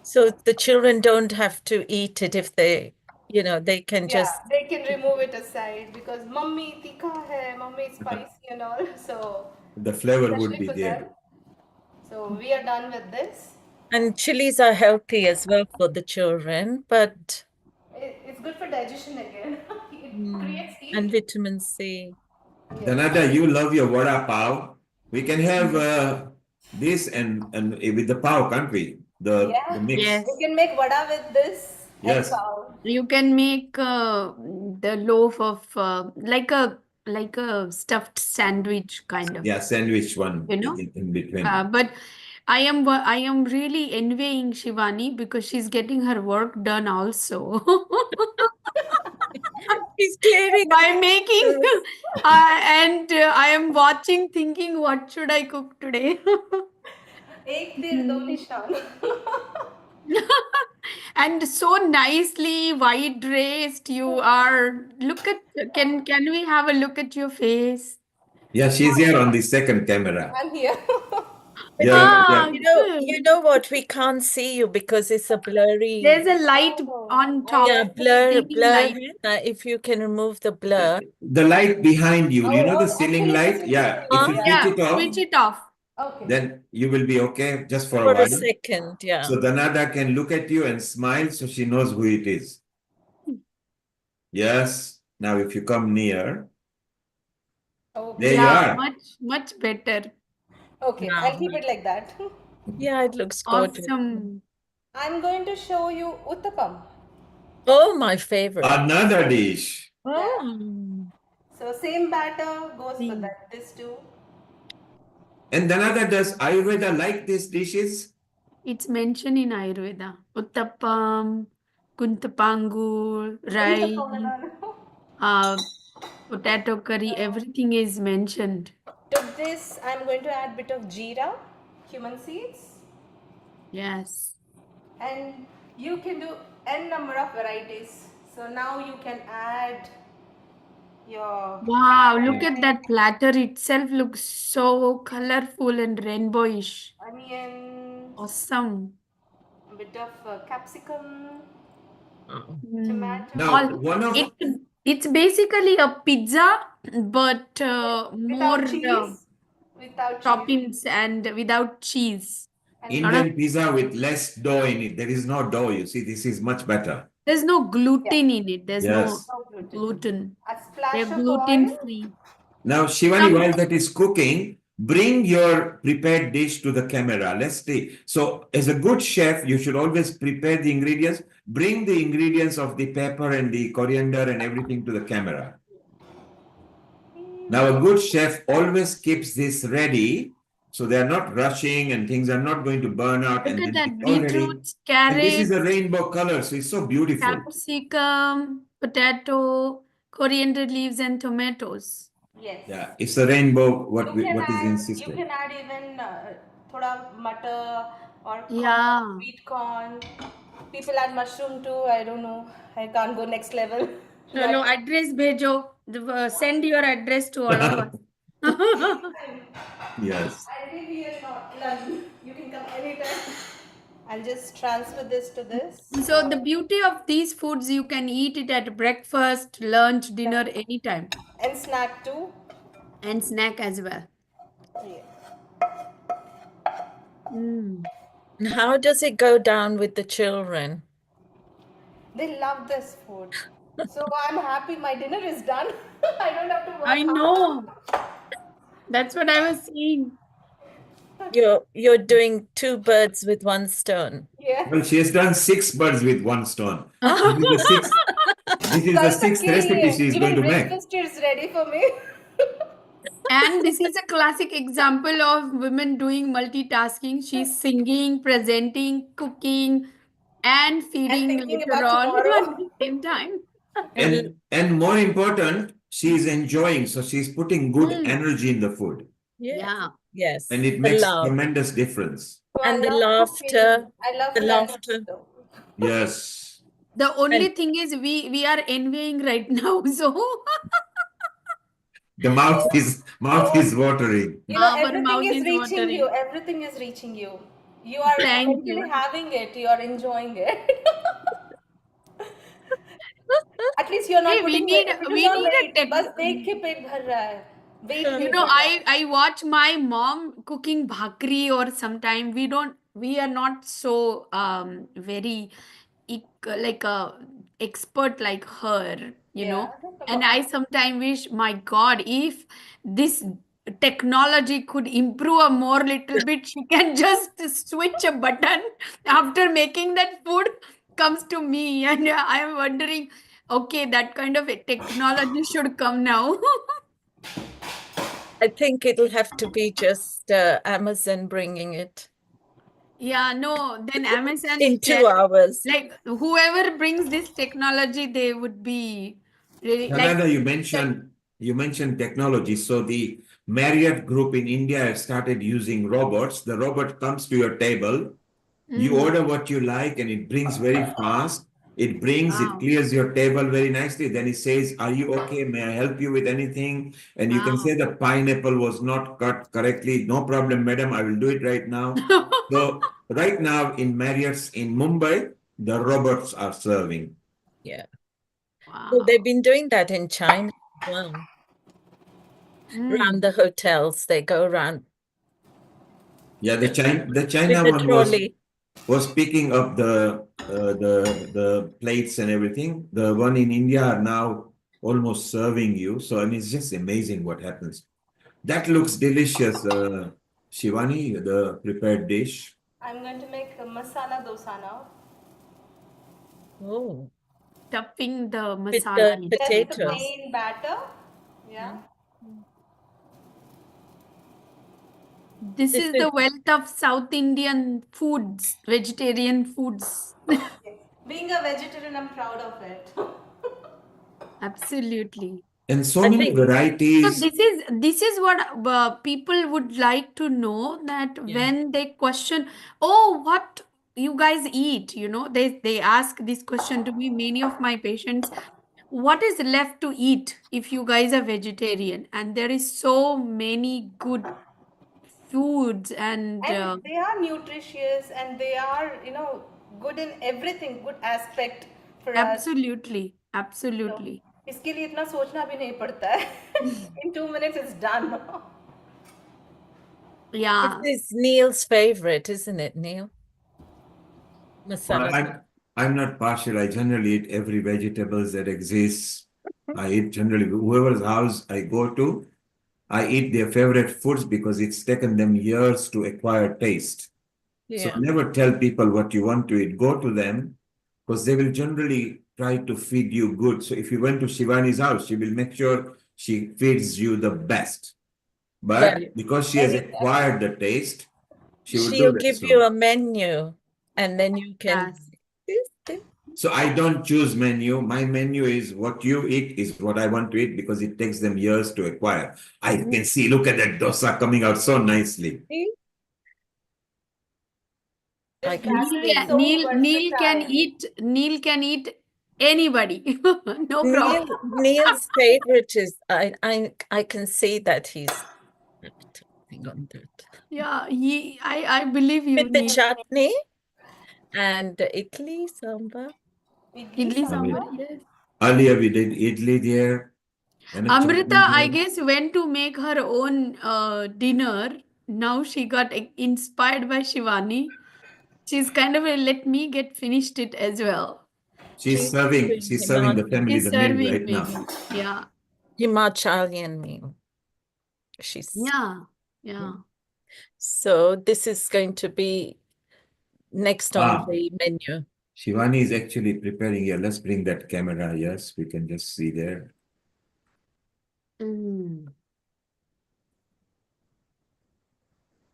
So the children don't have to eat it if they, they can Yeah, just. they can remove it aside because mummy tikha hai, mummy is spicy and all. So, The flavor would especially be for them. there. So, we are done with this. And chilies are healthy as well for the children, but It's good for digestion again. It creates and heat. vitamin C. Yes. Danada, you love your vada pav. We can have this and with the pav, can't we? The Yeah. mix. Yes. We can make vada with this and Yes. pav. You can make the loaf of like a like a stuffed sandwich kind of, Yeah, sandwich one you know. in between. But I am really envying Shivani because she's getting her work done also. He's clearing By making, the- and I am watching, thinking, what should I cook today? एक तीर दो Hmm. निशान. And so nicely white dressed you are. Look at, can we have a look at your face? Yeah, she's here on the second camera. I'm here. Yeah, yeah. you Good. know what? We can't see you because it's a blurry. There's a light Oh, on Yeah, top, ceiling blur. light. If you can remove the blur. The light behind you, you know the ceiling actually light? this is Yeah, ceiling if Huh? you light. switch Yeah, it off, switch it off. Okay. then you will be okay just for a For a while. second, yeah. So Danada can look at you and smile so she knows who it is. Yes. Now if you come near, Okay. there you Yeah, are. much better. Okay, Now, I'll keep it like that. yeah, it looks gorgeous. Awesome. I'm going to show you uttapam. Oh, my favorite. Another dish. Oh. So same batter goes for See. that. This too. And Danada, does Ayurveda like these dishes? It's mentioned in Ayurveda. Uttapam, kuntapangu, rice, uh, potato curry, everything is mentioned. To this, I'm going to add bit of jeera, cumin seeds, Yes. and you can do n number of varieties. So now you can add your Wow, look at that platter itself looks so colorful and rainbowish. onions, Awesome. a bit of capsicum, Oh. tomato, Now, All one of it's basically a pizza, but more without cheese, without cheese, toppings and without cheese. and Lot of, Indian pizza with less dough in it. There is no dough. You see, this is much better. there's no yeah, gluten in it. There's no Yes. no gluten. gluten. A They're splash of gluten oil. free. Now, Shivani, Some while that is cooking, bring your prepared dish to the camera. Let's see. So, as a good chef, you should always prepare the ingredients. Bring the ingredients of the pepper and the coriander and everything to the camera. Now, a good chef always keeps this ready. So they're not rushing and things are not going to burn out. look And at then it's that already, beetroots, and this is a carrots, rainbow color. So it's so beautiful. capsicum, potato, coriander leaves, and tomatoes. Yes. Yeah, it's a rainbow. You What is can insisted. add even thoda mutter or corn, Yeah. sweet corn. People add mushroom too. I don't know. I can't go next level. Chalo, address bhejo. Send your address to all of us. Yes. I'll be here in London. You can come anytime. I'll just transfer this to this. So the beauty of these foods, you can eat it at breakfast, lunch, dinner, anytime, And snack too. and snack as well. Yeah. Mm. And how does it go down with the children? They love this food. So I'm happy my dinner is done. I don't have to work I hard. know. That's what I was saying. You're doing two birds with one stone. Yeah. Well, she has done 6 birds with one stone. This is the sixth. This is the sixth recipe she is going to make. Breakfast is ready for me. And this is a classic example of women doing multitasking. She's singing, presenting, cooking, and feeding thinking later about on tomorrow. at the same time. And more important, she is enjoying. So she's putting good Mm. energy in the food. Yeah. Yes. And it The makes love. tremendous difference. So And I the love laughter. cooking. I love The lunch. laughter. So. Yes. The only thing is we are envying right now. So The mouth is watering. You know, our everything mouth is is reaching watering. you. Everything is reaching you. You are Thank mentally you. having it. You are enjoying it. At least you're not Hey, putting weight. It is we not need a weight. tech. बस देख के पेट भर रहा है. Weight You नहीं know, भर रहा है. I watch my mom cooking bhakri, or sometime we are not so very like a expert like her, you know. And I sometimes wish, my God, if this technology could improve a more little bit, she can just switch a button after making that food comes to me, and I am wondering, okay, that kind of a technology should come now. I think it'll have to be just Amazon bringing it Yeah, no, then Amazon, in 2 hours. like whoever brings this technology, they would be really like. Canada, you mentioned technology. So the Marriott Group in India have started using robots. The robot comes to your table. You Mm, order what you like and it brings very fast. It wow, clears your table very nicely. Then it says, "Are you okay? May I help you with anything?" And you can wow. say the pineapple was not cut correctly. No problem, madam. I will do it right now. So right now in Marriott's in Mumbai, the robots are serving. Yeah. Well, they've Wow. been doing that in China as well. Around Mm. the hotels, they go around Yeah, the with China the one trolley. was picking up the plates and everything. The one in India are now almost serving you. So I mean, it's just amazing what happens. That looks delicious, Shivani, the prepared dish. I'm going to make a masala dosa now. Oh, Stuffing the with masala the in. Just the potatoes. plain batter. Yeah. Mm. Mm. This This is the is wealth of South Indian foods, vegetarian foods. Being a vegetarian, I'm proud of it. Absolutely. And so I many think, So varieties. this is what people would like to know, that yeah, when they question, oh, what you guys eat, they ask this question to me, many of my patients, what is left to eat if you guys are vegetarian? And there is so many good foods and And they are nutritious and they are, good in everything, good aspect for us. absolutely, So absolutely. इसके लिए इतना सोचना भी नहीं पड़ता है. In 2 minutes, it's done. this Yeah. is Neil's favorite, isn't it, Neil? Well, Masala. I'm not partial. I generally eat every vegetables that exists. I eat generally whoever's house I go to. I eat their favorite foods because it's taken them years to acquire taste. So Yeah. never tell people what you want to eat. Go to them because they will generally try to feed you good. So if you went to Shivani's house, she will make sure she feeds you the best. Well, But because she has Very best. acquired the taste, she will do she'll that. give you a menu and then you can. Yes. So I don't choose menu. My menu is what you eat is what I want to eat because it takes them years to acquire. I can see, look at that dosa coming out so nicely. I This can batter is see. so Neil versatile. can eat anybody. No problem. Neil's favorite is I can see that he's acting on that. Yeah, I believe you, With the Neil. chutney and idli sambar. Idli Idli sambar. sambar, yes. Earlier we did idli there and a Amrita, chutney I there. guess, went to make her own dinner. Now she got inspired by Shivani. She's kind of let me get finished it as well. She's doing She's serving the family She's the meal serving right now. me. Yeah, Himachalian meal. She's yeah, yeah. so this is going to be next on Wow. the menu. Shivani is actually preparing here. Let's bring that camera. Yes, we can just see there. Mm.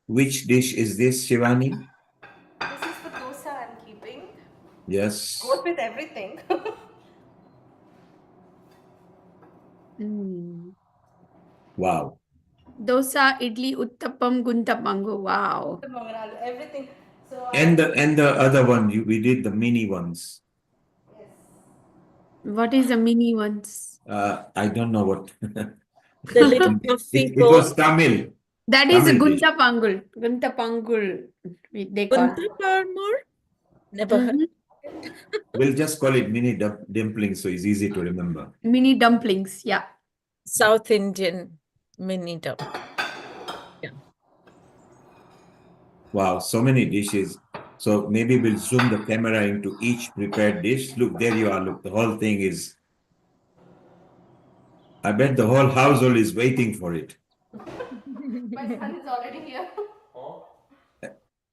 Which dish is this, Shivani? This is for dosa I'm keeping. Yes. Goes with everything. Mm. Wow. Dosa, idli, uttapam, guntapangu. Wow. Everything. So And the other one, we did the mini ones. yes. What is the mini ones? I don't know what. The little puffy It was ball. Tamil. That is Tamil dish. guntapangul. Guntapangul, they call it. Bunta parmor? Never heard. Mhm. We'll just call it mini dumplings, so it's easy to remember. Mini dumplings, yeah. South Indian mini duck. Yeah. Wow, so many dishes. So maybe we'll zoom the camera into each prepared dish. Look, there you are. Look, the whole thing is. I bet the whole household is waiting for it. My son is already here.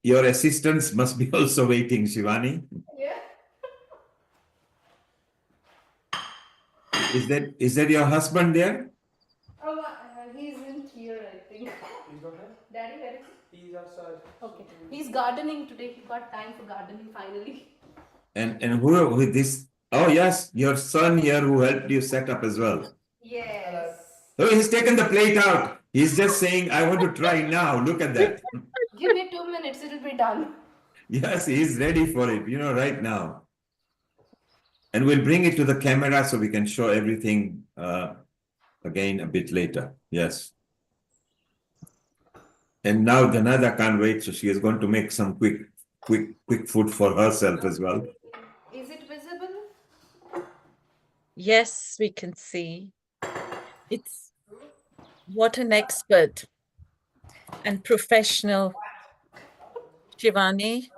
Your assistants must be also waiting, Shivani. Yeah. Is that your husband there? Oh, gardening today. He got time for gardening finally. And who with this? Oh yes, your son here who helped you set up as well. Yes. Oh, he's taken the plate out. He's just saying, I want to try now. Look at that. Give me 2 minutes, it'll be done. Yes, he's ready for it, right now. And we'll bring it to the camera so we can show everything again a bit later. Yes. And now Dhanada can't wait, so she is going to make some quick food for herself as well. Is it visible? Yes, we can see. It's what an expert and professional, Shivani.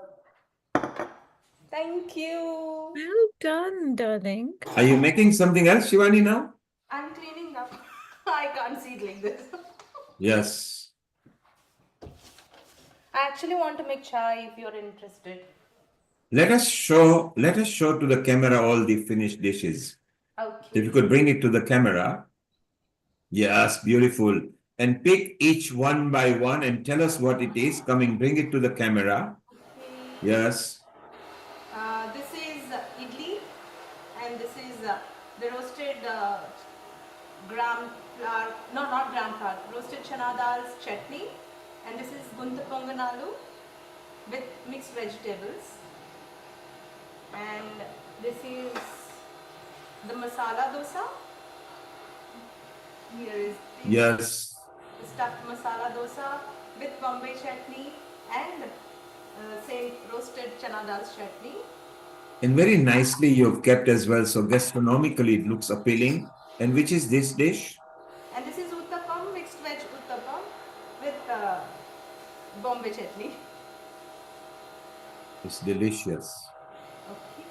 Thank you. Well done, darling. Are you making something else, Shivani, now? I'm cleaning up. I can't see it like this. Yes. I actually want to make chai if you're interested. Let us show to the camera all the finished dishes. Okay. If you could bring it to the camera. Yes, beautiful. And pick each one by one and tell us what it is. Bring it to the camera. Okay. Yes. This is idli, and this is the roasted gram flour, no, not gram flour, roasted chana dal's chutney, and this is gunta ponganalu with mixed vegetables, and this is the masala dosa. Here is Yes. the stuffed masala dosa with Bombay chutney and same roasted chana dal's chutney. And very nicely you've kept as well. So gastronomically it looks appealing. And which is this dish? And this is uttapam, mixed veg uttapam with Bombay chutney. It's delicious. Okay.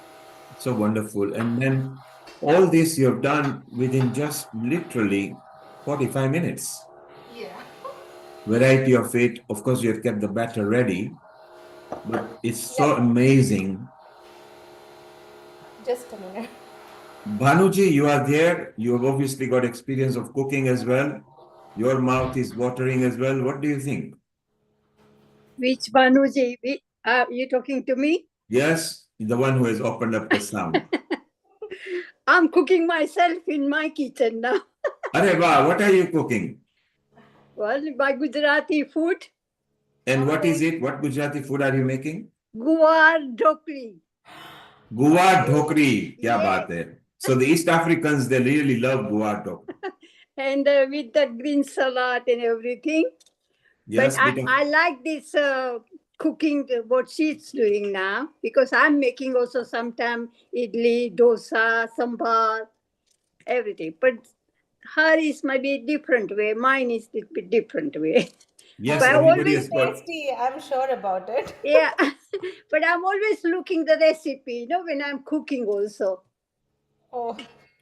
So wonderful. And then all this you've done within just literally 45 minutes. Yeah. Variety of it. Of course, you have kept the batter ready. But it's so amazing. Just a minute. Bhanuji, you are there. You have obviously got experience of cooking as well. Your mouth is watering as well. What do you think? Which Banuji? Are you talking to me? Yes, the one who has opened up the sound. I'm cooking myself in my kitchen now. Areva, what are you cooking? Well, my Gujarati food. And what is it? What Gujarati food are you making? Guar dhokli. Guar dhokri. Kya Yes. baat hai. So the East Africans, they really love guar dhokri. And with the green salad and everything. Yes, but I like this cooking, what she's doing now, because I'm making also sometimes idli, dosa, sambar, everything. But her is maybe different way. Mine is a bit different way. yes, But I everybody always has got. Tasty, I'm sure about it. Yeah, but I'm always looking the recipe, when I'm cooking also. Oh,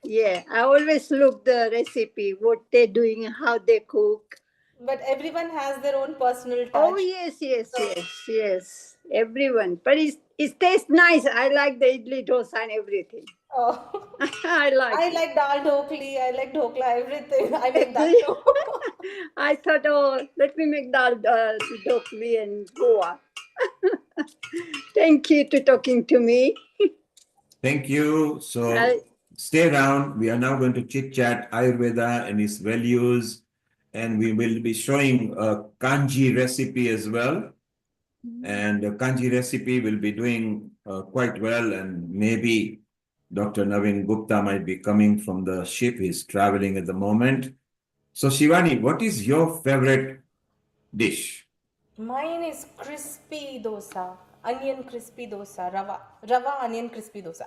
Yeah, I always look the recipe, what they're doing, how they cook. but everyone has their own personal touch. Oh, yes. Everyone. But it tastes nice. I like the idli dosa and everything. Oh. I like I it. like dal dhokli, I like dhokla, everything. I make that too. I thought, let me make dal dhokli and Goa. Thank you to talking to me. Thank you. So stay around. We are now going to chit chat Ayurveda and its values. And we will be showing a kanji recipe as well. And the kanji recipe will be doing quite well. And maybe Dr. Naveen Gupta might be coming from the ship. He's traveling at the moment. So Shivani, what is your favorite dish? Mine is crispy dosa, onion crispy dosa, rava onion crispy dosa.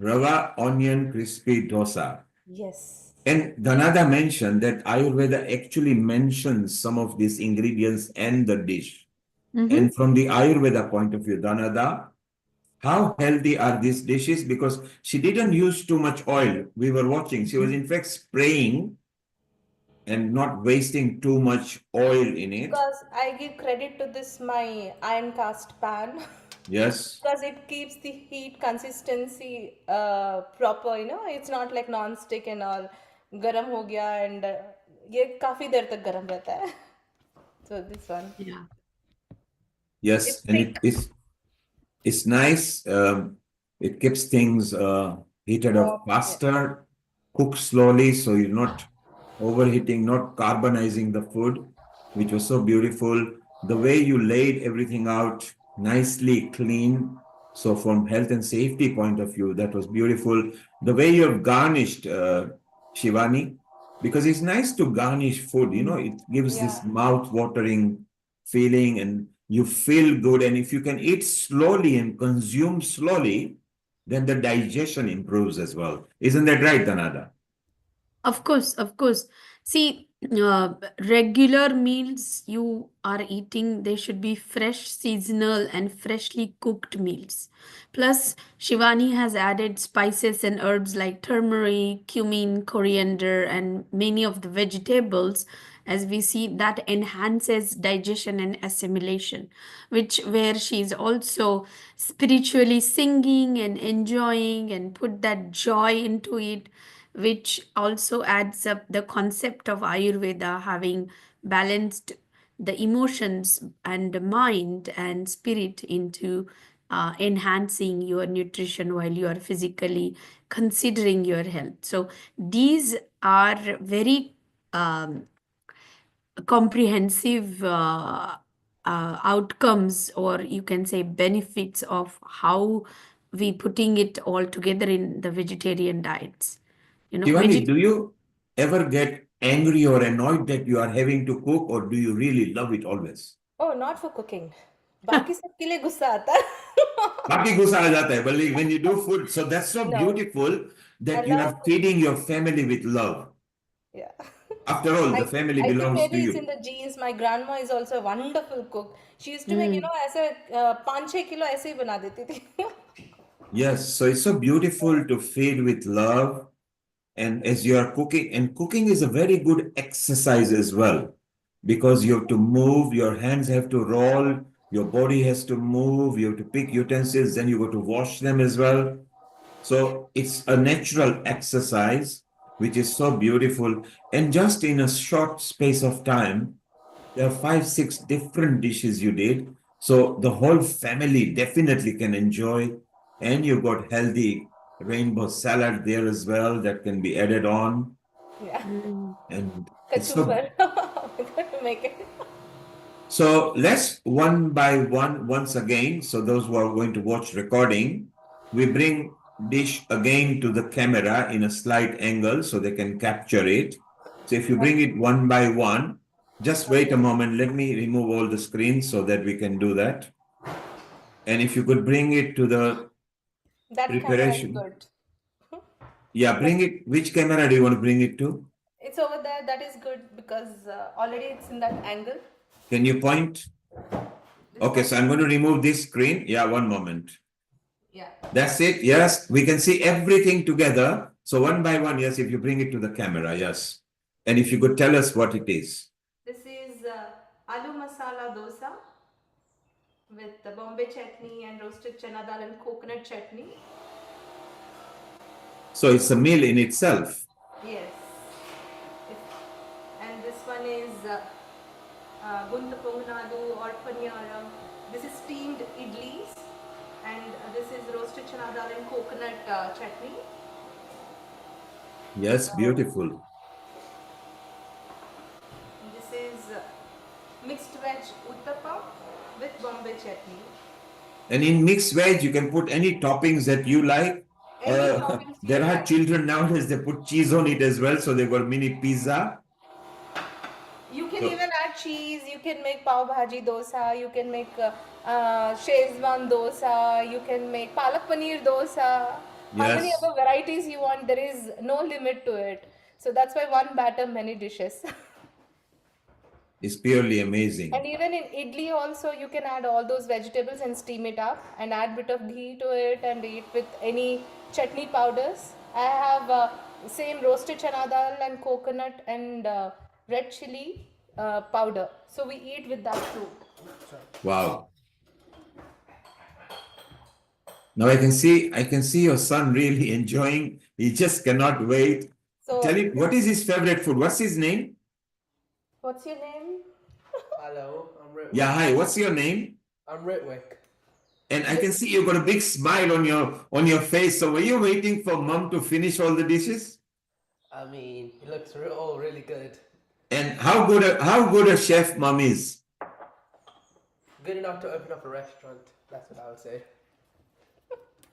Rava onion crispy dosa. Yes. And Dhanada mentioned that Ayurveda actually mentions some of these ingredients and the dish. And from the Ayurveda point of view, Dhanada, how healthy are these dishes? Because she didn't use too much oil. We were watching. She was in fact spraying and not wasting too much oil in it. Because I give credit to this my iron cast pan. Yes. Because it keeps the heat consistency proper, it's not like non-stick and all. Garam ho gaya and ye kafi der tak garam rehta hai. So this one. Yeah. Yes, It's and thick. it's nice. It keeps things heated up Warm. Yeah. faster, cook slowly, so you're not overheating, not carbonizing the food, which was so beautiful. The way you laid everything out nicely clean. So from health and safety point of view, that was beautiful. The way you have garnished, Shivani, because it's nice to garnish food, it gives Yeah. this mouth-watering feeling and you feel good. And if you can eat slowly and consume slowly, then the digestion improves as well. Isn't that right, Danada? Of course, of course. See, regular meals you are eating, they should be fresh, seasonal, and freshly cooked meals. Plus, Shivani has added spices and herbs like turmeric, cumin, coriander, and many of the vegetables. As we see, that enhances digestion and assimilation, which where she's also spiritually singing and enjoying and put that joy into it, which also adds up the concept of Ayurveda having balanced the emotions and the mind and spirit into enhancing your nutrition while you are physically considering your health. So these are very comprehensive outcomes, or you can say benefits, of how we putting it all together in the vegetarian diets. Shivani, do you ever get angry or annoyed that you are having to cook, or do you really love it always? Oh, not for cooking. बाकी सबके लिए गुस्सा आता है. बाकी गुस्सा आ जाता है, but like when you do food, so that's so No, beautiful I that you are love cooking. feeding your family with love. Yeah. After all, I the family I think belongs to maybe it's in you. the genes. My grandma is also a wonderful cook. She used to make, Mm. ऐसे 5-6 kilo ऐसे ही बना देती थी. Yes, so it's so beautiful to feed with love. And as you are cooking, and cooking is a very good exercise as well, because you have to move, your hands have to roll, your body has to move, you have to pick utensils, then you go to wash them as well. So it's a natural exercise, which is so beautiful. And just in a short space of time, there are 5, 6 different dishes you did. So the whole family definitely can enjoy. And you got healthy rainbow salad there as well that can be added on. Yeah. Mm. And it's so. Kachumbar. We're going to make it. So let's one by one once again. So those who are going to watch recording, we bring dish again to the camera in a slight angle so they can capture it. So if you bring it one by one, just wait a moment. Let me remove all the screens so that we can do that. And if you could bring it to the That camera is preparation. good. Yeah, bring it. Which camera do you want to bring it to? It's over there. That is good because already it's in that angle. Can you point? This Okay, one. so I'm going to remove this screen. Yeah, one moment. Yeah. That's it. Yes, we can see everything together. So one by one, yes, if you bring it to the camera, yes. And if you could tell us what it is. This is aloo masala dosa with the Bombay chutney and roasted chana dal and coconut chutney. So it's a meal in itself. Yes. And this one is gunta ponganadu or paniyaram. This is steamed idlis, and this is roasted chana dal and coconut chutney. Yes, beautiful. This is mixed veg uttapam with Bombay chutney. And in mixed veg, you can put any toppings that you like. Any toppings you There are like. children nowadays, they put cheese on it as well. So they got mini pizza. You can So- even add cheese. You can make pav bhaji dosa. You can make Szechuan dosa. You can make palak paneer dosa. How many Yes, other varieties you want? There is no limit to it. So that's why one batter, many dishes. it's purely amazing. And even in idli also, you can add all those vegetables and steam it up and add bit of ghee to it and eat with any chutney powders. I have same roasted chana dal and coconut and red chili powder. So we eat with that too. Wow. Now I can see your son really enjoying. He just cannot wait. So Tell him what is his favorite food. What's his name? what's your name? Hello, I'm Yeah, hi. What's your name? I'm Ritwick. And I can see you've got a big smile on your face. So were you waiting for mom to finish all the dishes? I mean, it looks all really good. And how good a chef mom is? Good enough to open up a restaurant. That's what I would say.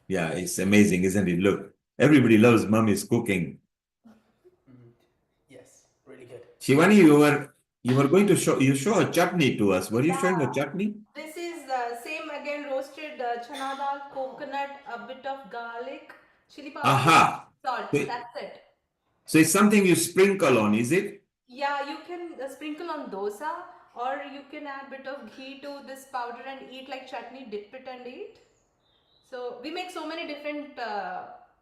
Yeah, it's amazing, isn't it? Look, everybody loves mommy's cooking. Yes, really good. Shivani, you were going to show a chutney to us. Were you showing a chutney? This is same again roasted chana dal, coconut, a bit of garlic, chili powder, Aha. salt. So, That's it. so it's something you sprinkle on, is it? Yeah, you can sprinkle on dosa, or you can add bit of ghee to this powder and eat like chutney, dip it and eat. So we make so many different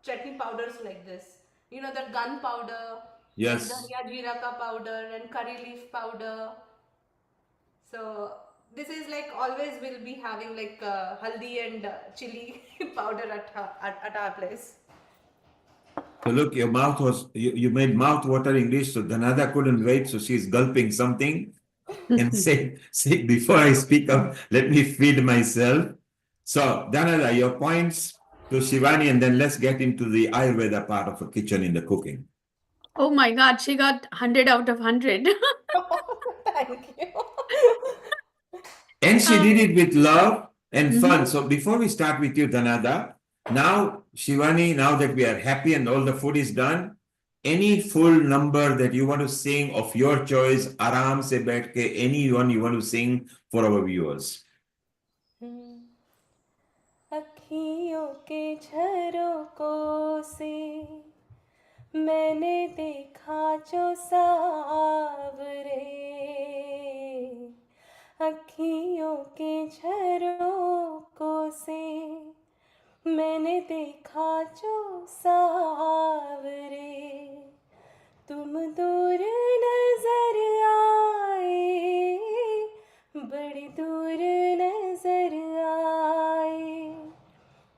chutney powders like this. You know, that gun powder, Yes. and dhania jeera ka powder, and curry leaf powder. So this is like always we'll be having like haldi and chili powder at our place. So look, your mouth was you made mouth watering dish, so Dhanada couldn't wait, so she's gulping something and say before I speak up, let me feed myself. So Dhanada, your points to Shivani, and then let's get into the Ayurveda part of a kitchen in the cooking. Oh my God, she got 100 out of 100. Thank you. And she did it with love and fun. Mhm. So before we start with you, Dhanada, now Shivani, now that we are happy and all the food is done, any full number that you want to sing of your choice, Aram se baith ke, any one you want to sing for our viewers. अखियों के झरोकों से मैंने देखा जो सावरे, अखियों के झरोकों से मैंने देखा जो सावरे, तुम दूर नजर आए, बड़ी दूर नजर आए,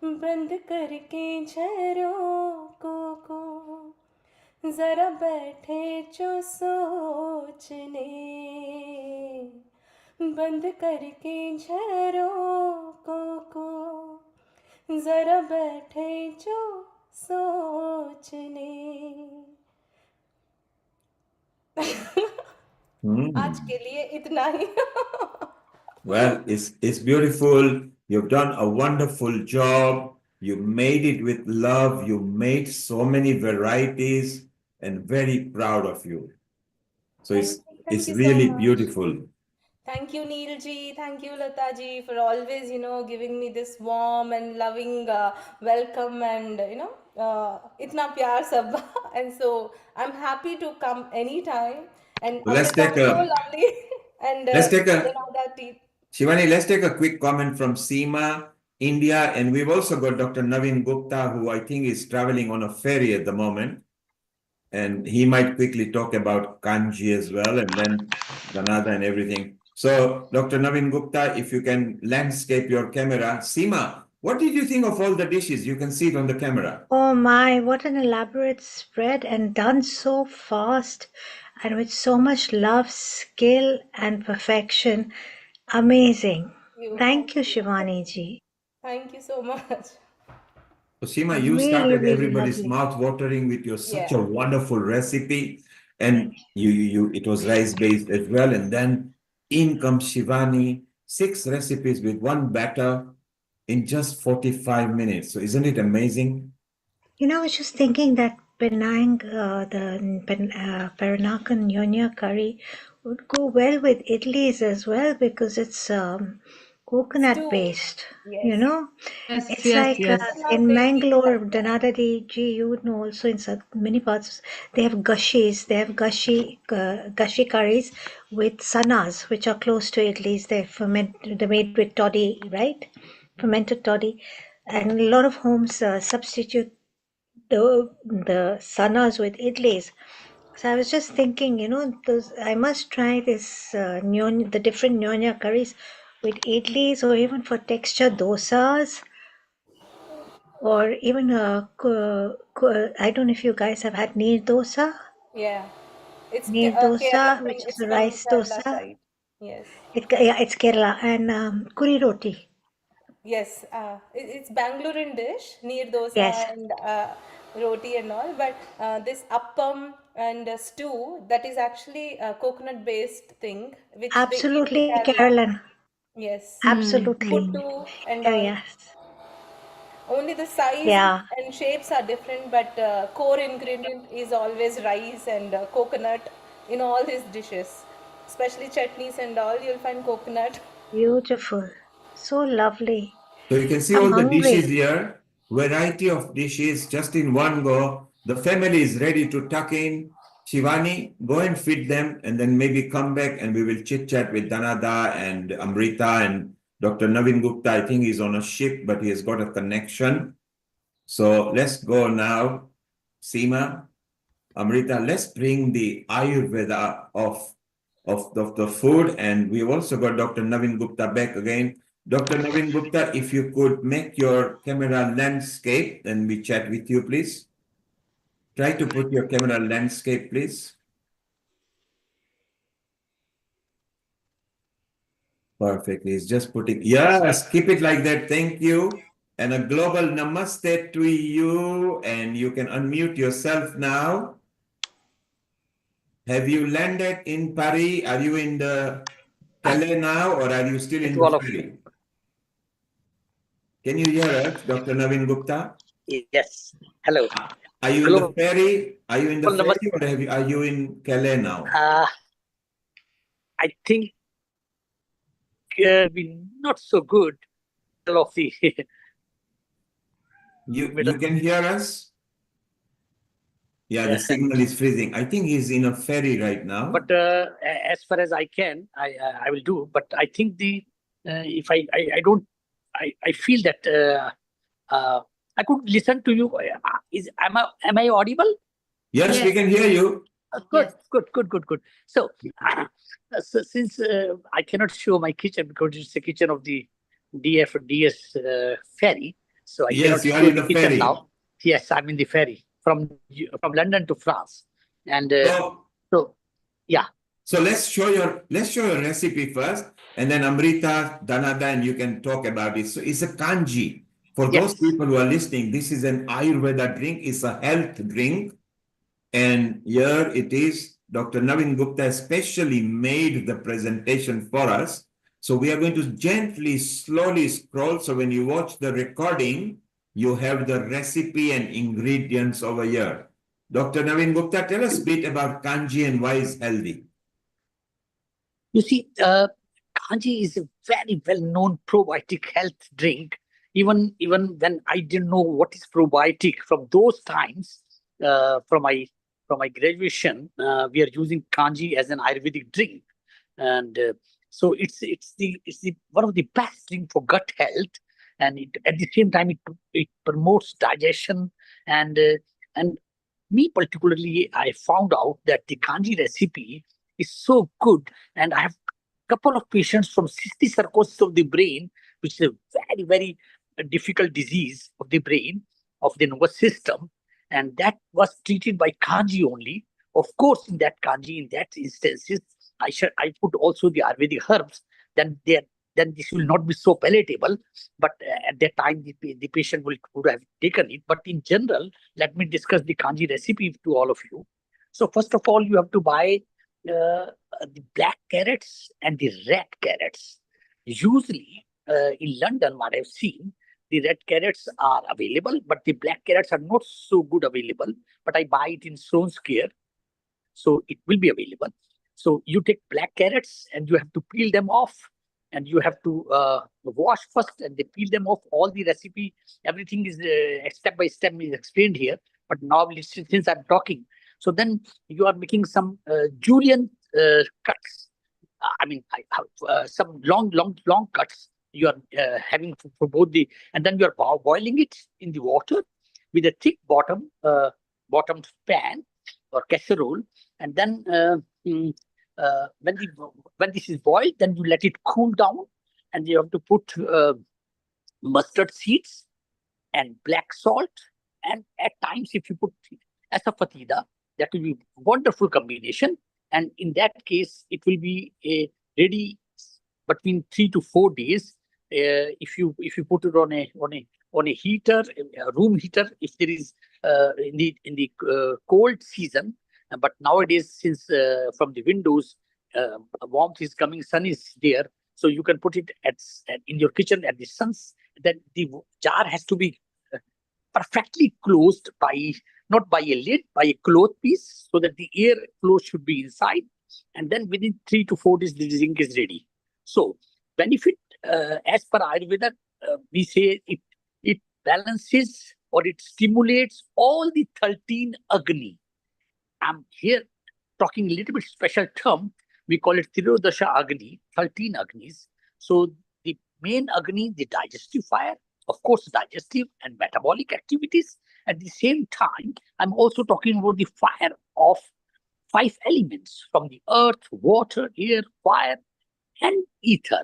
बंद करके झरोकों को जरा बैठे जो सोचने, बंद करके झरोकों को जरा बैठे जो सोचने. आज के लिए इतना ही. Well, it's beautiful. You've done a wonderful job. You made it with love. You made so many varieties, and very proud of you. So it's you so really much. beautiful. Thank you, Neil ji. Thank you, Lata ji, for always, giving me this warm and loving welcome and, itna pyar sab. And so I'm happy to come anytime. And So let's Amrita take is so a lovely. And let's take a Janada tea. Shivani, let's take a quick comment from Seema, India, and we've also got Dr. Naveen Gupta, who I think is traveling on a ferry at the moment, and he might quickly talk about kanji as well, and then Dhanada and everything. So, Dr. Naveen Gupta, if you can landscape your camera. Seema, what did you think of all the dishes? You can see it on the camera. Oh my, what an elaborate spread and done so fast and with so much love, skill, and perfection. Amazing. Thank you, Shivani ji. Thank you so much. So, Seema, you Really, started really everybody's lovely. mouth watering with your such Yeah. a wonderful recipe, and it was rice based as well. And then in comes Shivani, 6 recipes with one batter in just 45 minutes. So, isn't it amazing? You know, I was just thinking that Penang, Peranakan Nyonya curry would go well with idlis as well because it's coconut Stew. based. Yes. You know, Yes, it's yes, like yes. in Mangalore, Danadadi ji, you would know also in many parts they have gushis. They have gushi curries with sanas, which are close to idlis. They're made with toddy, right? Fermented toddy, and a lot of homes substitute the sanas with idlis. So I was just thinking, I must try this the different nyonya curries with idlis or even for texture dosas or even I don't know if you guys have had neer dosa. Yeah. It's Neer Kerala dosa, from, which is it's a from rice Kerala dosa. side. Yes. It's Kerala and kuri roti. Yes, it's Bangalorean dish, neer dosa Yes, and roti and all. But this appam and stew, that is actually a coconut-based thing, which they eat in absolutely Kerala. Carolan. Yes, Absolutely. puttu and Yeah, all. yes. Only the size Yeah. and shapes are different, but core ingredient is always rice and coconut in all his dishes. Especially chutneys and all, you'll find coconut. Beautiful. So lovely. So you can see I'm all the dishes hungry. here, variety of dishes just in one go. The family is ready to tuck in. Shivani, go and feed them and then maybe come back and we will chit chat with Danada and Amrita and Dr. Navin Gupta. I think he's on a ship, but he has got a connection. So let's go now. Seema, Amrita, let's bring the Ayurveda of the food. And we've also got Dr. Navin Gupta back again. Dr. Navin Gupta, if you could make your camera landscape, then we chat with you, please. Try to put your camera landscape, please. Perfect. He's just putting, yes, keep it like that. Thank you. And a global namaste to you. And you can unmute yourself now. Have you landed in Paris? Are you in the Calais now or are you still in To the all of you. ferry? Can you hear us, Dr. Navin Gupta? Yes. Hello. Are you in the Global ferry? Are you in the ferry namaste. or are you in Calais now? I think we not so good. Middle of the You can hear us? Yeah, the signal is freezing. I think he's in a ferry right now. But as far as I can, I will do. But I think the if I don't I feel that I could listen to you. Am I audible? Yes, we can hear you. Good, good. So, since I cannot show my kitchen because it's the kitchen of the DS ferry, so I Yes, cannot you are show in the the kitchen ferry. now. Yes, I'm in the ferry from London to France, and so yeah. So let's show your recipe first, and then Amrita, Danada, and you can talk about it. So it's a kanji. For those people who are listening, this is an Ayurveda drink. It's a health drink. And here it is. Dr. Navin Gupta especially made the presentation for us. So we are going to gently, slowly scroll. So when you watch the recording, you have the recipe and ingredients over here. Dr. Navin Gupta, tell us a bit about kanji and why it's healthy. You see, kanji is a very well-known probiotic health drink. Even when I didn't know what is probiotic from those times, from my graduation, we are using kanji as an Ayurvedic drink, and so it's the one of the best drink for gut health, and at the same time it promotes digestion, and me particularly, I found out that the kanji recipe is so good, and I have a couple of patients from cystic cirrhosis of the brain, which is a very difficult disease of the brain, of the nervous system, and that was treated by kanji only. Of course, in that kanji, in that instances, I put also the Ayurvedic herbs. Then this will not be so palatable. But at that time, the patient would have taken it. But in general, let me discuss the kanji recipe to all of you. So first of all, you have to buy the black carrots and the red carrots. Usually, in London, what I've seen, the red carrots are available, but the black carrots are not so good available. But I buy it in Sloan's Care, so it will be available. So you take black carrots and you have to peel them off, and you have to wash first, and they peel them off. All the recipe, everything is step by step is explained here. But now, since I'm talking, so then you are making some julienne cuts. I mean, I have some long cuts. You are having for both the, and then you are boiling it in the water with a thick bottom pan or casserole, and then when this is boiled, then you let it cool down, and you have to put mustard seeds and black salt, and at times if you put asafoetida, that will be wonderful combination. And in that case, it will be a ready between 3 to 4 days. If you put it on a heater, a room heater, if there is in the cold season, but nowadays since from the windows warmth is coming, sun is there, so you can put it in your kitchen at the sun's. Then the jar has to be perfectly closed by not by a lid, by a cloth piece, so that the air flow should be inside. And then within 3 to 4 days, the drink is ready. So benefit as per Ayurveda, we say it balances or it stimulates all the 13 Agni. I'm here talking a little bit special term. We call it Tirodasha Agni, 13 Agnis. So the main Agni, the digestive fire, of course, digestive and metabolic activities. At the same time, I'm also talking about the fire of 5 elements from the earth, water, air, fire, and ether.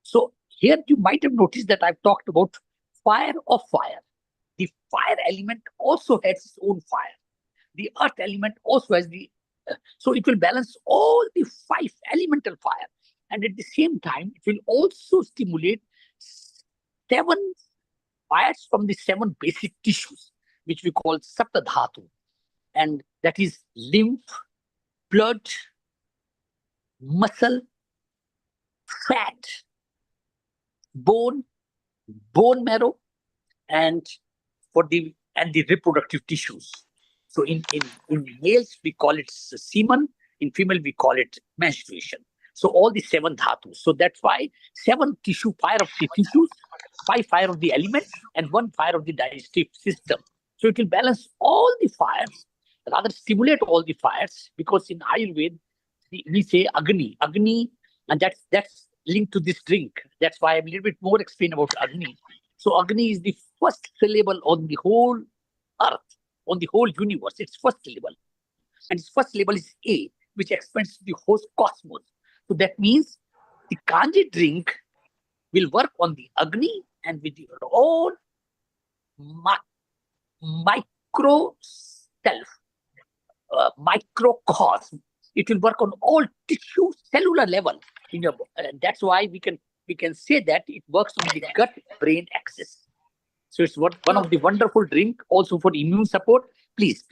So here you might have noticed that I've talked about fire of fire. The fire element also has its own fire. The earth element also has so it will balance all the 5 elemental fire. And at the same time, it will also stimulate 7 fires from the 7 basic tissues, which we call Saptadhatu. And that is lymph, blood, muscle, fat, bone, bone marrow, and the reproductive tissues. So in males, we call it semen. In female, we call it menstruation. So all the 7 dhatus. So that's why 7 tissue, fire of the tissues, 5 fire of the elements, and 1 fire of the digestive system. So it will balance all the fires, rather stimulate all the fires, because in Ayurveda, we say Agni, and that's linked to this drink. That's why I'm a little bit more explain about Agni. So Agni is the first syllable on the whole earth, on the whole universe. Its first syllable. And its first syllable is A, which expands to the whole cosmos. So that means the kanji drink will work on the Agni and with your own micro self, microcosm. It will work on all tissue cellular level in your body. That's why we can say that it works on the gut-brain axis. So it's one of the wonderful drink also for immune support. Please.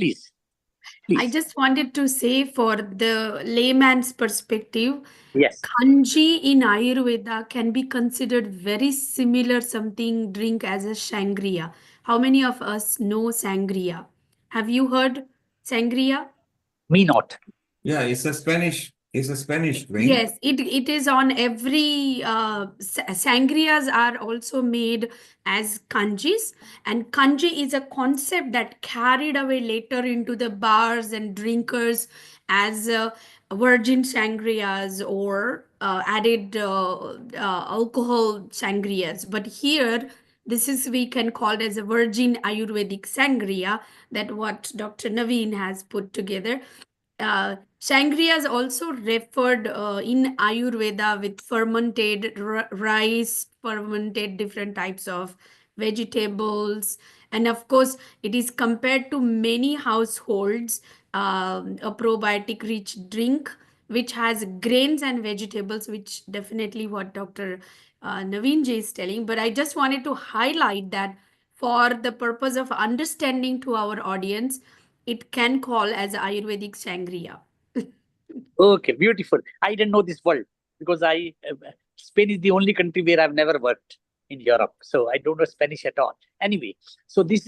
I just wanted to say, for the layman's perspective, Yes. Kanji in Ayurveda can be considered very similar something drink as a sangria. How many of us know sangria? Have you heard sangria? Me not. Yeah, it's a Spanish drink. Yes, it is on every sangrias are also made as kanjis, and kanji is a concept that carried away later into the bars and drinkers as virgin sangrias or added alcohol sangrias. But here, this is, we can call it as a virgin Ayurvedic sangria, that what Dr. Naveen has put together. Sangria is also referred in Ayurveda with fermented rice, fermented different types of vegetables, and of course, it is compared to many households a probiotic rich drink which has grains and vegetables, which definitely what Dr. Naveen ji is telling. But I just wanted to highlight that for the purpose of understanding to our audience, it can call as Ayurvedic sangria. Okay, beautiful. I didn't know this word because Spain is the only country where I've never worked in Europe, so I don't know Spanish at all. Anyway, so this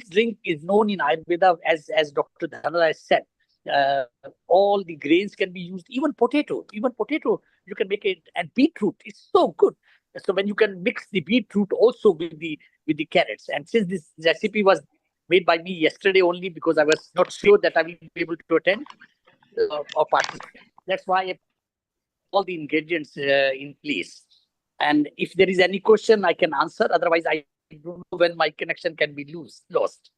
drink is known in Ayurveda as Dr. Dhanaraj said. All the grains can be used, even potato you can make it, and beetroot is so good. So when you can mix the beetroot also with the carrots, and since this recipe was made by me yesterday only because I was not sure that I will be able to attend or participate. That's why I put all the ingredients in place. And if there is any question, I can answer. Otherwise, I don't know when my connection can be lost.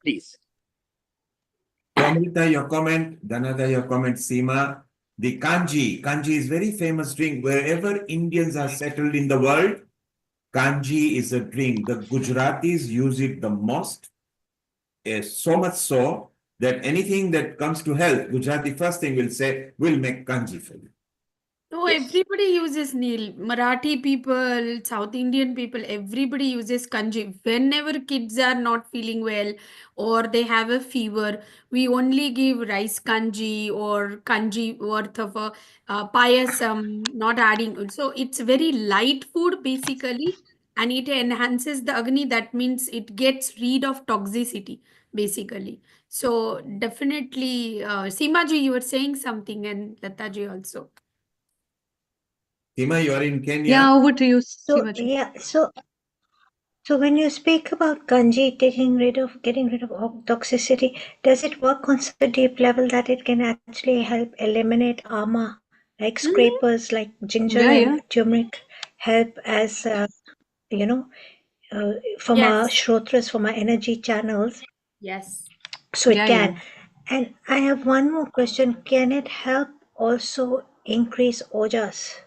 Please. Amrita, your comment. Dhanada, your comment. Seema. The kanji. Kanji is very famous drink. Wherever Indians are settled in the world, kanji is a drink. The Gujaratis use it the most. So much so that anything that comes to health, Gujarati first thing will say, we'll make kanji for you. No, Yes. everybody uses Neil. Marathi people, South Indian people, everybody uses kanji. Whenever kids are not feeling well or they have a fever, we only give rice kanji or kanji worth of a payasam, not adding. So it's very light food basically, and it enhances the agni. That means it gets rid of toxicity basically. So definitely, Seemaji, you were saying something, and Lataji also. Seema, you are in Kenya? Yeah, over to you, So Simaji. yeah, so when you speak about kanji getting rid of toxicity, does it work on such a deep level that it can actually help eliminate ama, like scrapers, like ginger Yeah, yeah. and turmeric, help as you know, from our Yes. shrotras, from our energy channels? Yes. So it Yeah, yeah. can. And I have one more question: can it help also increase ojas?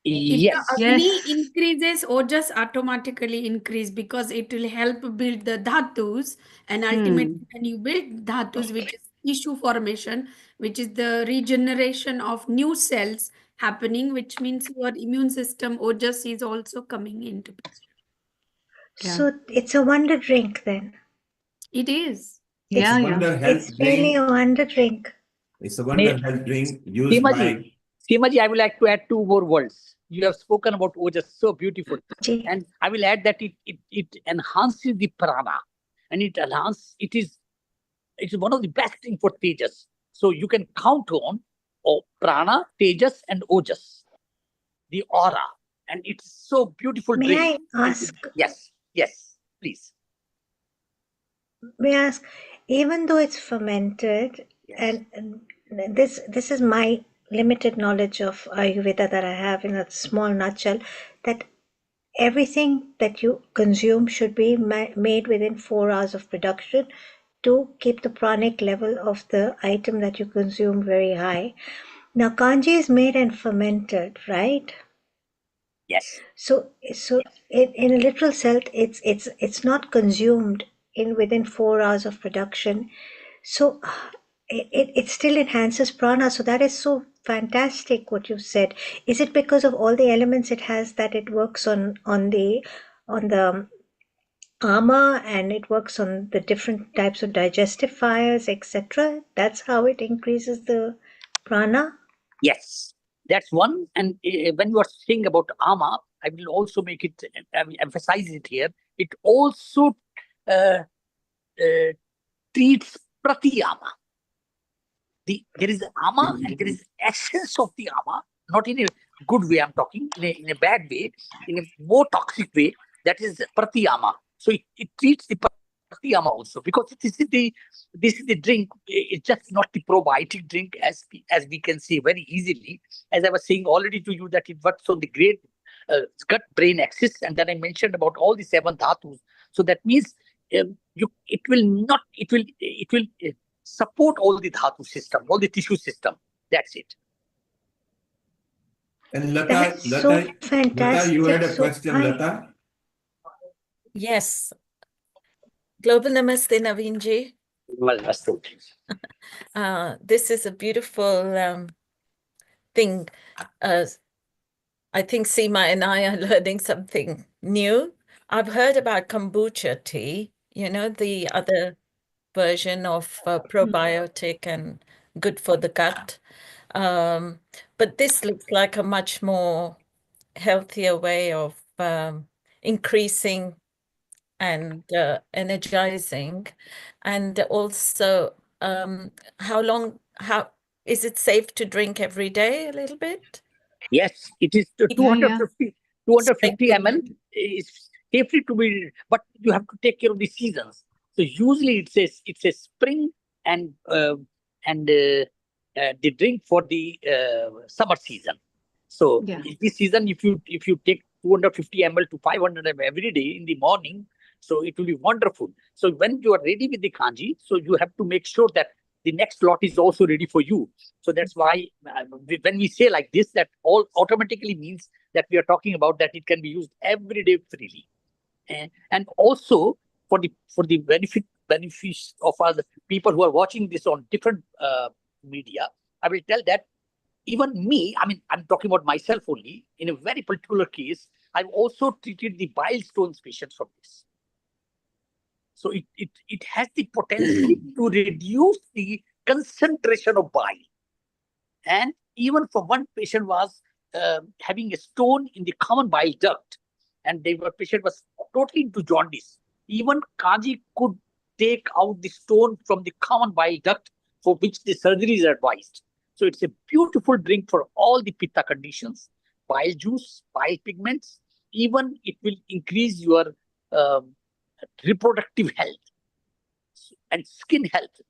If the Yes. Agni Yes. increases, Ojas automatically increase because it will help build the dhatus, and ultimately Hmm. when you build dhatus, which is tissue formation, which is the regeneration of new cells happening, which means your immune system Ojas is also coming into picture. Yeah. So it's a wonder drink then. It is. It's Yeah, a yeah. wonder It's health really drink. a wonder drink. It's a wonder health drink used Seemaji, by Seemaji, I would like to add two more words. You have spoken about ojas so beautiful. Ji. And I will add that it enhances the prana. And it's one of the best thing for tejas. So you can count on prana, tejas, and ojas, the aura. And it's so beautiful May drink. I ask? Yes, please. May I ask? Even though it's fermented, Yes. and this is my limited knowledge of Ayurveda that I have in a small nutshell, that everything that you consume should be made within 4 hours of production to keep the pranic level of the item that you consume very high. Now, kanji is made and fermented, right? Yes. So in a literal sense, it's not consumed in within 4 hours of production. So it still enhances prana. So that is so fantastic what you said. Is it because of all the elements it has that it works on the ama, and it works on the different types of digestive fires, etc.? That's how it increases the prana. Yes, that's one. And when you are saying about ama, I will also make it, I will emphasize it here. It also uh, treats pratiyama. There is ama and there is essence of the ama, not in a good way, I'm talking, in a bad way, in a more toxic way. That is pratiyama. So it treats the pratiyama also, because this is the drink. It's just not the probiotic drink as we can see very easily. As I was saying already to you, that it works on the great gut brain axis, and then I mentioned about all the 7 dhatus. So that means it will support all the dhatu system, all the tissue system. That's it. and Lata, That's so fantastic. you had a So question, Lata? Yes. Global Namaste, Naveenji. Well, that's true. This is a beautiful thing. I think Seema and I are learning something new. I've heard about kombucha tea, the other version of probiotic and good for the gut. But this looks like a much more healthier way of increasing and energizing. And also, how is it safe to drink every day a little bit? Yes, it is Yeah, yeah. 250 Sprinkle. ml is safely to be, but you have to take care of the seasons. So usually it's a spring and the drink for the summer season. So Yeah. this season, if you take 250 ml to 500 ml every day in the morning, so it will be wonderful. So when you are ready with the kanji, so you have to make sure that the next lot is also ready for you. So that's why when we say like this, that all automatically means that we are talking about that it can be used every day freely. And also for the benefit beneficiaries of other people who are watching this on different media, I will tell that even me, I mean, I'm talking about myself only, in a very particular case, I've also treated the bile stones patients from this. So it has the potential to reduce the concentration of bile. And even for one patient was having a stone in the common bile duct, and patient was totally into jaundice. Even Kaji could take out the stone from the common bile duct, for which the surgery is advised. So it's a beautiful drink for all the pitta conditions, bile juice, bile pigments. Even it will increase your reproductive health and skin health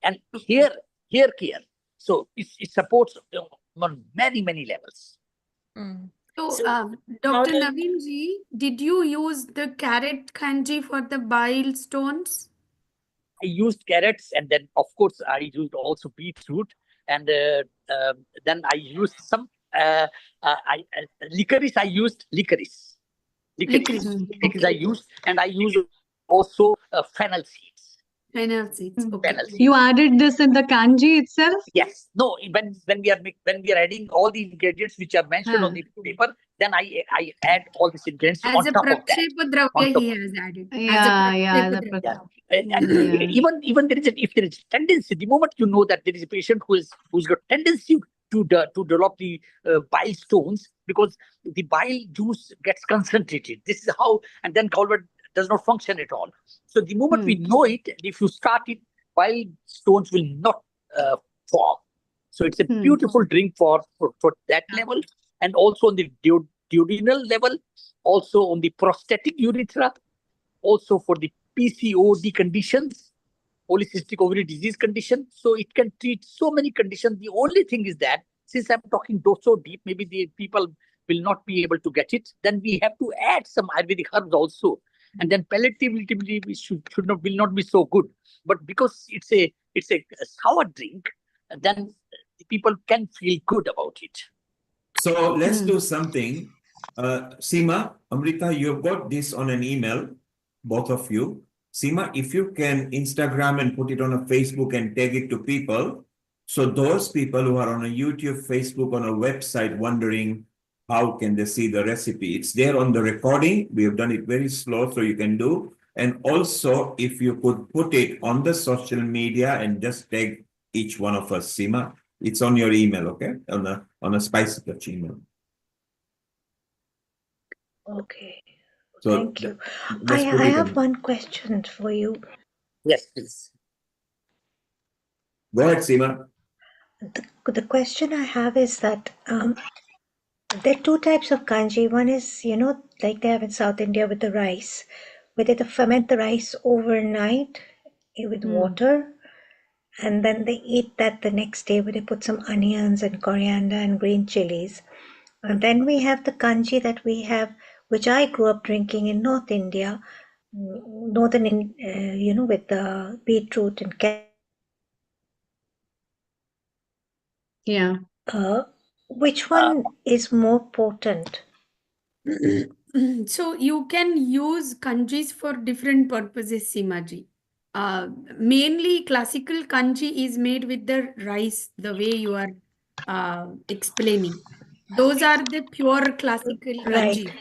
and hair care. So it supports on many levels. So, So, Dr. does- Naveen ji, did you use the carrot kanji for the bile stones? I used carrots, and then of course I used also beetroot, and then I used some licorice. I used licorice. Licorice. I used, and I used also fennel seeds. Fennel seeds. Okay. Fennel seeds. You added this in the kanji itself? Yes. No. When we are adding all the ingredients which are mentioned on the paper, then I add all these ingredients As on a top of that. prakshepa dravya he has added. Yeah, As a the prakshepa dravya. And even if there is a tendency, the moment you know that there is a patient who's got tendency to develop the bile stones, because the bile juice gets concentrated. This is how, and then gallbladder does not function at all. So the moment we know it, if you start it, bile stones will not form. So it's a beautiful drink for that level, and also on the duodenal level, also on the prostatic urethra, also for the PCOD conditions, polycystic ovary disease condition. So it can treat so many conditions. The only thing is that since I'm talking so deep, maybe the people will not be able to get it. Then we have to add some Ayurvedic herbs also, and then palliatively will not be so good. But because it's a sour drink, then the people can feel good about it. So let's do something. Seema, Amrita, you've got this on an email, both of you. Seema, if you can Instagram and put it on a Facebook and tag it to people, so those people who are on a YouTube, Facebook, on a website wondering how can they see the recipe, it's there on the recording. We have done it very slow, so you can do. And also, if you could put it on the social media and just tag each one of us, Seema, it's on your email, okay? On a Spicy Touch email. Okay. So Thank you. I let's put it have in. one question for you. Yes, please. Go ahead, Seema. The question I have is that there are two types of kanji. One is, like they have in South India with the rice, where they ferment the rice overnight with water, and then they eat that the next day, where they put some onions and coriander and green chilies. And then we have the kanji that we have, which I grew up drinking in North India, with the beetroot and Yeah. which one is more potent? So you can use kanjis for different purposes, Simaji. Mainly classical kanji is made with the rice, the way you are explaining. Those are the pure classical kanji. Right.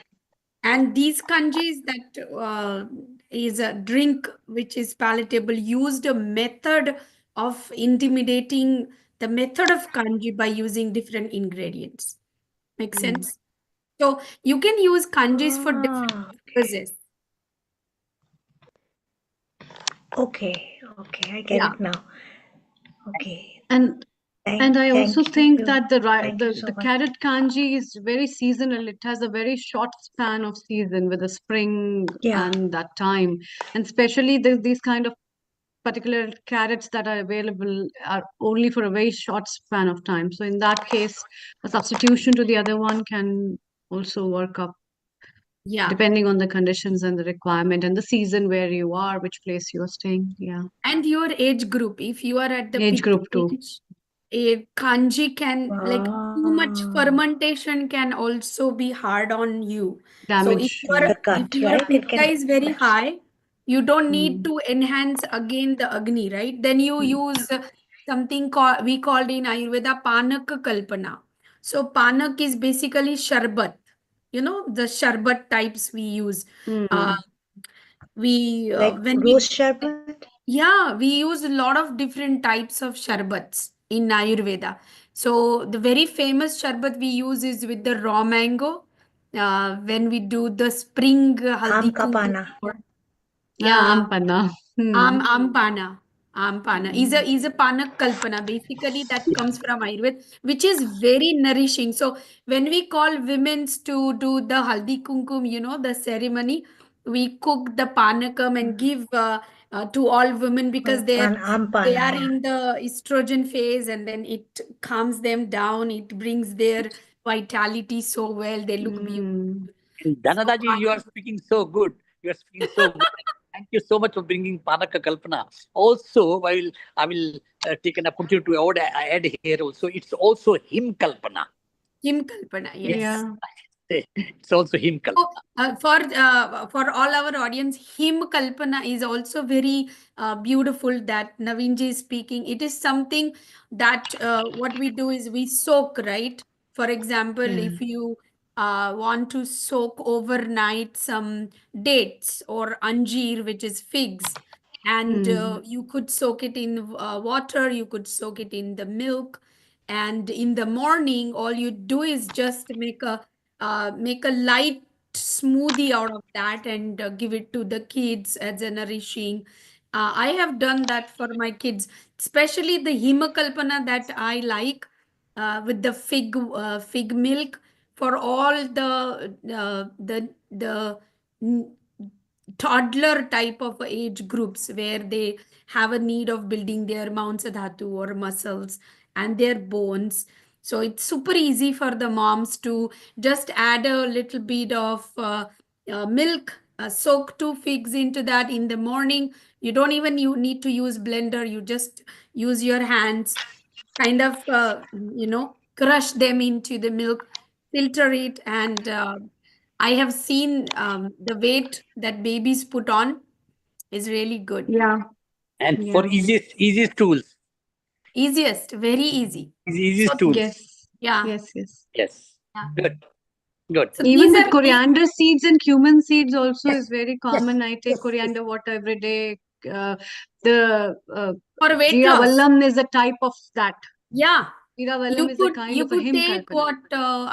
And these kanjis that is a drink which is palatable, used a method of intimidating the method of kanji by using different ingredients. Make sense? So you can use kanjis for different purposes. Okay, I get Yeah. it now. Okay. And I also Thank think you. that Thank you so the much. carrot kanji is very seasonal. It has a very short span of season with the spring Yeah. and that time. And especially these kind of particular carrots that are available are only for a very short span of time. So in that case, a substitution to the other one can also work up Yeah. depending on the conditions and the requirement and the season where you are, which place you're staying. Yeah. And your age group. If you are at the Age pitta group too. age, a kanji can, like, too much fermentation can also be hard on you. So if Damage. your The gut, if your right? It pitta can is very high, You don't need to enhance again the Agni, right? Then you use something we called in Ayurveda Panak Kalpana. So Panak is basically sharbat. The sharbat types we use. We Like when rose sherbet? Yeah, we use a lot of different types of sharbats in Ayurveda. So the very famous sharbat we use is with the raw mango. When we do the spring Aam haldi ka kumkum. pana. Yeah, Ampana. Ampana. Ampana is a panak kalpana. Basically, that comes from Ayurveda, which is very nourishing. So when we call women's to do the haldi kumkum, the ceremony, we cook the panakam and give to all women because they Ampana, are yeah. in the estrogen phase, and then it calms them down. It brings their vitality so well. They look beautiful. And So Dhanadaji, you are speaking so good. You are speaking so well. Thank you so much for bringing Panaka Kalpana. Also, I will take an opportunity to add here also. It's also Him Kalpana. Him Kalpana, yes. Yeah. It's also Him Kalpana. So, for all our audience, Him Kalpana is also very beautiful that Navinji is speaking. It is something that what we do is we soak, right? For example, if you want to soak overnight some dates or anjeer, which is figs, and you could soak it in water, you could soak it in the milk, and in the morning, all you do is just make a light smoothie out of that and give it to the kids as a nourishing. I have done that for my kids, especially the Himakalpana that I like with the fig milk for all the toddler type of age groups where they have a need of building their Dhatu or muscles and their bones. So it's super easy for the moms to just add a little bit of milk, soak 2 figs into that in the morning. You don't even you need to use blender. You just use your hands, kind of crush them into the milk, filter it, and I have seen the weight that babies put on is really good. Yeah. And for Yeah. easiest tools, Easiest, very easy. easiest So tools. Yes. yeah, Yes. Yes. yeah. Good. So Even these with are coriander seeds and cumin seeds also Yes, is very yes, common. I take yes, coriander water every day. The for weight Jeera loss. Vallam is a type of that. Yeah. Jeera Vallam You is a could kind you of a could him take kalpana. what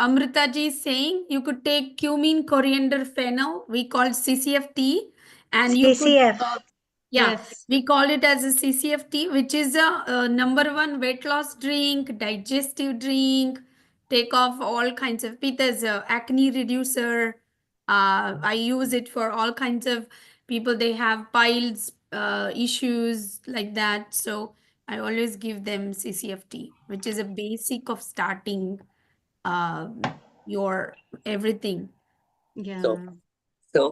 Amrita ji is saying. You could take cumin, coriander, fennel. We call CCFT, and you could CCF. yeah, Yes. we call it as a CCFT, which is a number one weight loss drink, digestive drink. Take off all kinds of pitas, acne reducer. I use it for all kinds of people. They have piles issues like that. So I always give them CCFT, which is a basic of starting your everything. So, Yeah.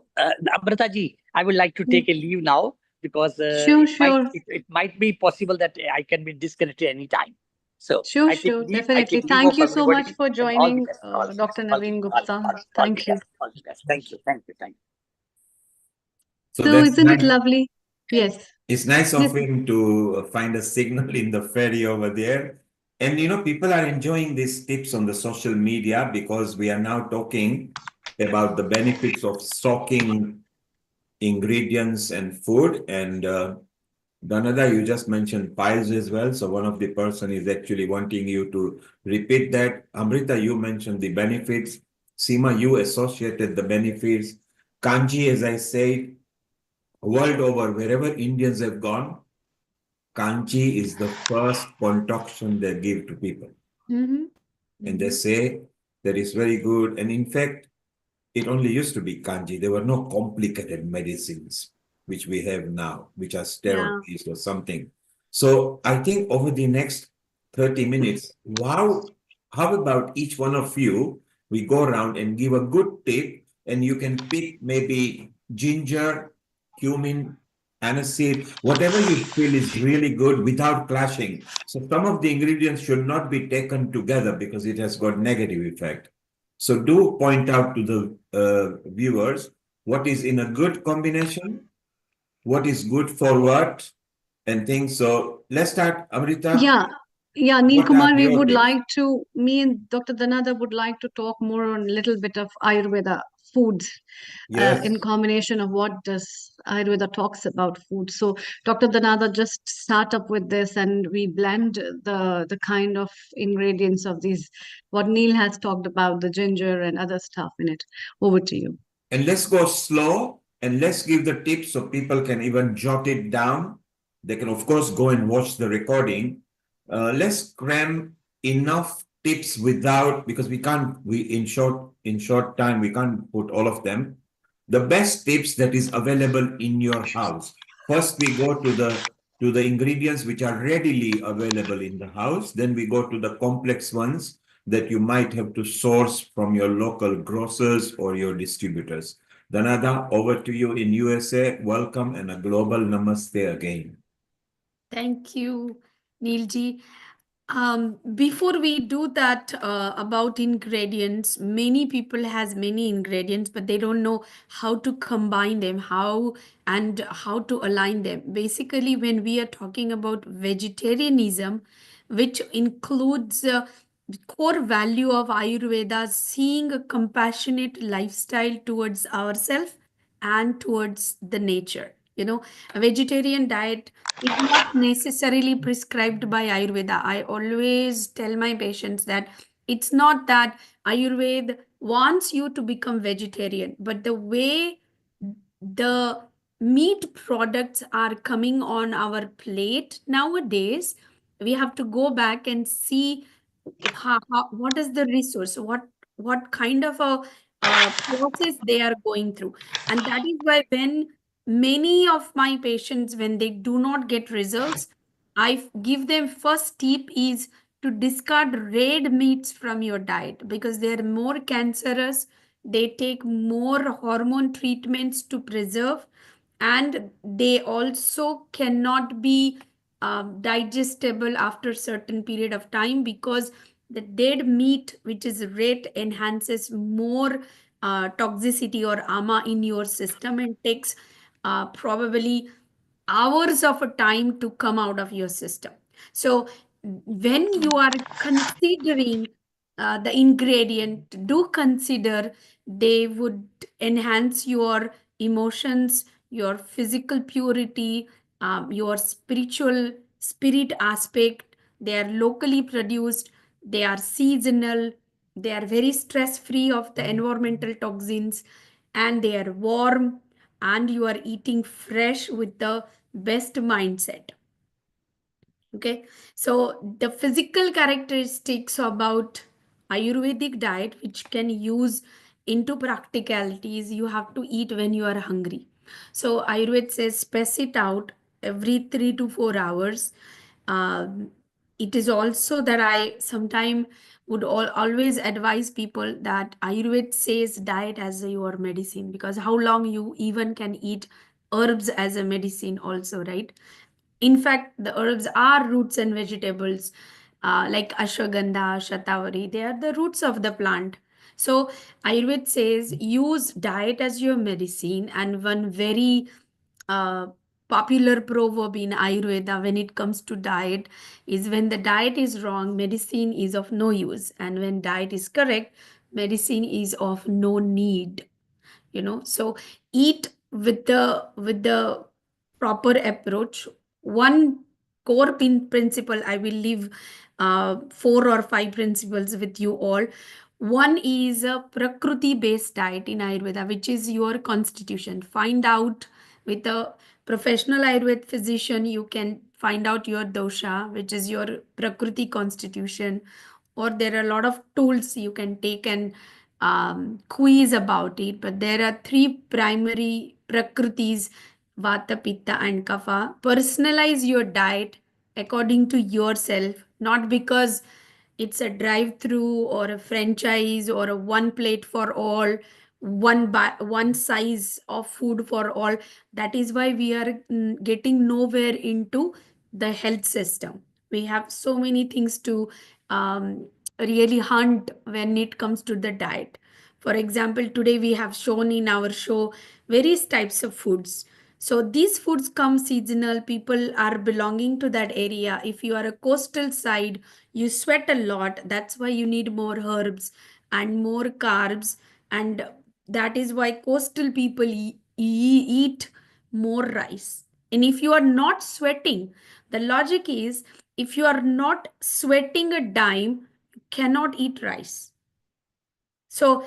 Amrita ji, I would like to take a leave now because Sure, sure. it might be possible that I can be disconnected anytime. So Sure, I take sure. leave. I Definitely. take leave Thank of you so much everybody for and all the joining, best. All the Dr. best. All the Naveen best. Gupta. All the Thank you. best. All the best. Thank you. Thank you. Thank you. So So, that's isn't it nice. lovely? Yes. It's nice Yes. of him to find a signal in the ferry over there. And people are enjoying these tips on the social media because we are now talking about the benefits of soaking ingredients and food. And Dhanada, you just mentioned piles as well. So one of the person is actually wanting you to repeat that. Amrita, you mentioned the benefits. Seema, you associated the benefits. Kanji, as I said, world over, wherever Indians have gone, Kanchi is the first concoction they give to people. And they say that is very good. And in fact, it only used to be kanji. There were no complicated medicines, which we have now, which are steroids or something. So I think over the next 30 minutes, how about each one of you, we go around and give a good tip, and you can pick maybe ginger, cumin, aniseed, whatever you feel is really good without clashing. So some of the ingredients should not be taken together because it has got negative effect. So do point out to the viewers what is in a good combination, what is good for what and things. So let's start, Amrita. Yeah, Neil What are Kumar, your tips? me and Dr. Dhanada would like to talk more on a little bit of Ayurveda foods Yes. in combination of what does Ayurveda talks about food. So Dr. Dhanada just start up with this and we blend the kind of ingredients of these, what Neil has talked about, the ginger and other stuff in it. Over to you. And let's go slow and let's give the tips so people can even jot it down. They can, of course, go and watch the recording. Let's cram enough tips without, because we can't, in short time, we can't put all of them. The best tips that is available in your house. First, we go to the ingredients which are readily available in the house. Then we go to the complex ones that you might have to source from your local grocers or your distributors. Dhanada, over to you in USA. Welcome and a global namaste again. Thank you, Neilji. Before we do that about ingredients, many people has many ingredients, but they don't know how to combine them, how to align them. Basically, when we are talking about vegetarianism, which includes the core value of Ayurveda, seeing a compassionate lifestyle towards ourselves and towards the nature. A vegetarian diet is not necessarily prescribed by Ayurveda. I always tell my patients that it's not that Ayurveda wants you to become vegetarian, but the way the meat products are coming on our plate nowadays, we have to go back and see what is the resource, what kind of a process they are going through. And that is why when many of my patients, when they do not get results, give them first tip is to discard red meats from your diet because they are more cancerous. They take more hormone treatments to preserve, and they also cannot be digestible after certain period of time because the dead meat, which is red, enhances more toxicity or ama in your system and takes probably hours of a time to come out of your system. So when you are considering the ingredient, do consider they would enhance your emotions, your physical purity, your spiritual spirit aspect. They are locally produced, they are seasonal, they are very stress free of the environmental toxins, and they are warm, and you are eating fresh with the best mindset. Okay, so the physical characteristics about Ayurvedic diet, which can use into practicalities, you have to eat when you are hungry. So Ayurveda says space it out every 3 to 4 hours. Um, it is also that I sometime would always advise people that Ayurveda says diet as your medicine, because how long you even can eat herbs as a medicine also, right? In fact, the herbs are roots and vegetables, like ashwagandha, shatavari. They are the roots of the plant. So Ayurveda says use diet as your medicine. And one very uh, popular proverb in Ayurveda when it comes to diet is when the diet is wrong, medicine is of no use. And when diet is correct, medicine is of no need. So eat with the proper approach. One core principle, I will leave 4 or 5 principles with you all. One is a prakriti based diet in Ayurveda, which is your constitution. Find out with a professional Ayurveda physician, you can find out your dosha, which is your prakriti constitution. Or there are a lot of tools you can take and quiz about it. But there are three primary prakritis: vata, pitta, and kapha. Personalize your diet according to yourself, not because it's a drive through or a franchise or a one plate for all, one size of food for all. That is why we are getting nowhere into the health system. We have so many things to really hunt when it comes to the diet. For example, today we have shown in our show various types of foods. So these foods come seasonal. People are belonging to that area. If you are a coastal side, you sweat a lot. That's why you need more herbs and more carbs. And that is why coastal people eat more rice. And if you are not sweating, the logic is if you are not sweating a dime, you cannot eat rice. So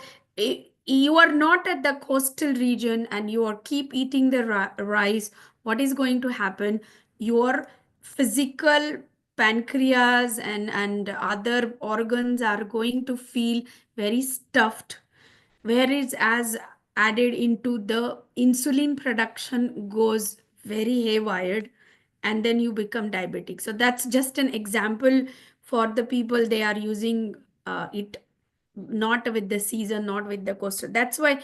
you are not at the coastal region and you are keep eating the rice. What is going to happen? Your physical pancreas and other organs are going to feel very stuffed, whereas as added into the insulin production goes very haywired, and then you become diabetic. So that's just an example for the people. They are using it not with the season, not with the coastal. That's why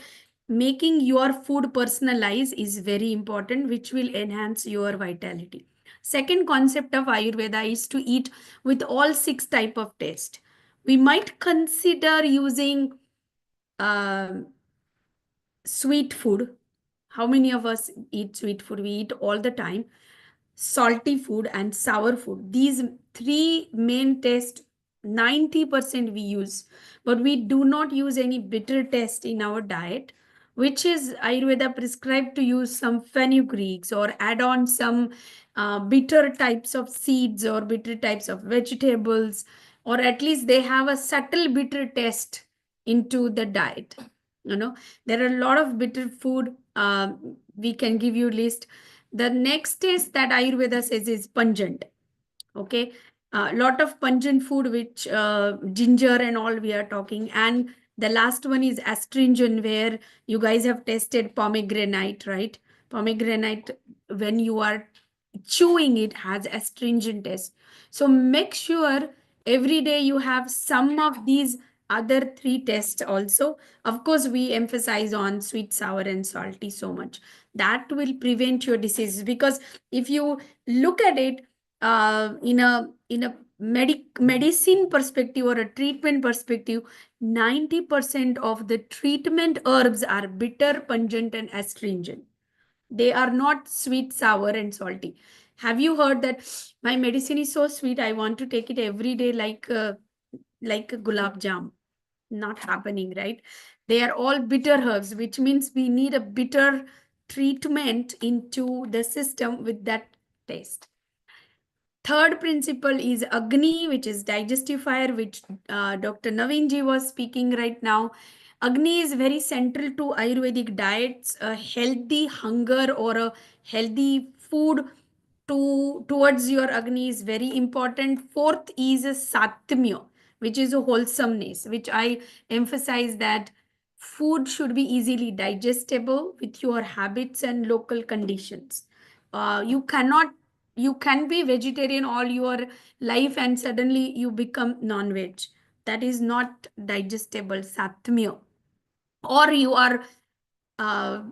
making your food personalized is very important, which will enhance your vitality. Second concept of Ayurveda is to eat with all 6 type of taste. We might consider using um, sweet food. How many of us eat sweet food? We eat all the time. Salty food and sour food. These 3 main taste, 90% we use, but we do not use any bitter taste in our diet, which is Ayurveda prescribed to use some fenugreeks or add on some bitter types of seeds or bitter types of vegetables, or at least they have a subtle bitter taste into the diet. There are a lot of bitter food. We can give you list. The next is that Ayurveda says is pungent. Okay. A lot of pungent food, which ginger and all we are talking. And the last one is astringent, where you guys have tested pomegranate, right? Pomegranate, when you are chewing it, has astringent taste. So make sure every day you have some of these other 3 tests also. Of course, we emphasize on sweet, sour, and salty so much. That will prevent your diseases, because if you look at it in a medicine perspective or a treatment perspective, 90% of the treatment herbs are bitter, pungent, and astringent. They are not sweet, sour, and salty. Have you heard that my medicine is so sweet, I want to take it every day like a gulab jam? Not happening, right? They are all bitter herbs, which means we need a bitter treatment into the system with that taste. Third principle is Agni, which is digestive fire, which Dr. Naveen was speaking right now. Agni is very central to Ayurvedic diets. A healthy hunger or a healthy food towards your Agni is very important. Fourth is a Satmya, which is a wholesomeness, which I emphasize that food should be easily digestible with your habits and local conditions. You can be vegetarian all your life and suddenly you become non-veg. That is not digestible, Satmya. Or you are uh,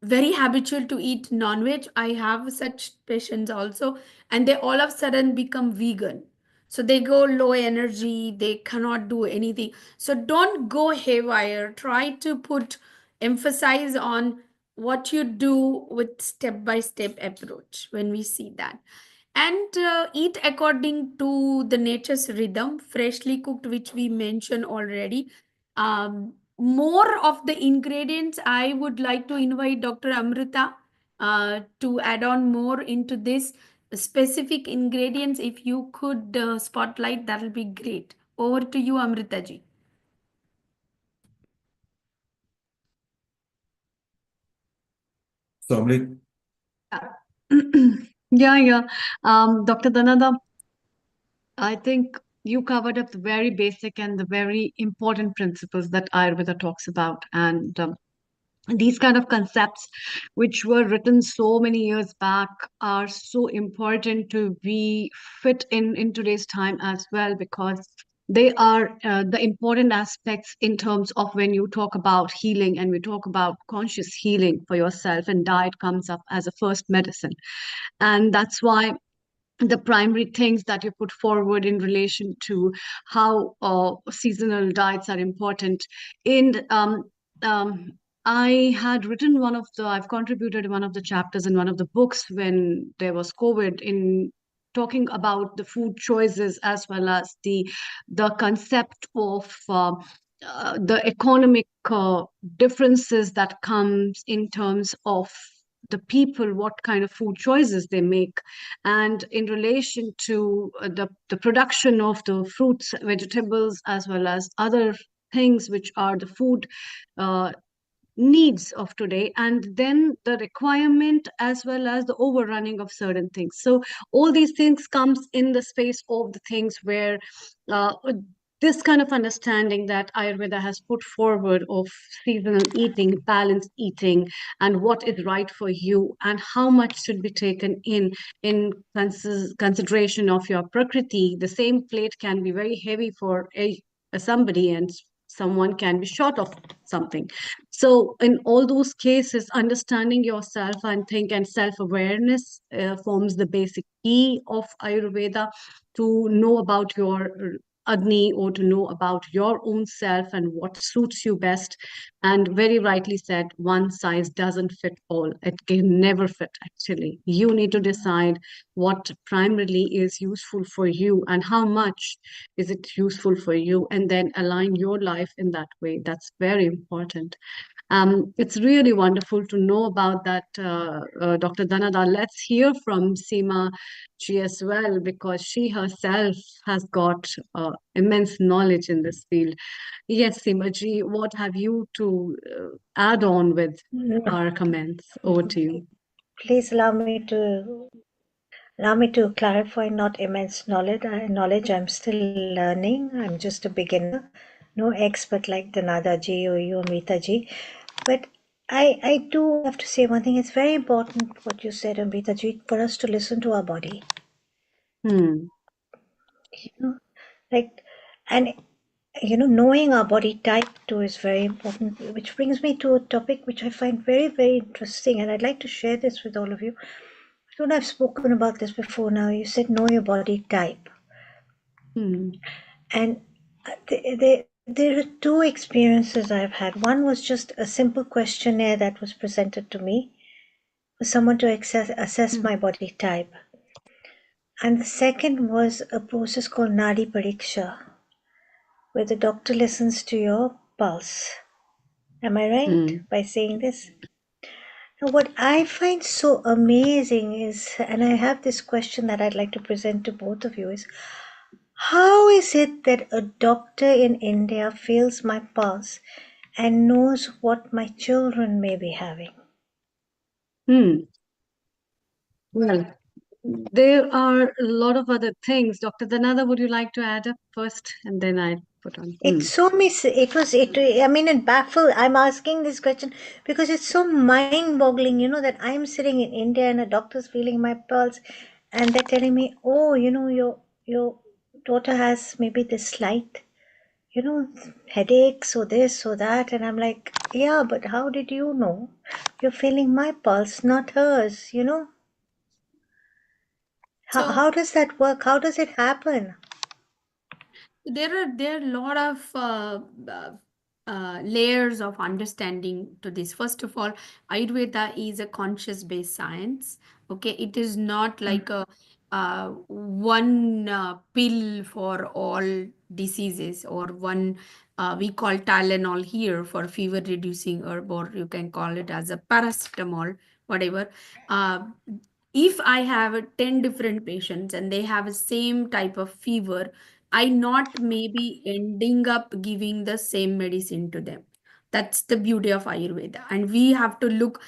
very habitual to eat non-veg. I have such patients also, and they all of a sudden become vegan. So they go low energy, they cannot do anything. So don't go haywire. Try to put emphasize on what you do with step-by-step approach when we see that. And eat according to the nature's rhythm, freshly cooked, which we mentioned already. More of the ingredients, I would like to invite Dr. Amrita to add on more into this specific ingredients. If you could spotlight, that will be great. Over to you, Amrita ji. Somlit. Yeah. Dr. Danada, I think you covered up the very basic and the very important principles that Ayurveda talks about. And these kind of concepts, which were written so many years back, are so important to be fit in today's time as well, because they are the important aspects in terms of when you talk about healing and we talk about conscious healing for yourself, and diet comes up as a first medicine. And that's why the primary things that you put forward in relation to how seasonal diets are important in um, I've contributed one of the chapters in one of the books when there was COVID, in talking about the food choices as well as the concept of the economic differences that comes in terms of the people, what kind of food choices they make, and in relation to the production of the fruits, vegetables, as well as other things which are the food uh, needs of today, and then the requirement as well as the overrunning of certain things. So all these things comes in the space of the things where uh, this kind of understanding that Ayurveda has put forward of seasonal eating, balanced eating, and what is right for you, and how much should be taken in consideration of your prakriti. The same plate can be very heavy for a somebody, and someone can be short of something. So in all those cases, understanding yourself and think and self-awareness forms the basic key of Ayurveda, to know about your Agni, or to know about your own self and what suits you best. And very rightly said, one size doesn't fit all. It can never fit, actually. You need to decide what primarily is useful for you and how much is it useful for you, and then align your life in that way. That's very important. It's really wonderful to know about that, Dr. Danada. Let's hear from Seema ji as well, because she herself has got immense knowledge in this field. Yes, Seema ji, what have you to add on with our comments? Over to you. Please allow me to clarify. Not immense knowledge. I'm still learning. I'm just a beginner, no expert like Danada ji or you, Amrita ji. But I do have to say one thing. It's very important what you said, Amrita ji, for us to listen to our body. Hmm. You know, like, and knowing our body type too is very important, which brings me to a topic which I find very, very interesting, and I'd like to share this with all of you. I don't know if I've spoken about this before now. You said know your body type. Hmm. And there are two experiences I've had. One was just a simple questionnaire that was presented to me for someone to assess my body type. And the second was a process called Nadi Pariksha, where the doctor listens to your pulse. Am I right by saying this? Now, what I find so amazing is, and I have this question that I'd like to present to both of you, is how is it that a doctor in India feels my pulse and knows what my children may be having? Well, there are a lot of other things. Dr. Danada, would you like to add up first, and then I put on? It's so I mean, it baffled. I'm asking this question because it's so mind-boggling, that I'm sitting in India and a doctor's feeling my pulse and they're telling me, oh, your daughter has maybe this slight, headaches or this or that. And I'm like, yeah, but how did you know? You're feeling my pulse, not hers. So How does that work? How does it happen? there are a lot of layers of understanding to this. First of all, Ayurveda is a conscious based science. Okay, it is not like a one pill for all diseases, or one we call Tylenol here for fever reducing herb, or you can call it as a paracetamol, whatever. Uh, if I have 10 different patients and they have the same type of fever, I not maybe ending up giving the same medicine to them. That's the beauty of Ayurveda. And we have to look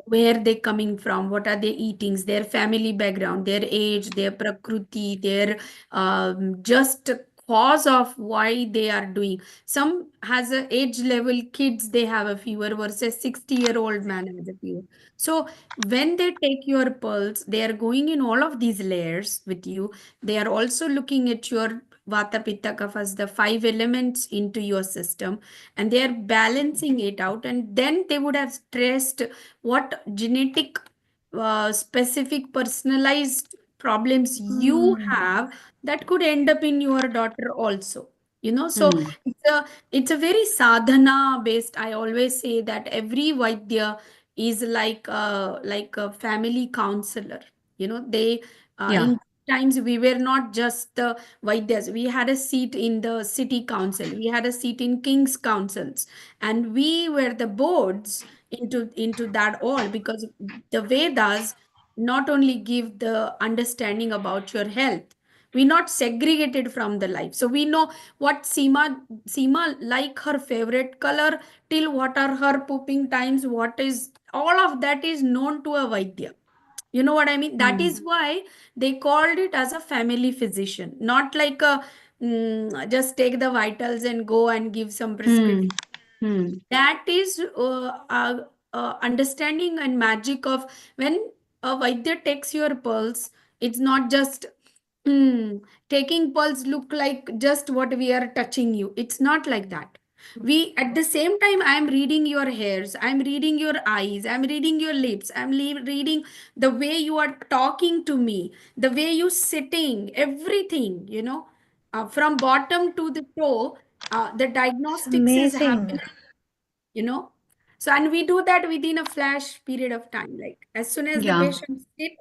where they coming from, what are their eatings, their family background, their age, their prakriti, their just cause of why they are doing. Some has a age level kids, they have a fever versus 60-year-old man has a fever. So when they take your pulse, they are going in all of these layers with you. They are also looking at your vata pitta kaphas, the five elements into your system, and they are balancing it out. And then they would have stressed what genetic specific personalized problems you have that could end up in your daughter also. So it's a very sadhana based. I always say that every Vaidya is like a family counselor. They Yeah. in times we were not just the Vaidyas. We had a seat in the city council. We had a seat in king's councils, and we were the boards into that all, because the Vedas not only give the understanding about your health. We not segregated from the life, so we know what Seema like her favorite color, till what are her pooping times, what is all of that is known to a Vaidya. You know what I mean? That is why they called it as a family physician, not like a just take the vitals and go and give some prescription. Hmm. Hmm. That is understanding and magic of when a Vaidya takes your pulse. It's not just taking pulse look like just what we are touching you. It's not like that. We at the same time, I am reading your hairs, I'm reading your eyes, I'm reading your lips, reading the way you are talking to me, the way you sitting, everything, from bottom to the toe. The It's diagnostics is amazing. happening, you know so, and we do that within a flash period of time, like as soon as the Yeah. patient sit,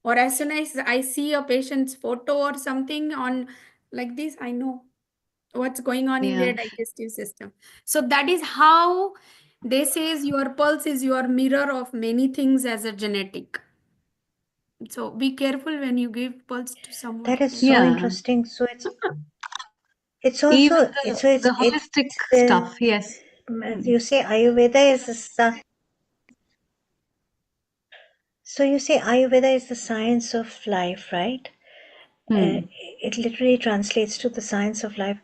or as soon as I see a patient's photo or something on like this, I know what's going on in Yeah. their digestive system. So that is how they says your pulse is your mirror of many things as a genetic. So be careful when you give pulse to someone. That is Yeah. so Yeah. interesting. So it's Even also the holistic stuff. Yes. Hmm. you say Ayurveda is the so you say Ayurveda is the science of life, right? Uh, Hmm. it literally translates to the science of life,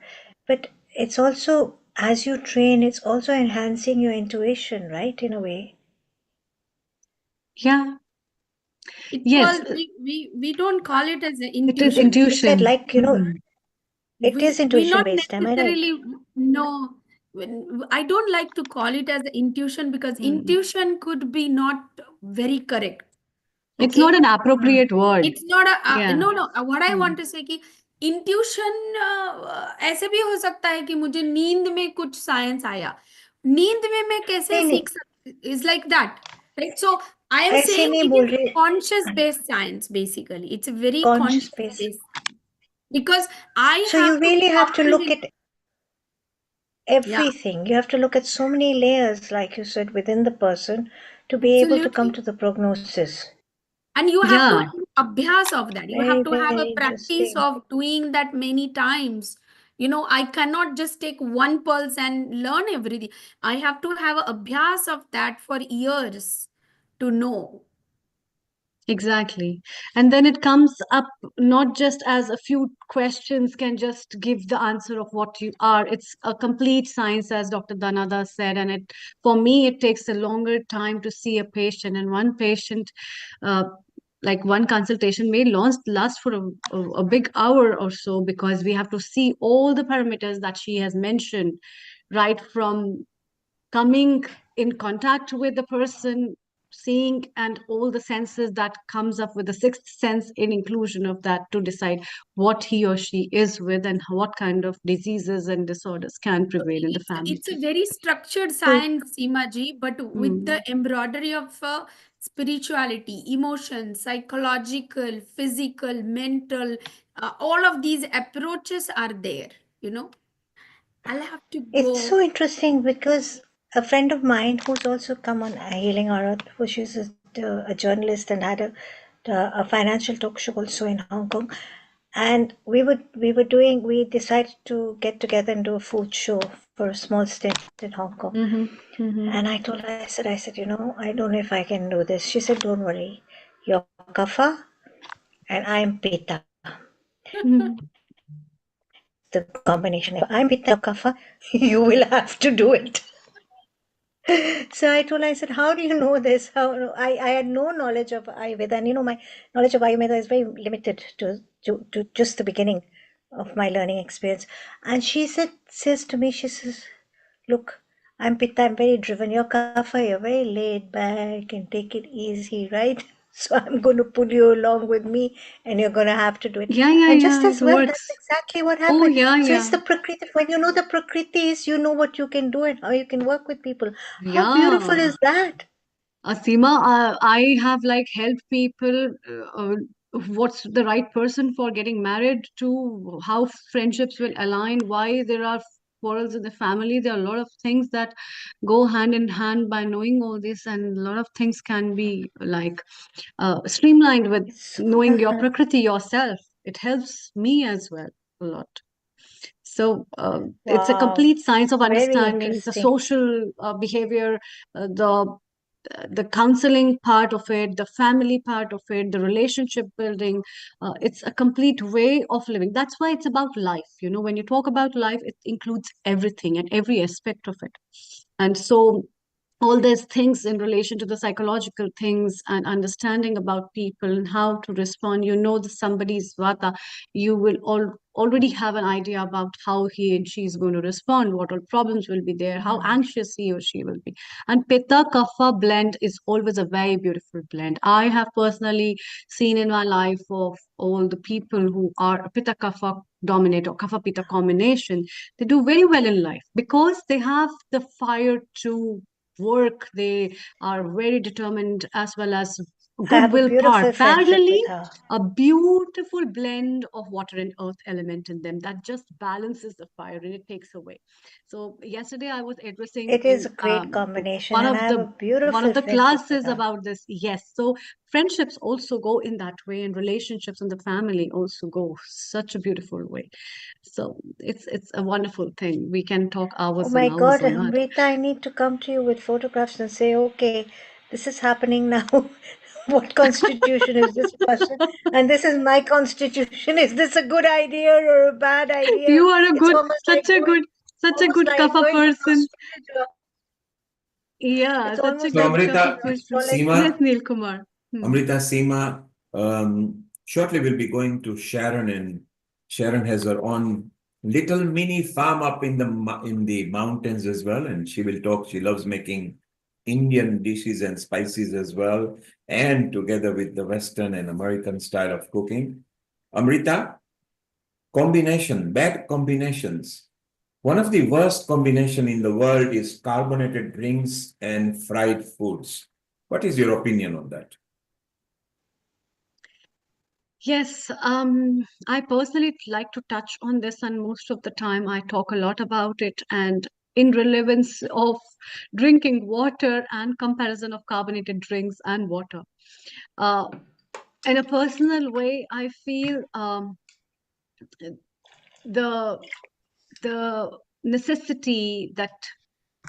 but it's also, as you train, it's also enhancing your intuition, right? In a way. Yeah. It's Yes. called, we don't call it as an It is intuition. You said, intuition. like, it is We intuition not based. Am I right? necessarily know. I don't like to call it as intuition, because Hmm. intuition could be not very correct. It's not Okay, an appropriate word. it's not a Yeah. no, no, what I Hmm. want to say कि intuition ऐसे भी हो सकता है कि मुझे नींद में कुछ साइंस आया, नींद में मैं कैसे नहीं नहीं, सीख सकती, is like that, right? So I am ऐसे saying नहीं it बोल is रही. conscious based science. Basically it's a very Conscious conscious space. based, because I So you have to really have to look comprehend. at Yeah, everything. You have to look at so many layers, like you said, within the person to be able to come absolutely. to the prognosis. And you have to Yeah. have abhyas of that. You have Very, to have a very practice interesting. of doing that many times. I cannot just take one pulse and learn everything. I have to have a abhyas of that for years to know. Exactly. And then it comes up not just as a few questions can just give the answer of what you are. It's a complete science, as Dr. Danada said. And for me, it takes a longer time to see a patient. And one patient, uh, like one consultation may last for a big hour or so, because we have to see all the parameters that she has mentioned, right from coming in contact with the person, seeing, and all the senses that comes up with the sixth sense in inclusion of that, to decide what he or she is with and what kind of diseases and disorders can prevail in the family. It's a very structured So science, Seema, but with Hmm. the embroidery of spirituality, emotion, psychological, physical, mental, all of these approaches are there, you know. I'll have to it's go. so interesting because a friend of mine who's also come on Healing Our Earth, who she's a journalist and had a financial talk show also in Hong Kong, and we decided to get together and do a food show for a small stint in Hong Kong. Mm-hmm. Mm-hmm. And I told her, I said, I don't know if I can do this. She said, don't worry, you're Kapha and I'm Pitta. Mm-hmm. The combination. If I'm Pitta, you're Kapha, you will have to do it. So I told her, I said, how do you know this? I had no knowledge of Ayurveda. And my knowledge of Ayurveda is very limited to just the beginning of my learning experience. And says to me, she says, look, I'm Pitta, I'm very driven. You're Kapha, you're very laid back and take it easy, right? So I'm going to pull you along with me, and you're going to have to do it. Yeah, yeah, And just yeah, as it well, works. that's exactly what Oh, happened. yeah, So it's yeah. the Prakriti. When you know the Prakriti is, you know what you can do and how you can work with people. How beautiful Yeah. is that? Seema, I have like helped people. What's the right person for getting married to? How friendships will align? Why there are quarrels in the family? There are a lot of things that go hand in hand by knowing all this, and a lot of things can be like streamlined with It's knowing your prakriti yourself. It helps me as well a lot. So it's a wow, complete science of very understanding the interesting. social behavior, the counseling part of it, the family part of it, the relationship building. It's a complete way of living. That's why it's about life. You know, when you talk about life, it includes everything and every aspect of it. And so all these things in relation to the psychological things and understanding about people and how to respond, you know, the somebody's vata, you will already have an idea about how he and she is going to respond, what all problems will be there, how anxious he or she will be. And pitta kapha blend is always a very beautiful blend. I have personally seen in my life of all the people who are a pitta kapha dominate or kapha pitta combination, they do very well in life because they have the fire to work. They are very determined as well as I good have a willpower. beautiful friendship Parallelly, with her. a beautiful blend of water and earth element in them that just balances the fire and it takes away. So yesterday I was addressing It is in a great combination, one and of I have a one of beautiful the friendship with classes her. about this. Yes, so friendships also go in that way, and relationships and the family also go such a beautiful way. So it's a wonderful thing. We can talk Oh hours and my hours God, on that. Amrita, I need to come to you with photographs and say, okay, this is happening now. What constitution is this person? And this is my constitution. Is this a good idea or a bad idea? You are a It's good, such a almost good like kapha going to person. astrologer. Yeah, It's such a almost So like good going kapha Amrita, to person. astrology. Yes, Seema, Neil Kumar. Amrita, Seema, shortly we'll be going to Sharon, and Sharon has her own little mini farm up in the mountains as well, and she will talk. She loves making Indian dishes and spices as well, and together with the Western and American style of cooking. Amrita, bad combinations. One of the worst combination in the world is carbonated drinks and fried foods. What is your opinion on that? Yes, I personally like to touch on this, and most of the time I talk a lot about it and in relevance of drinking water and comparison of carbonated drinks and water. Uh, in a personal way, I feel the the necessity that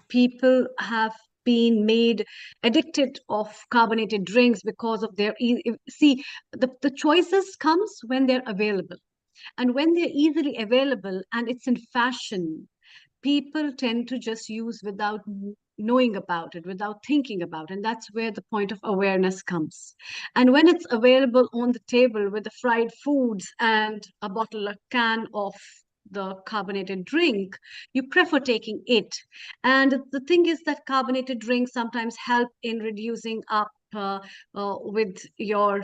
people have been made addicted of carbonated drinks because of their see the choices comes when they're available, and when they're easily available and it's in fashion, people tend to just use without knowing about it, without thinking about it. And that's where the point of awareness comes. And when it's available on the table with the fried foods and a bottle, a can of the carbonated drink, you prefer taking it. And the thing is that carbonated drinks sometimes help in reducing up with your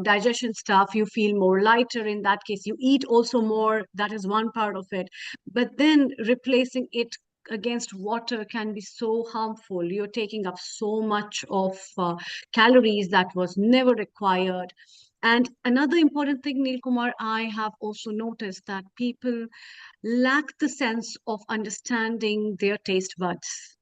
digestion stuff. You feel more lighter in that case. You eat also more. That is one part of it. But then replacing it against water can be so harmful. You're taking up so much of calories that was never required. And another important thing, Neil Kumar, I have also noticed that people lack the sense of understanding their taste buds.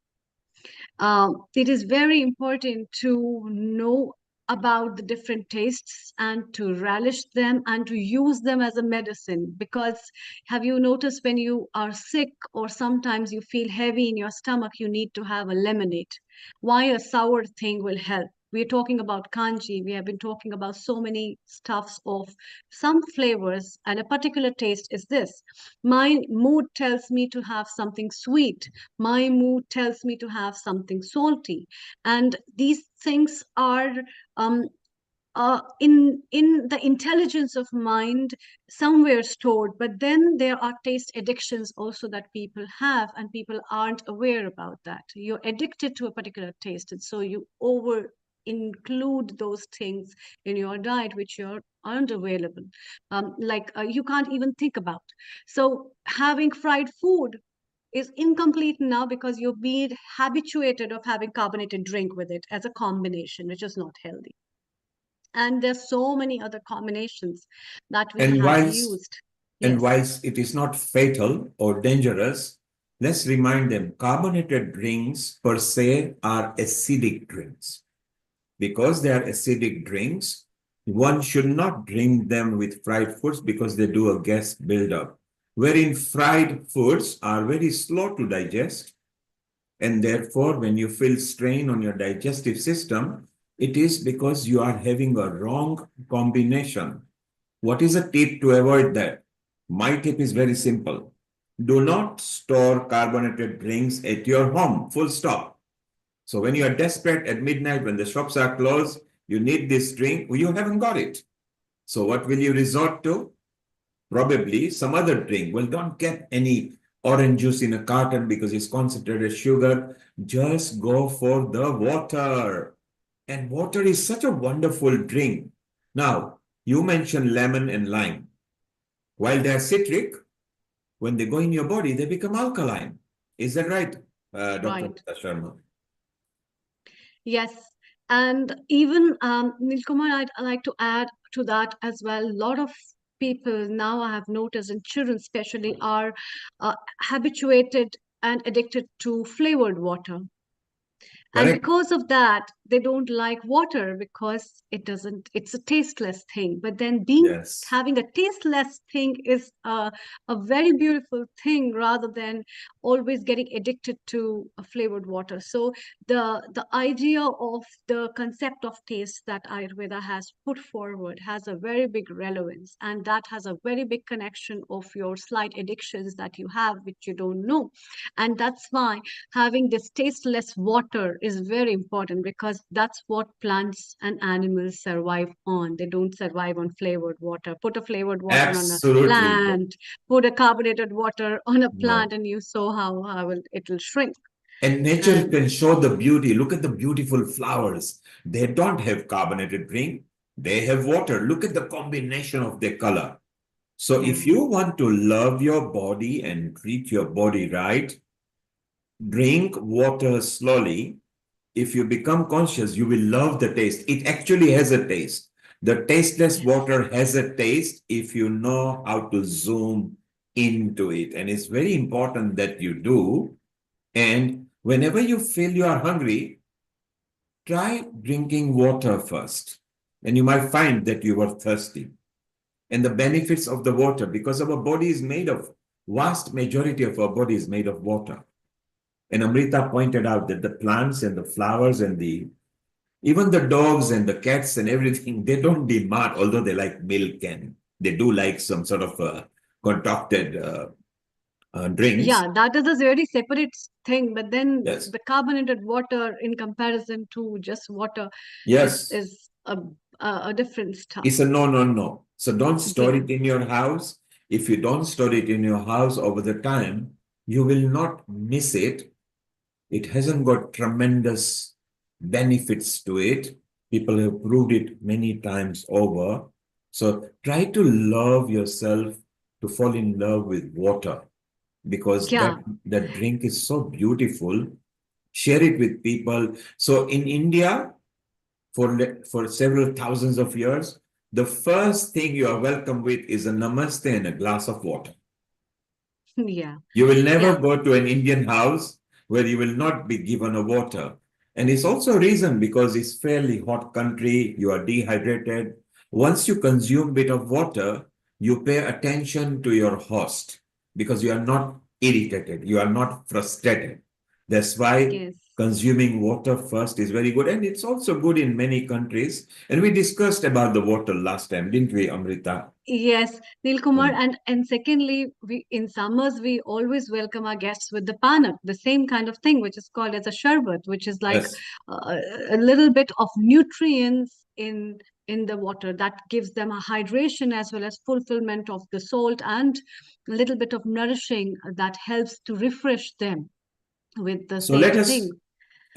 It is very important to know about the different tastes and to relish them and to use them as a medicine. Because have you noticed when you are sick or sometimes you feel heavy in your stomach, you need to have a lemonade? Why a sour thing will help? We're talking about kanji. We have been talking about so many stuffs of some flavors, and a particular taste is this. My mood tells me to have something sweet. My mood tells me to have something salty. And these things are in the intelligence of mind somewhere stored, but then there are taste addictions also that people have, and people aren't aware about that. You're addicted to a particular taste, and so you include those things in your diet which aren't available, you can't even think about. So having fried food is incomplete now because you've been habituated of having carbonated drink with it as a combination, which is not healthy. And there's so many other combinations that we And have whilst used. and Yes, whilst it is not fatal or dangerous, let's remind them carbonated drinks per se are acidic drinks. Because they are acidic drinks, one should not drink them with fried foods because they do a gas buildup. Wherein fried foods are very slow to digest, and therefore, when you feel strain on your digestive system, it is because you are having a wrong combination. What is a tip to avoid that? My tip is very simple. Do not store carbonated drinks at your home, full stop. So when you are desperate at midnight, when the shops are closed, you need this drink, you haven't got it. So what will you resort to? Probably some other drink. Well, don't get any orange juice in a carton because it's concentrated sugar. Just go for the water. And water is such a wonderful drink. Now, you mentioned lemon and lime. While they're citric, when they go in your body, they become alkaline. Is that right, Dr. right. Sharma? Yes. And even Nilkumar, I'd like to add to that as well. A lot of people now I have noticed, and children especially, are habituated and addicted to flavored water. And Correct. because of that, they don't like water because it's a tasteless thing. But then Yes. having a tasteless thing is a very beautiful thing rather than always getting addicted to a flavored water. So the idea of the concept of taste that Ayurveda has put forward has a very big relevance, and that has a very big connection of your slight addictions that you have, which you don't know. And that's why having this tasteless water is very important, because that's what plants and animals survive on. They don't survive on flavored water. Put a flavored water on a Absolutely. plant, put a carbonated water on a plant, No. and you saw how it will shrink. And nature And can show the beauty. Look at the beautiful flowers. They don't have carbonated drink. They have water. Look at the combination of their color. So yeah, if you want to love your body and treat your body right, drink water slowly. If you become conscious, you will love the taste. It actually has a taste. The tasteless yes, water has a taste if you know how to zoom into it. And it's very important that you do. And whenever you feel you are hungry, try drinking water first. And you might find that you are thirsty. And the benefits of the water, because our body is made of, vast majority of our body is made of water. And Amrita pointed out that the plants and the flowers and even the dogs and the cats and everything, they don't demand, although they like milk and they do like some sort of concocted drinks. yeah, that is a very separate thing. But then Yes. the carbonated water, in comparison to just water, Yes. is a different stuff. It's a no, no, no. So don't store Yeah. it in your house. If you don't store it in your house over the time, you will not miss it. It hasn't got tremendous benefits to it. People have proved it many times over. So try to love yourself, to fall in love with water, because Yeah. that drink is so beautiful. Share it with people. So in India, for several thousands of years, the first thing you are welcome with is a namaste and a glass of water. Yeah. You will never Yeah. go to an Indian house where you will not be given a water. And it's also a reason because it's fairly hot country, you are dehydrated. Once you consume a bit of water, you pay attention to your host because you are not irritated, you are not frustrated. That's why Yes. consuming water first is very good. And it's also good in many countries. And we discussed about the water last time, didn't we, Amrita? Yes, Nilkumar, Mm. and secondly, we in summers we always welcome our guests with the panak, the same kind of thing, which is called as a sharbat, which is like Yes. a little bit of nutrients in the water that gives them a hydration as well as fulfillment of the salt, and a little bit of nourishing that helps to refresh them with the So let same us thing.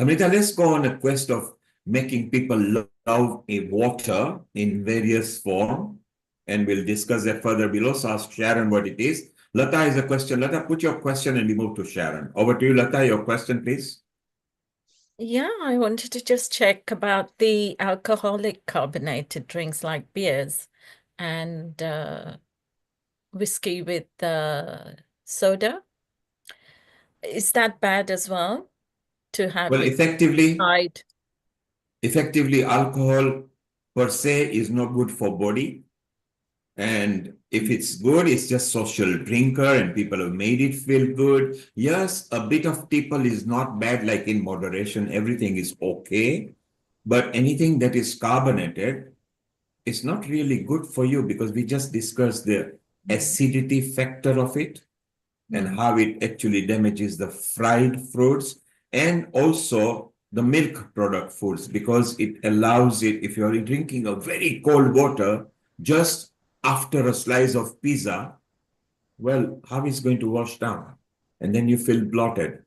Amrita, let's go on a quest of making people love a water in various form. And we'll discuss that further below. So ask Sharon what it is. Lata has a question. Lata, put your question and we move to Sharon. Over to you, Lata. Your question, please. Yeah, I wanted to just check about the alcoholic carbonated drinks like beers and whiskey with soda. Is that bad as well to have Well, with effectively, side? alcohol per se is not good for body. And if it's good, it's just social drinker and people have made it feel good. Yes, a bit of tipple is not bad, like in moderation, everything is okay. But anything that is carbonated, it's not really good for you because we just discussed the acidity factor of it and how it actually damages the fried fruits and also the milk product foods because it allows it, if you're drinking a very cold water just after a slice of pizza, well, how is it going to wash down? And then you feel bloated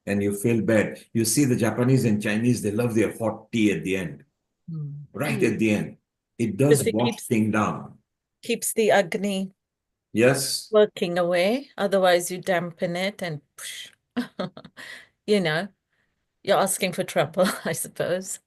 and you feel bad. You see the Japanese and Chinese, they love their hot tea at the end, right at the end. It does Because it wash things down. keeps the agni Yes. working away. Otherwise, you dampen it and you know, you're asking for trouble, I suppose.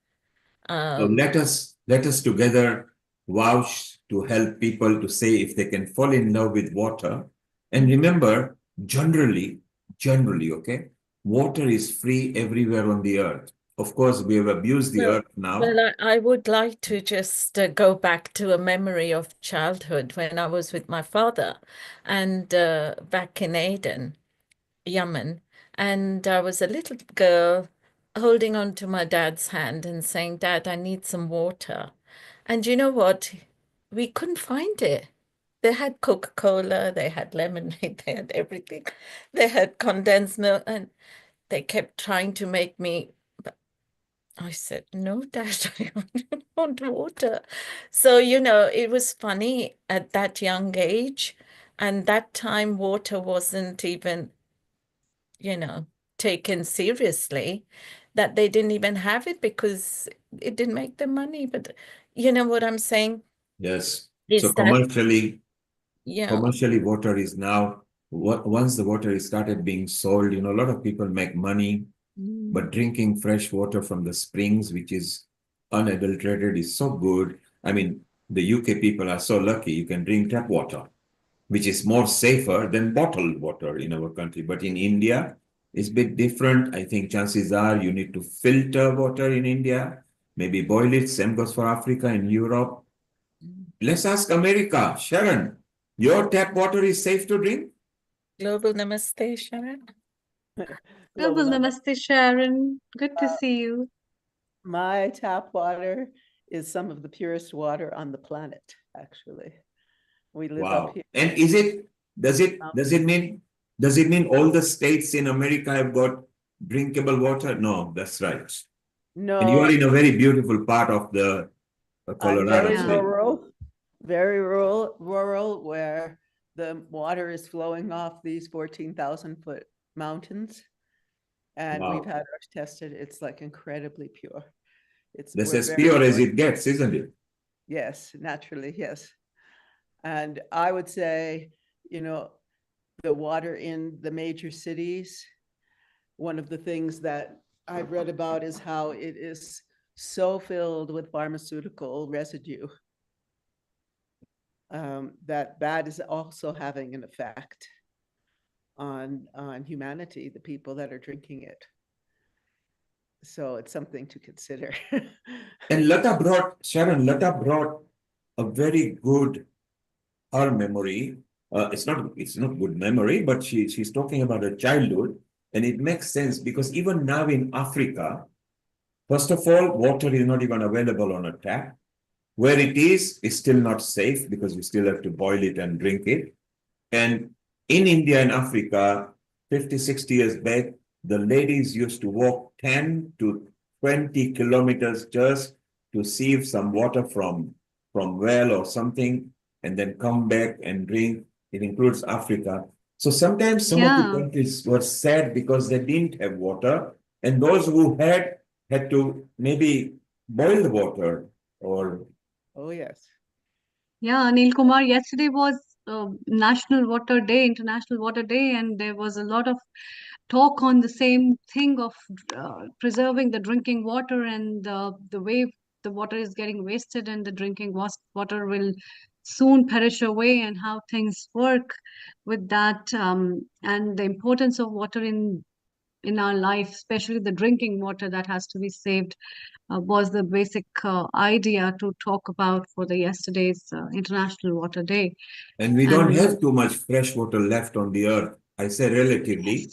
So let us together vouch to help people to say if they can fall in love with water. And remember, generally, okay, water is free everywhere on the earth. Of course, we have abused the earth now. Well, I would like to just go back to a memory of childhood when I was with my father and back in Aden, Yemen. And I was a little girl holding on to my dad's hand and saying, Dad, I need some water. And you know what? We couldn't find it. They had Coca-Cola, they had lemonade, they had everything. They had condensed milk, and they kept trying to make me. I said, no, Dad, I want water. So, it was funny at that young age. And that time, water wasn't even, taken seriously, that they didn't even have it because it didn't make them money. But you know what I'm saying? Yes. Is So that, commercially, water is now, once the water is started being sold, a lot of people make money. But drinking fresh water from the springs, which is unadulterated, is so good. I mean, the UK people are so lucky you can drink tap water, which is more safer than bottled water in our country. But in India, it's a bit different. I think chances are you need to filter water in India, maybe boil it. Same goes for Africa and Europe. Let's ask America. Sharon, your tap water is safe to drink? Global Namaste, Sharon. Global Namaste, Sharon. Good to see you. My tap water is some of the purest water on the planet, actually. We live up here. And does it mean all the states in America have got drinkable water? No, that's right. No. And you are in a very beautiful part of the Colorado state. Very rural, where the water is flowing off these 14,000-foot mountains. And we've had ours tested. It's like incredibly pure. That's as pure as it gets, isn't it? Yes, naturally, yes. And I would say, the water in the major cities, one of the things that I've read about is how it is so filled with pharmaceutical residue that is also having an effect on humanity, the people that are drinking it. So it's something to consider. And Sharon brought a very good, her memory. It's not good memory, but she's talking about her childhood. And it makes sense because even now in Africa, first of all, water is not even available on a tap. Where it is, it's still not safe because you still have to boil it and drink it. And in India and Africa, 50, 60 years back, the ladies used to walk 10 to 20 kilometers just to sieve some water from well or something, and then come back and drink. It includes Africa. So sometimes some of the countries were sad because they didn't have water, and those who had to maybe boiled water or Oh, yes. Yeah, Anil Kumar, yesterday was National Water Day, International Water Day, and there was a lot of talk on the same thing of preserving the drinking water and the way the water is getting wasted and the drinking water will soon perish away and how things work with that and the importance of water in our life, especially the drinking water that has to be saved, was the basic idea to talk about for the yesterday's International Water Day. and we don't And have too much fresh water left on the earth. I say relatively.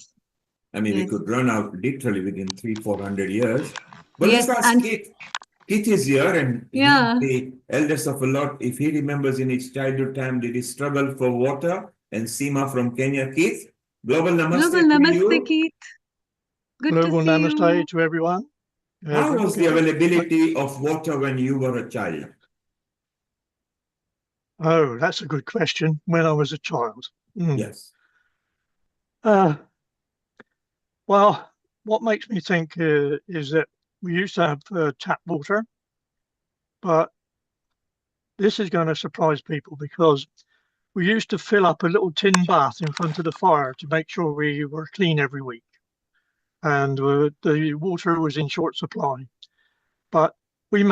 I mean, we yes, could run out literally within 300-400 years. But let's yes, ask and Kit. Kit is here and he's yeah, the eldest of a lot. If he remembers in his childhood time, did he struggle for water? And Seema from Kenya. Kit, global Global namaste to Namaste, you. Keith. Good to Global see namaste you. to everyone. How was the Good. availability of water when you were a child? Oh, that's a good question. When I was a child. Yes. Well, what makes me think is that we used to have tap water, but this is going to surprise people because we used to fill up a little tin bath in front of the fire to make sure we were clean every week. And the water was in short supply. But we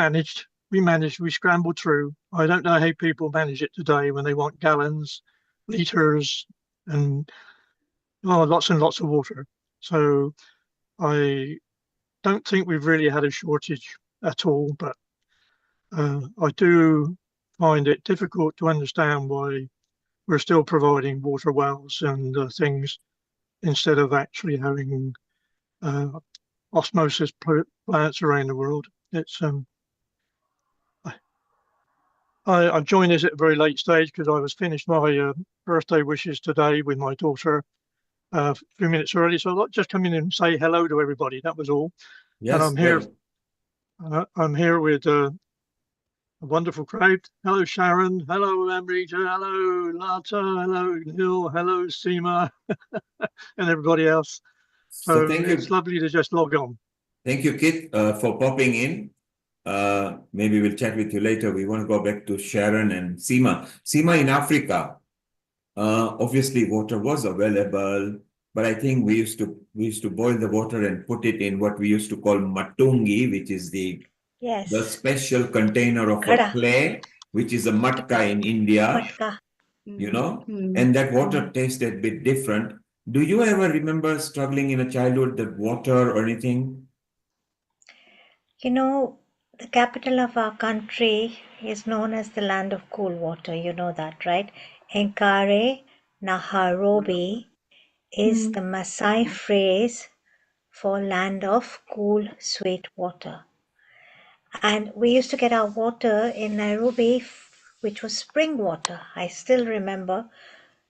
scrambled through. I don't know how people manage it today when they want gallons, liters, and lots and lots of water. So I don't think we've really had a shortage at all, but I do find it difficult to understand why we're still providing water wells and things instead of actually having osmosis plants around the world. It's I joined this at a very late stage because I was finished my birthday wishes today with my daughter a few minutes early. So I'll just come in and say hello to everybody. That was all. Yes. And I'm here. I'm here with a wonderful crowd. Hello, Sharon. Hello, Amrita. Hello, Lata. Hello, Neil. Hello, Seema, and everybody else. So thank it's you. lovely to just log on. Thank you, Kit, for popping in. Maybe we'll chat with you later. We want to go back to Sharon and Seema. Seema, in Africa, obviously water was available, but I think we used to boil the water and put it in what we used to call matungi, which is the special container of a clay, which is a matka in India, you know, and that water tasted a bit different. Do you ever remember struggling in a childhood that water or anything? You know, the capital of our country is known as the land of cool water. You know that, right? Enkare Naharobi is the Maasai phrase for land of cool, sweet water. And we used to get our water in Nairobi, which was spring water. I still remember,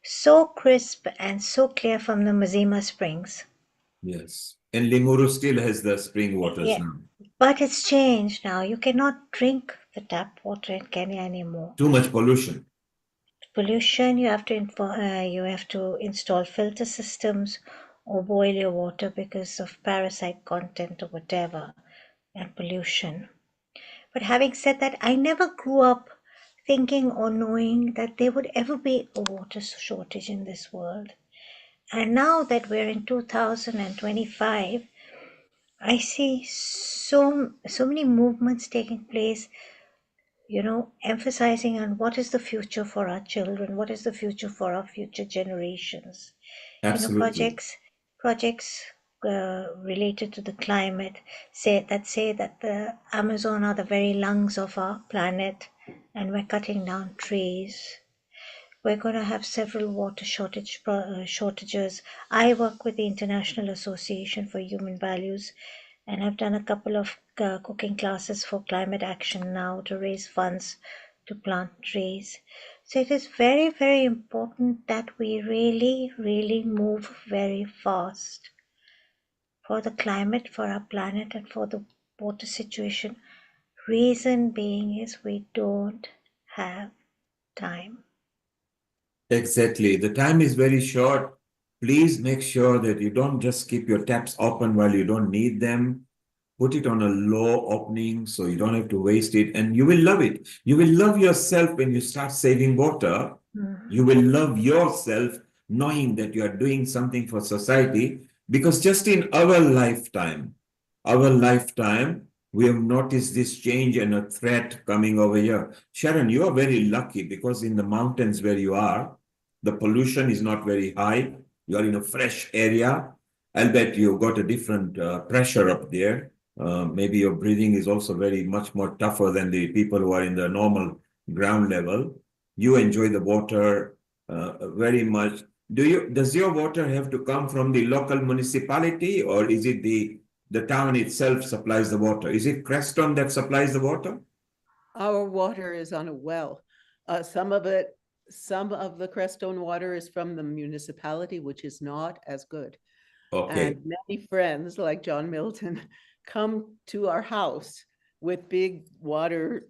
so crisp and so clear from the Mazima Springs. Yes. And Limuru still has the spring waters Yeah. now. But it's changed now. You cannot drink the tap water in Kenya anymore. Too much pollution. Pollution, you have to install filter systems or boil your water because of parasite content or whatever, and pollution. But having said that, I never grew up thinking or knowing that there would ever be a water shortage in this world. And now that we're in 2025, I see so many movements taking place, you know, emphasizing on what is the future for our children, what is the future for our future generations. Absolutely. You know, projects related to the climate say that the Amazon are the very lungs of our planet, and we're cutting down trees. We're going to have several water shortages. I work with the International Association for Human Values, and I've done a couple of cooking classes for climate action now to raise funds to plant trees. So it is very, very important that we really, really move very fast for the climate, for our planet, and for the water situation. Reason being is we don't have time. Exactly. The time is very short. Please make sure that you don't just keep your taps open while you don't need them. put it on a low opening so you don't have to waste it, and you will love it. You will love yourself when you start saving water. You will love yourself knowing that you are doing something for society, because just in our lifetime, we have noticed this change and a threat coming over here. Sharon, you are very lucky because in the mountains where you are, the pollution is not very high. You are in a fresh area. I'll bet you've got a different pressure up there. Maybe your breathing is also very much more tougher than the people who are in the normal ground level. You enjoy the water very much. Does your water have to come from the local municipality, or is it the town itself supplies the water? Is it Creston that supplies the water? Our water is on a well. Some of the Crestone water is from the municipality, which is not as good. Okay. And many friends like John Milton come to our house with big water,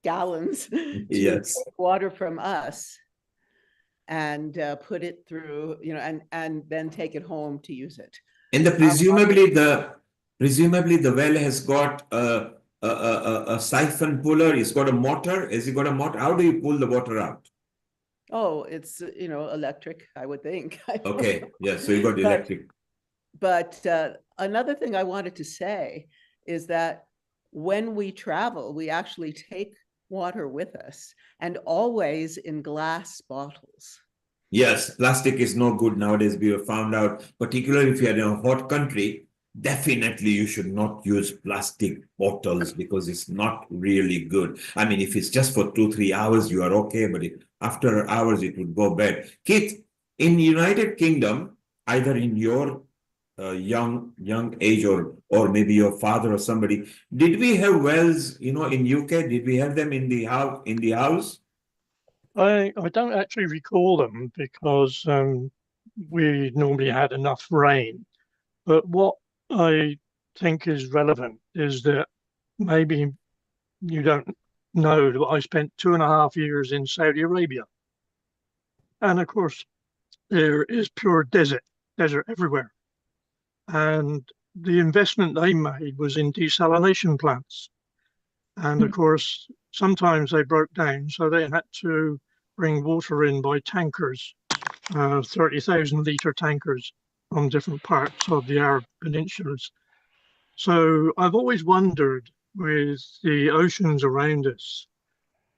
gallons to Yes. take water from us and put it through, and then take it home to use it. And presumably the well has got a siphon puller. It's got a motor. Has it got a motor? How do you pull the water out? Oh, it's electric, I would think. Okay, yeah, so you got electric. But another thing I wanted to say is that when we travel, we actually take water with us, and always in glass bottles. Yes, plastic is no good nowadays. We have found out, particularly if you're in a hot country, definitely you should not use plastic bottles because it's not really good. I mean, if it's just for 2-3 hours, you are okay, but after hours, it would go bad. Keith, in United Kingdom, either in your young age or maybe your father or somebody, did we have wells, in UK? Did we have them in the house? I don't actually recall them because we normally had enough rain. But what I think is relevant is that maybe you don't know that I spent 2.5 years in Saudi Arabia. And of course, there is pure desert everywhere. And the investment they made was in desalination plants. And of course, sometimes they broke down, so they had to bring water in by tankers, 30,000 litre tankers from different parts of the Arab peninsulas. So I've always wondered, with the oceans around us,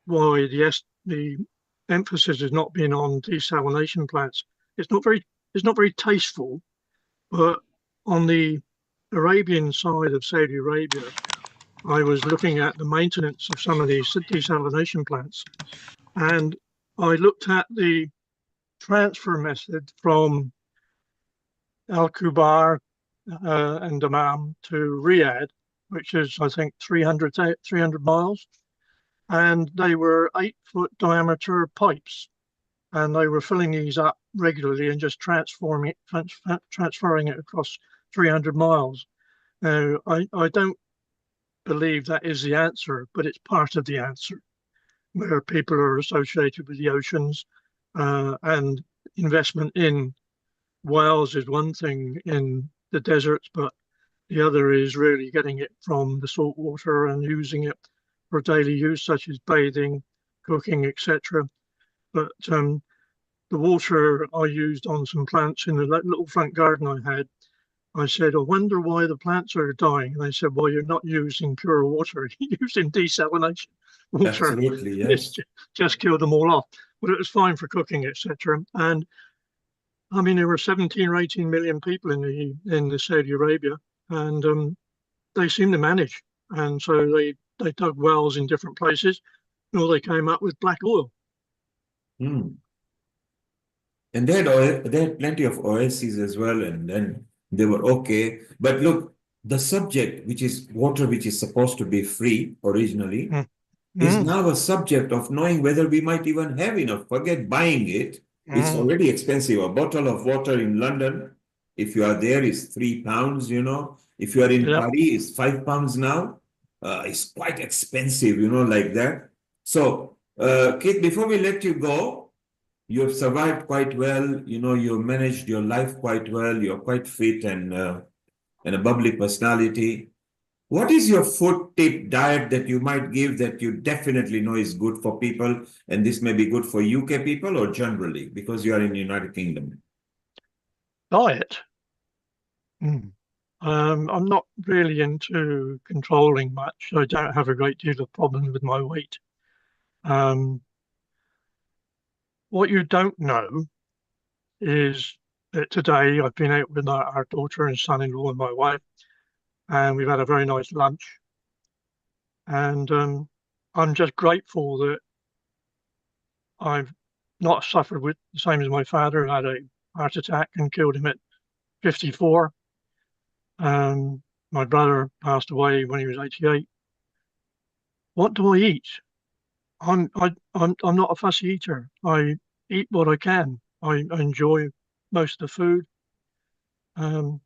why the emphasis has not been on desalination plants. It's not very tasteful, but on the Arabian side of Saudi Arabia, I was looking at the maintenance of some of these desalination plants, and I looked at the transfer method from Al Kubar and Dammam to Riyadh, which is, I think, 300 miles. And they were 8-foot diameter pipes. And they were filling these up regularly and just transferring it across 300 miles. Now, I don't believe that is the answer, but it's part of the answer, where people are associated with the oceans, and investment in wells is one thing in the deserts, but the other is really getting it from the salt water and using it for daily use, such as bathing, cooking, etc. But the water I used on some plants in the little front garden I had, I said, I wonder why the plants are dying. And they said, well, you're not using pure water, you're using desalination water. Absolutely, yes. Just killed them all off. But it was fine for cooking, etc. And I mean, there were 17 or 18 million people in the Saudi Arabia, and they seemed to manage. And so they dug wells in different places, and all they came up with black oil. And they had plenty of oases as well, and then they were okay. But look, the subject, which is water, which is supposed to be free originally, is now a subject of knowing whether we might even have enough. Forget buying it. It's already expensive. A bottle of water in London, if you are there, is £3, If you are in Paris, it's £5 now. It's quite expensive, like that. So, Kate, before we let you go, you have survived quite well. You've managed your life quite well. You're quite fit, and and a bubbly personality. What is your food tip diet that you might give that you definitely know is good for people? And this may be good for UK people or generally, because you are in the United Kingdom. Diet. I'm not really into controlling much. I don't have a great deal of problems with my weight. What you don't know is that today I've been out with our daughter and son-in-law and my wife, and we've had a very nice lunch. And I'm just grateful that I've not suffered with the same as my father, who had a heart attack and killed him at 54. My brother passed away when he was 88. What do I eat? I'm not a fussy eater. I eat what I can. I enjoy most of the food. So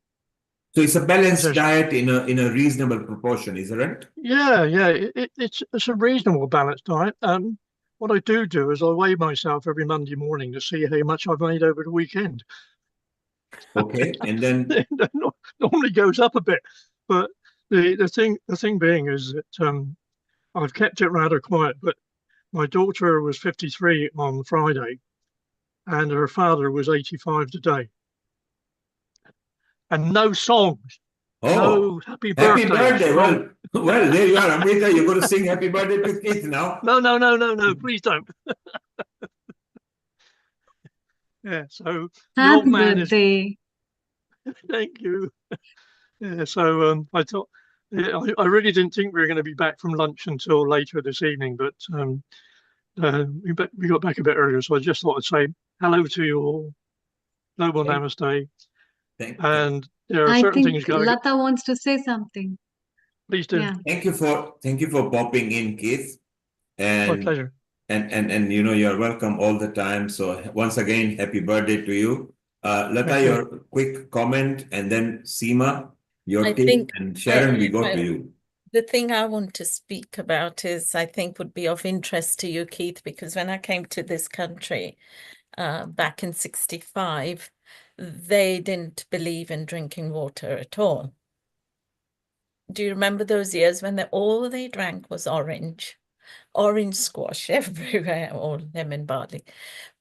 it's a balanced There's diet in a reasonable proportion, isn't it? yeah, it's a reasonable balanced diet. What I do is I weigh myself every Monday morning to see how much I've made over the weekend. Okay, and then It normally goes up a bit, but the thing being is that I've kept it rather quiet. But my daughter was 53 on Friday, and her father was 85 today, and no songs, no happy happy birthdays birthday. from. Well, there you are, Amrita. You're going to sing happy birthday to kids now. No, please don't. Yeah, so the old Happy man is. birthday. Thank you. Yeah, so I thought I really didn't think we were going to be back from lunch until later this evening, but we got back a bit earlier, so I just thought I'd say hello to you all. Global namaste. And there are I certain think things going. Lata wants to say something. Please do. Yeah. Thank you for popping in, Keith. And my pleasure. And you know, you're welcome all the time. So once again, happy birthday to you. Lata, Thank you. your quick comment, and then Seema, your I tip, think and Sharon, we go to you. The thing I want to speak about is, I think, would be of interest to you, Keith, because when I came to this country back in 65, they didn't believe in drinking water at all. Do you remember those years when all they drank was orange squash everywhere, or lemon barley?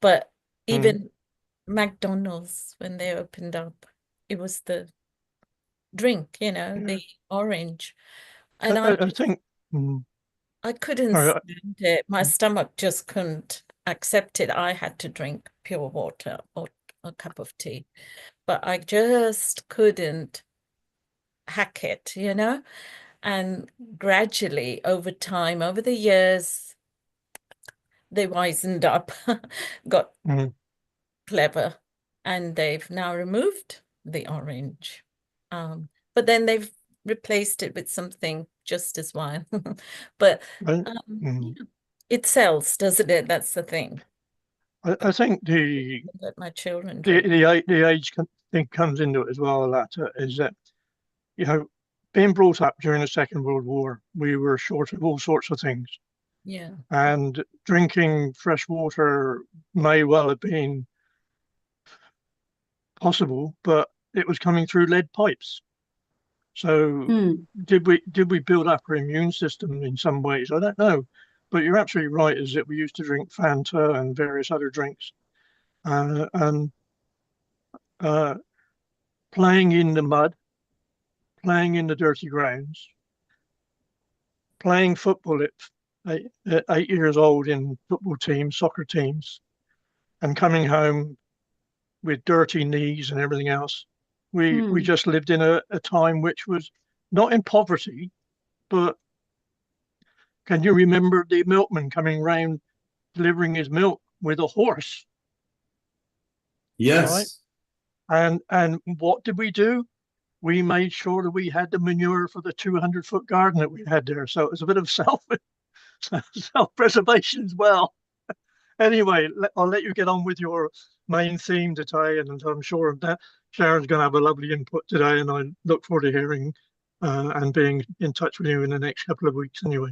But even McDonald's, when they opened up, it was the drink, the orange. And I think I couldn't stand it. My stomach just couldn't accept it. I had to drink pure water or a cup of tea, but I just couldn't hack it, And gradually, over time, over the years, they wisened up, got clever, and they've now removed the orange. But then they've replaced it with something just as wild. But it sells, doesn't it? That's the thing. I think Let my children the age thing comes into it as well. That is that, being brought up during the Second World War, we were short of all sorts of things. Yeah. And drinking fresh water may well have been possible, but it was coming through lead pipes. So did we build up our immune system in some ways? I don't know. But you're absolutely right, is that we used to drink Fanta and various other drinks. And playing in the mud, playing in the dirty grounds, playing football at 8 years old in football teams, soccer teams, and coming home with dirty knees and everything else. We just lived in a time which was not in poverty, but can you remember the milkman coming round delivering his milk with a horse? Yes. Right? And what did we do? We made sure that we had the manure for the 200-foot garden that we had there. So it was a bit of self-preservation as well. Anyway, I'll let you get on with your main theme today, and I'm sure that Sharon's going to have a lovely input today, and I look forward to hearing and being in touch with you in the next couple of weeks anyway.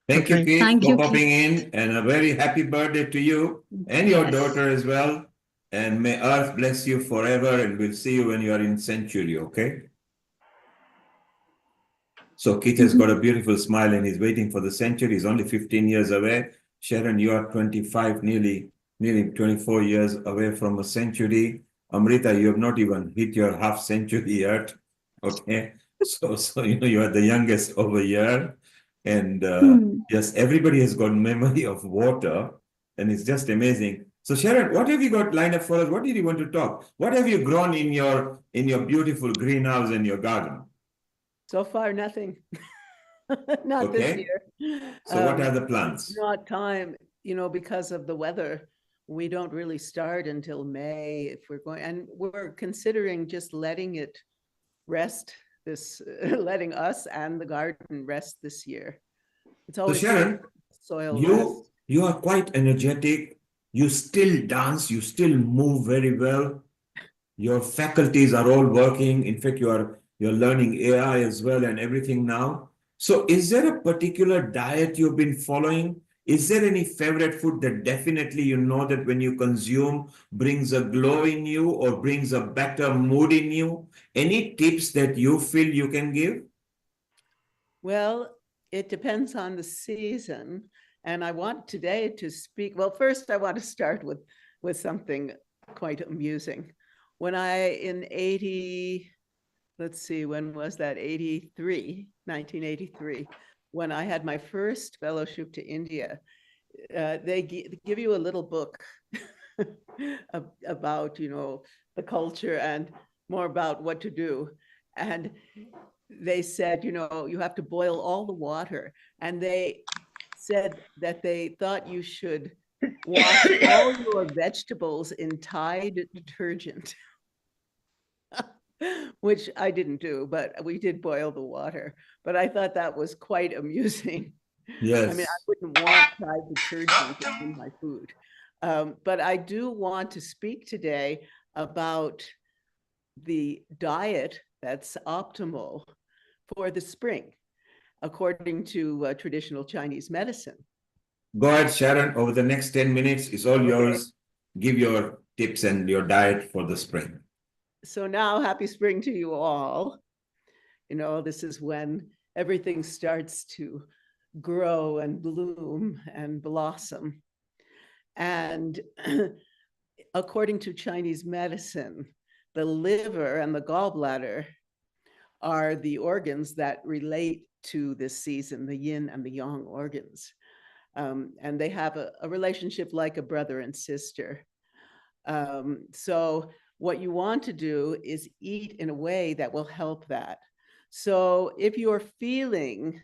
Thank you, Keith, for popping in, and a very happy birthday to you and your daughter as well. And may Earth bless you forever, and we'll see you when you are in Century, okay? So Keith has got a beautiful smile and he's waiting for the century. He's only 15 years away. Sharon, you are 25, nearly 24 years away from a century. Amrita, you have not even hit your half century yet. Okay. So you are the youngest over here. And yes, everybody has got memory of water. And it's just amazing. So Sharon, what have you got lined up for us? What did you want to talk? What have you grown in your beautiful greenhouse and your garden? So far, nothing. Not this year. So what are the plans? Not time, because of the weather. We don't really start until May if we're going, and we're considering just letting it rest letting us and the garden rest this year. It's always so Sharon, soil. You are quite energetic. You still dance. You still move very well. Your faculties are all working. In fact, you're learning AI as well and everything now. So is there a particular diet you've been following? Is there any favorite food that definitely you know that when you consume brings a glow in you or brings a better mood in you? Any tips that you feel you can give? Well, it depends on the season. And I want today to speak. Well, first, I want to start with something quite amusing. When in 80, let's see, when was that? 1983, when I had my first fellowship to India, they give you a little book about, the culture and more about what to do. And they said, you have to boil all the water. And they said that they thought you should wash all your vegetables in Tide detergent, which I didn't do, but we did boil the water. But I thought that was quite amusing. Yes. I mean, I wouldn't want Tide detergent in my food. But I do want to speak today about the diet that's optimal for the spring, according to traditional Chinese medicine. Go ahead, Sharon. Over the next 10 minutes, it's all yours. Give your tips and your diet for the spring. So now, happy spring to you all. This is when everything starts to grow and bloom and blossom. And according to Chinese medicine, the liver and the gallbladder are the organs that relate to this season, the yin and the yang organs. And they have a relationship like a brother and sister. So what you want to do is eat in a way that will help that. So if you're feeling,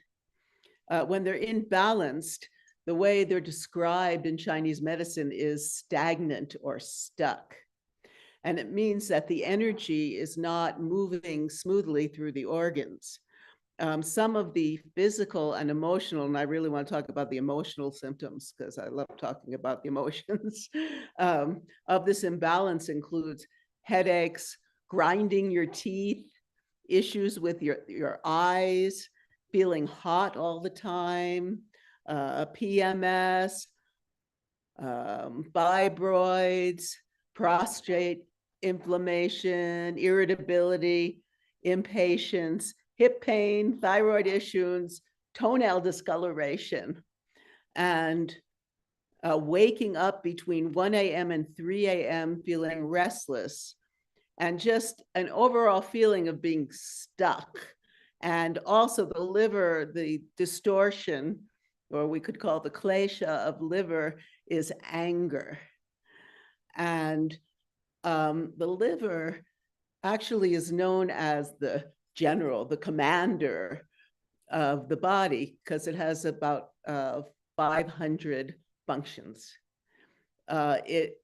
when they're imbalanced, the way they're described in Chinese medicine is stagnant or stuck. And it means that the energy is not moving smoothly through the organs. Some of the physical and emotional, and I really want to talk about the emotional symptoms because I love talking about the emotions of this imbalance includes headaches, grinding your teeth, issues with your eyes, feeling hot all the time, PMS, fibroids, prostate inflammation, irritability, impatience, hip pain, thyroid issues, toenail discoloration, and waking up between 1 a.m. and 3 a.m. feeling restless, and just an overall feeling of being stuck. And also the liver, the distortion, or we could call the klesha of liver, is anger. And the liver actually is known as the general, the commander of the body, because it has about 500 functions. It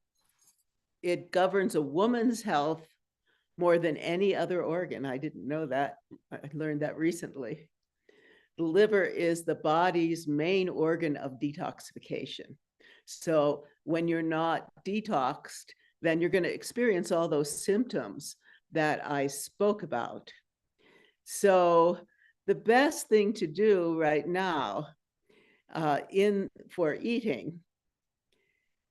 governs a woman's health more than any other organ. I didn't know that. I learned that recently. The liver is the body's main organ of detoxification. So when you're not detoxed, then you're going to experience all those symptoms that I spoke about. So the best thing to do right now for eating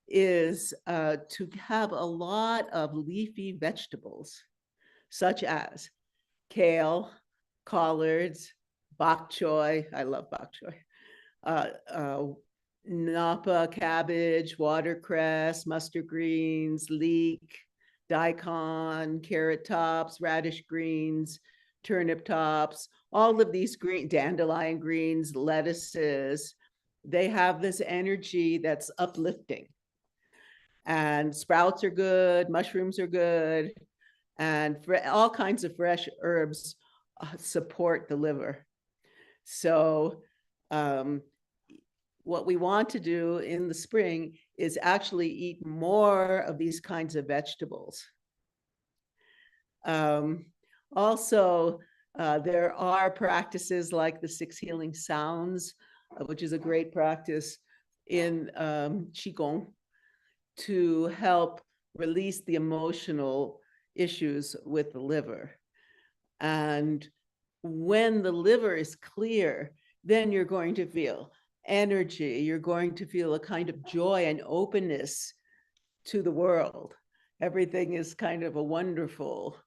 is to have a lot of leafy vegetables, such as kale, collards, bok choy. I love bok choy. Napa cabbage, watercress, mustard greens, leek, daikon, carrot tops, radish greens, turnip tops, all of these green, dandelion greens, lettuces, they have this energy that's uplifting. And sprouts are good, mushrooms are good, and all kinds of fresh herbs support the liver. So what we want to do in the spring is actually eat more of these kinds of vegetables. Also, there are practices like the 6 healing sounds, which is a great practice in Qigong to help release the emotional issues with the liver. And when the liver is clear, then you're going to feel energy, you're going to feel a kind of joy and openness to the world. Everything is kind of a wonderful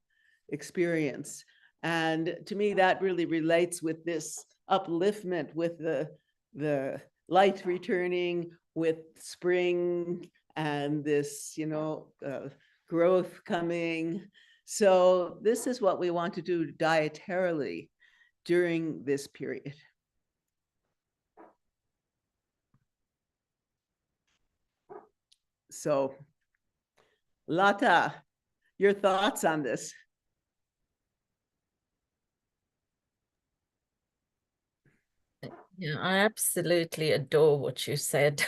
experience. And to me, that really relates with this upliftment, with the light returning, with spring and this, growth coming. So this is what we want to do dietarily during this period. So, Lata, your thoughts on this? Yeah, I absolutely adore what you said.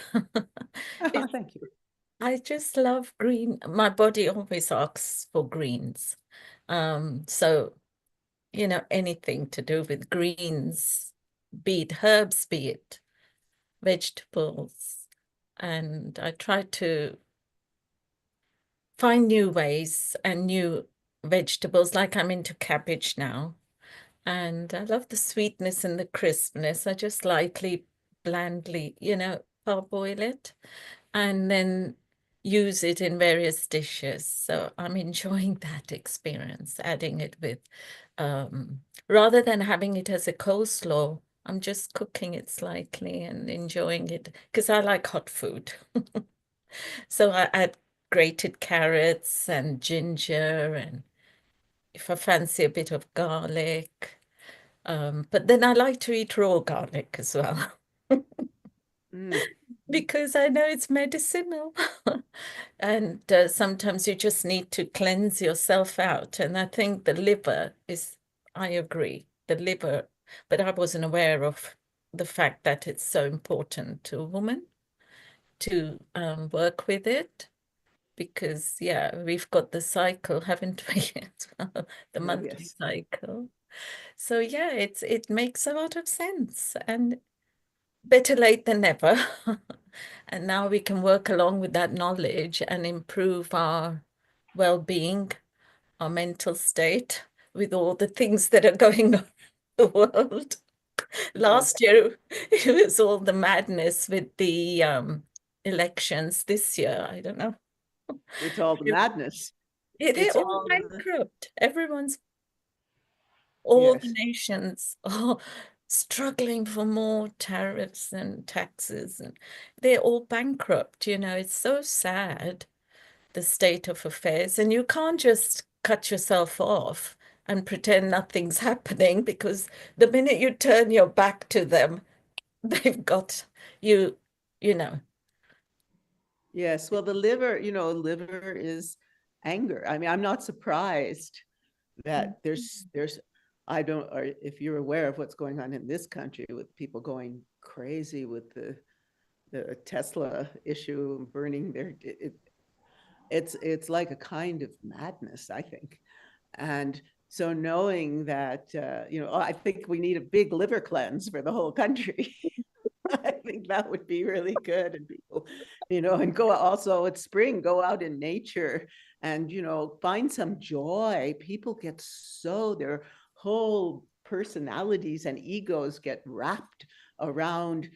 Thank you. I just love green. My body always asks for greens. So, anything to do with greens, be it herbs, be it vegetables. And I try to find new ways and new vegetables, like I'm into cabbage now. And I love the sweetness and the crispness. I just lightly, blandly, parboil it and then use it in various dishes. So I'm enjoying that experience, adding it with, rather than having it as a coleslaw, I'm just cooking it slightly and enjoying it because I like hot food. So I add grated carrots and ginger, and if I fancy a bit of garlic. But then I like to eat raw garlic as well. Because I know it's medicinal. And sometimes you just need to cleanse yourself out. And I think the liver is, I agree, the liver, but I wasn't aware of the fact that it's so important to a woman to work with it. Because, yeah, we've got the cycle, haven't we, as well, the monthly cycle. So, yeah, it makes a lot of sense. And better late than never. And now we can work along with that knowledge and improve our well-being, our mental state with all the things that are going on in the world. Last year, it was all the madness with the elections. This year, I don't know. It's all the madness. They're all bankrupt. All the nations are struggling for more tariffs and taxes, and they're all bankrupt. It's so sad, the state of affairs, and you can't just cut yourself off and pretend nothing's happening, because the minute you turn your back to them, they've got you, Yes, well, the liver is anger. I mean, I'm not surprised that I don't, or if you're aware of what's going on in this country with people going crazy with the Tesla issue, burning it's like a kind of madness, I think. And so knowing that, I think we need a big liver cleanse for the whole country. I think that would be really good. And people, and go also, it's spring, go out in nature and, find some joy. People get their whole personalities and egos get wrapped around,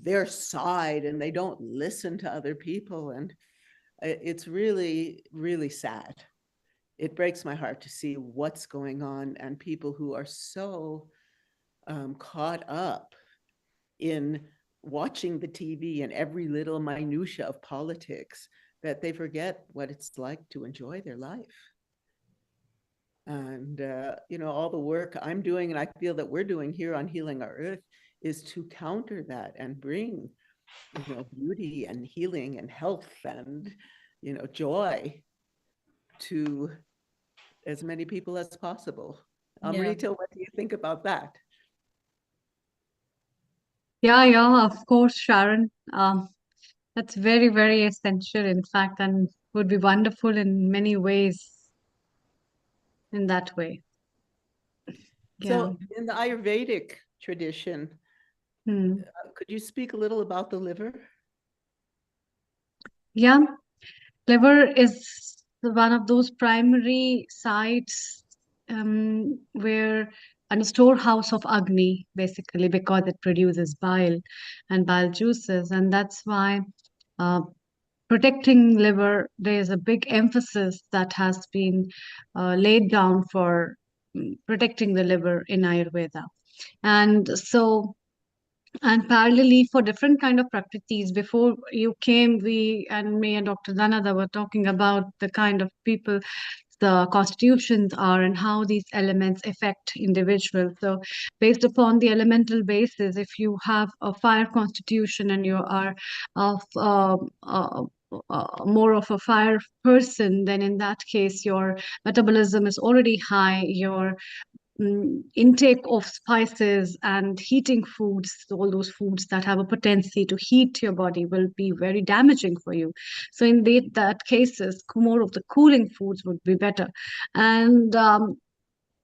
their side, and they don't listen to other people. And it's really, really sad. It breaks my heart to see what's going on and people who are so caught up in watching the TV and every little minutia of politics that they forget what it's like to enjoy their life. And, all the work I'm doing, and I feel that we're doing here on Healing Our Earth, is to counter that and bring, beauty and healing and health and, joy to as many people as possible. Amrita, what do you think about that? Yeah, of course, Sharon. That's very, very essential, in fact, and would be wonderful in many ways in that way. Yeah. So in the Ayurvedic tradition, could you speak a little about the liver? Yeah, liver is one of those primary sites where and a storehouse of Agni, basically, because it produces bile and bile juices, and that's why protecting liver, there's a big emphasis that has been laid down for protecting the liver in Ayurveda. And so, and parallelly for different kind of prakritis, before you came, we and me and Dr. Danada were talking about the kind of people the constitutions are and how these elements affect individuals. So based upon the elemental basis, if you have a fire constitution and you are of more of a fire person, then in that case your metabolism is already high, your intake of spices and heating foods, all those foods that have a potency to heat your body, will be very damaging for you. So in that cases, more of the cooling foods would be better. And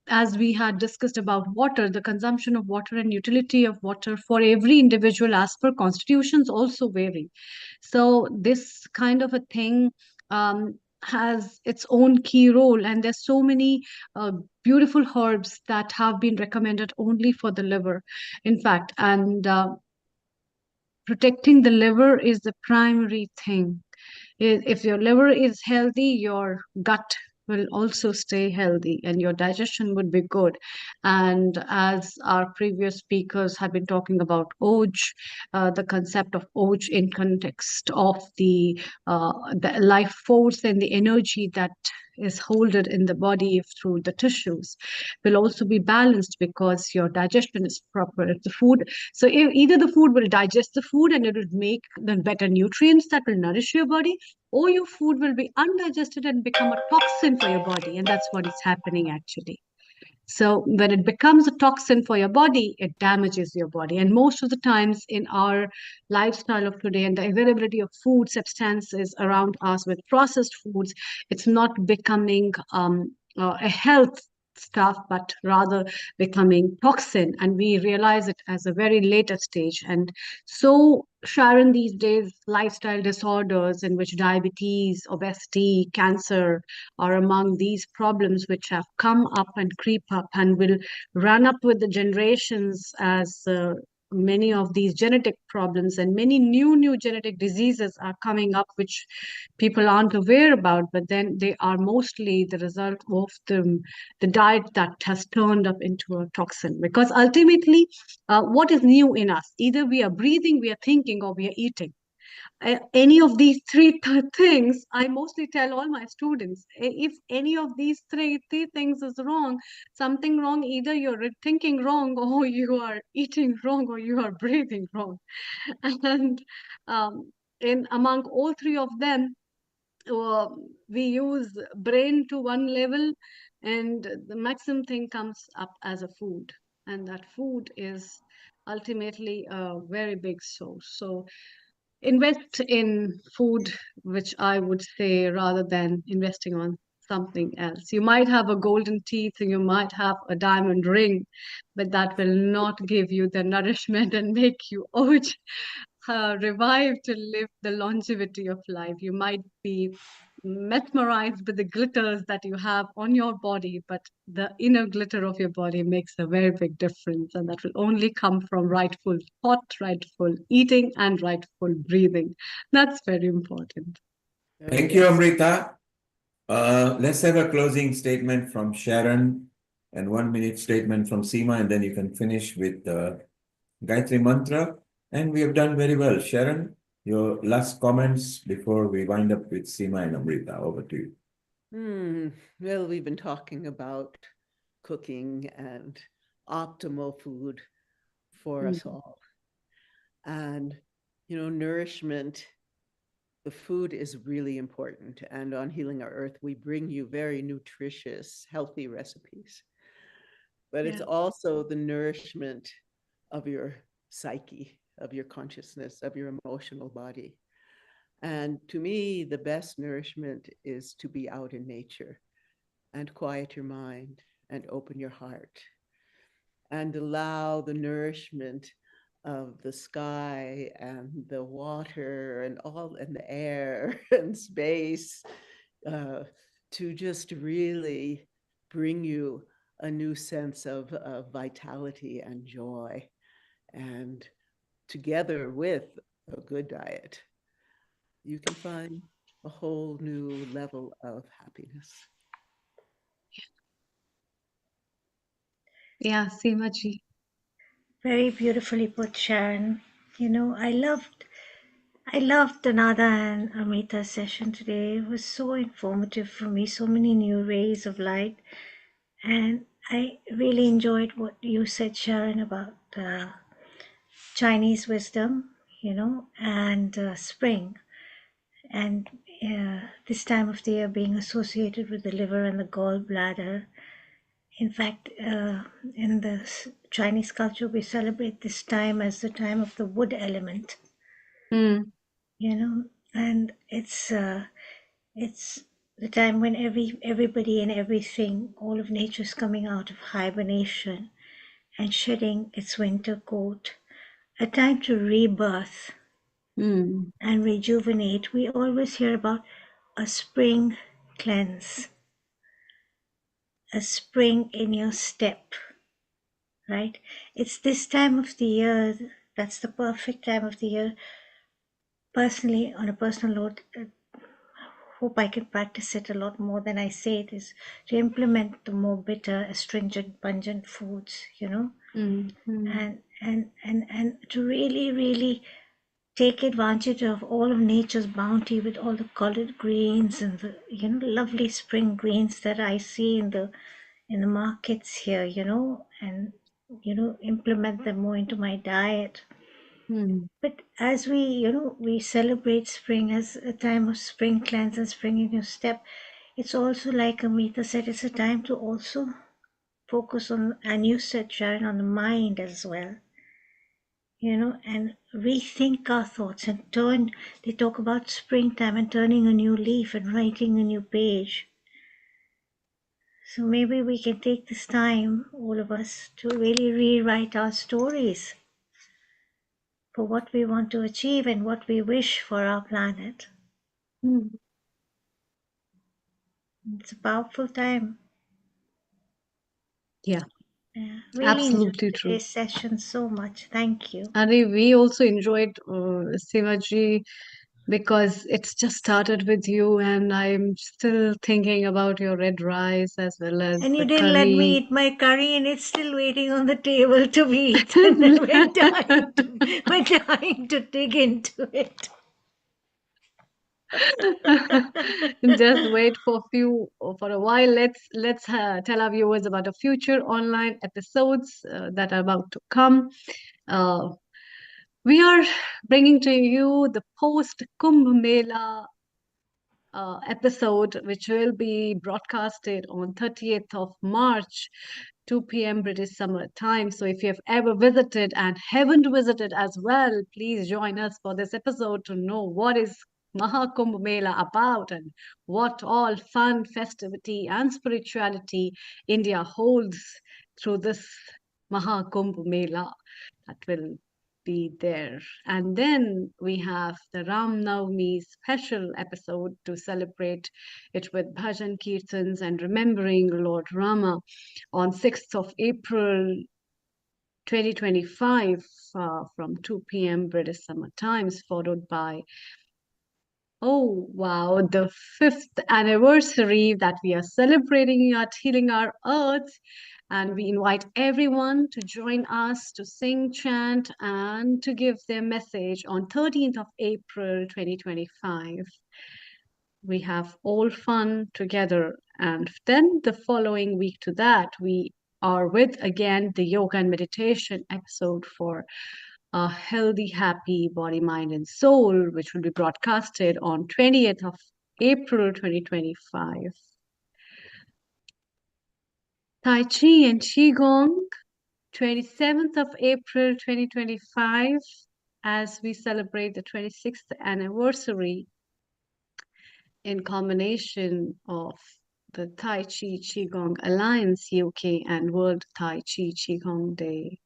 as we had discussed about water, the consumption of water and utility of water for every individual as per constitutions also vary. So this kind of a thing has its own key role, and there's so many beautiful herbs that have been recommended only for the liver, in fact, and protecting the liver is the primary thing. If your liver is healthy, your gut will also stay healthy and your digestion would be good. And as our previous speakers have been talking about OJ, the concept of OJ in context of the life force and the energy that is holded in the body through the tissues will also be balanced because your digestion is proper. If the food, so either the food will digest the food and it will make the better nutrients that will nourish your body, or your food will be undigested and become a toxin for your body. And that's what is happening actually. So when it becomes a toxin for your body, it damages your body. And most of the times in our lifestyle of today and the availability of food substances around us with processed foods, it's not becoming a health stuff, but rather becoming toxin. And we realize it as a very later stage. And so, Sharon, these days, lifestyle disorders in which diabetes, obesity, cancer are among these problems which have come up and creep up and will run up with the generations as many of these genetic problems and many new genetic diseases are coming up which people aren't aware about, but then they are mostly the result of the diet that has turned up into a toxin. Because ultimately, what is new in us? Either we are breathing, we are thinking, or we are eating. Any of these three things, I mostly tell all my students, if any of these three things is wrong, something wrong, either you're thinking wrong, or you are eating wrong, or you are breathing wrong. And in among all three of them, we use brain to one level, and the maximum thing comes up as a food, and that food is ultimately a very big source. So invest in food, which I would say, rather than investing on something else. You might have a golden teeth and you might have a diamond ring, but that will not give you the nourishment and make you revived to live the longevity of life. You might be mesmerized with the glitters that you have on your body, but the inner glitter of your body makes a very big difference, and that will only come from rightful thought, rightful eating, and rightful breathing. That's very important. Thank you, Amrita. Let's have a closing statement from Sharon and 1 minute statement from Seema, and then you can finish with the Gayatri Mantra. And we have done very well. Sharon, your last comments before we wind up with Seema and Amrita. Over to you. Well, we've been talking about cooking and optimal food for us all. And, nourishment, the food is really important. And on Healing Our Earth, we bring you very nutritious, healthy recipes. But it's also the nourishment of your psyche, of your consciousness, of your emotional body. And to me, the best nourishment is to be out in nature and quiet your mind and open your heart and allow the nourishment of the sky and the water and the air and space to just really bring you a new sense of vitality and joy. And together with a good diet, you can find a whole new level of happiness. Yeah, Seema ji. Very beautifully put, Sharon. I loved Nada and Amrita's session today. It was so informative for me, so many new rays of light. And I really enjoyed what you said, Sharon, about Chinese wisdom, and spring. And this time of the year being associated with the liver and the gallbladder. In fact, in the Chinese culture, we celebrate this time as the time of the wood element. And it's the time when everybody and everything, all of nature is coming out of hibernation and shedding its winter coat. A time to rebirth and rejuvenate. We always hear about a spring cleanse, a spring in your step, right? It's this time of the year, that's the perfect time of the year. Personally, on a personal note, hope I can practice it a lot more than I say it, is to implement the more bitter, astringent, pungent foods, and to really take advantage of all of nature's bounty with all the colored greens and the lovely spring greens that I see in the markets here, and implement them more into my diet. But as we celebrate spring as a time of spring cleanse and spring in your step, it's also like Amrita said, it's a time to also focus on, and you said, Sharon, on the mind as well. And rethink our thoughts and they talk about springtime and turning a new leaf and writing a new page. So maybe we can take this time, all of us, to really rewrite our stories for what we want to achieve and what we wish for our planet. It's a powerful time. Yeah. Really Absolutely enjoyed true. this session so much. Thank you. And we also enjoyed Seema ji, because it's just started with you, and I'm still thinking about your red rice as well as And you the didn't let me curry. eat my curry, and it's still waiting on the table to be eaten. And we're dying to dig into it. Just wait for a while. Let's tell our viewers about the future online episodes that are about to come. We are bringing to you the post Kumbh Mela episode, which will be broadcasted on 30th of March, 2 p.m. British Summer Time. So if you have ever visited and haven't visited as well, please join us for this episode to know what is Mahakumbh Mela about and what all fun, festivity and spirituality India holds through this Mahakumbh Mela that will be there. And then we have the Ram Navami special episode to celebrate it with bhajan kirtans and remembering Lord Rama on 6th of April 2025 from 2 p.m. British Summer Times, followed by the 5th anniversary that we are celebrating at Healing Our Earth. And we invite everyone to join us to sing, chant, and to give their message on 13th of April 2025. We have all fun together. And then the following week to that, we are with again the yoga and meditation episode for a healthy, happy body, mind, and soul, which will be broadcasted on 20th of April 2025. Tai Chi and Qigong, 27th of April 2025, as we celebrate the 26th anniversary in combination of the Tai Chi Qigong Alliance UK and World Tai Chi Qigong Day.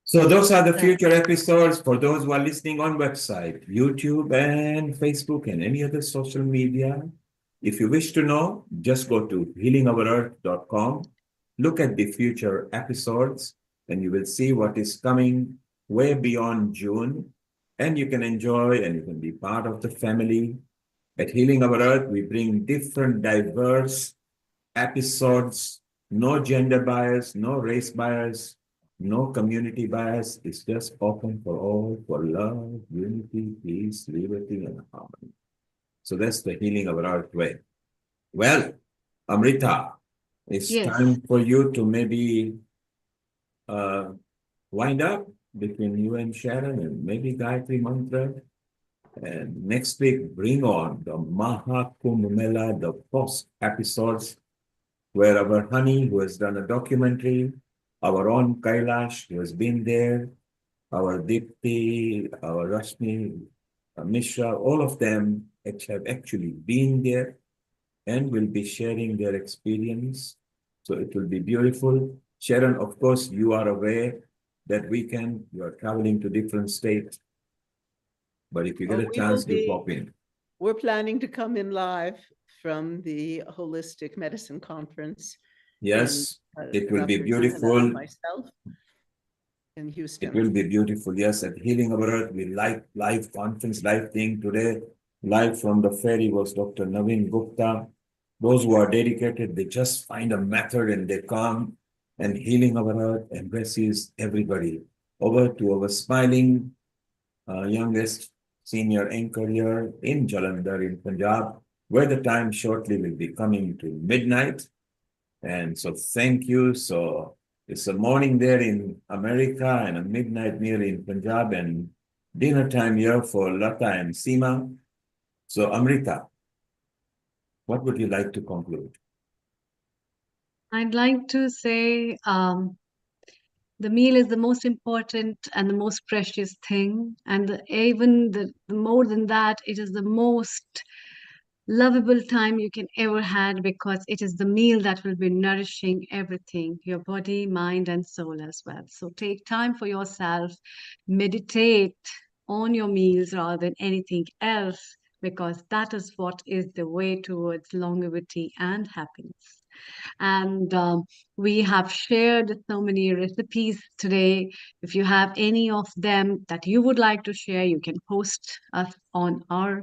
So those are the future episodes for those who are listening on website, YouTube and Facebook and any other social media. If you wish to know, just go to healingourearth.com, look at the future episodes, and you will see what is coming way beyond June. And you can enjoy and you can be part of the family. At Healing Our Earth, we bring different diverse episodes, no gender bias, no race bias, no community bias. It's just open for all, for love, unity, peace, liberty, and harmony. So that's the Healing Our Earth way. Well, Amrita, it's time for you to maybe wind up between you and Sharon and maybe Gayatri Mantra. And next week, bring on the Maha Kumbh Mela, the post episodes, where our Honey, who has done a documentary, our own Kailash, who has been there, our Dipti, our Rashmi, Mishra, all of them have actually been there and will be sharing their experience. So it will be beautiful. Sharon, of course, you are aware that you are traveling to different states. But if you get a chance, you pop in. We're planning to come in live from the Holistic Medicine Conference. Yes, it will be beautiful. Myself in Houston. It will be beautiful. Yes, at Healing Our Earth, we live conference, live thing today. Live from the ferry was Dr. Naveen Gupta. Those who are dedicated, they just find a method and they come, and Healing Our Earth embraces everybody. Over to our smiling youngest senior anchor here in Jalandhar in Punjab, where the time shortly will be coming to midnight. And so thank you. So it's a morning there in America and a midnight here in Punjab and dinner time here for Lata and Seema. So Amrita, what would you like to conclude? I'd like to say the meal is the most important and the most precious thing. And even the more than that, it is the most lovable time you can ever had, because it is the meal that will be nourishing everything, your body, mind, and soul as well. So take time for yourself, meditate on your meals rather than anything else, because that is what is the way towards longevity and happiness. And we have shared so many recipes today. If you have any of them that you would like to share, you can post us on our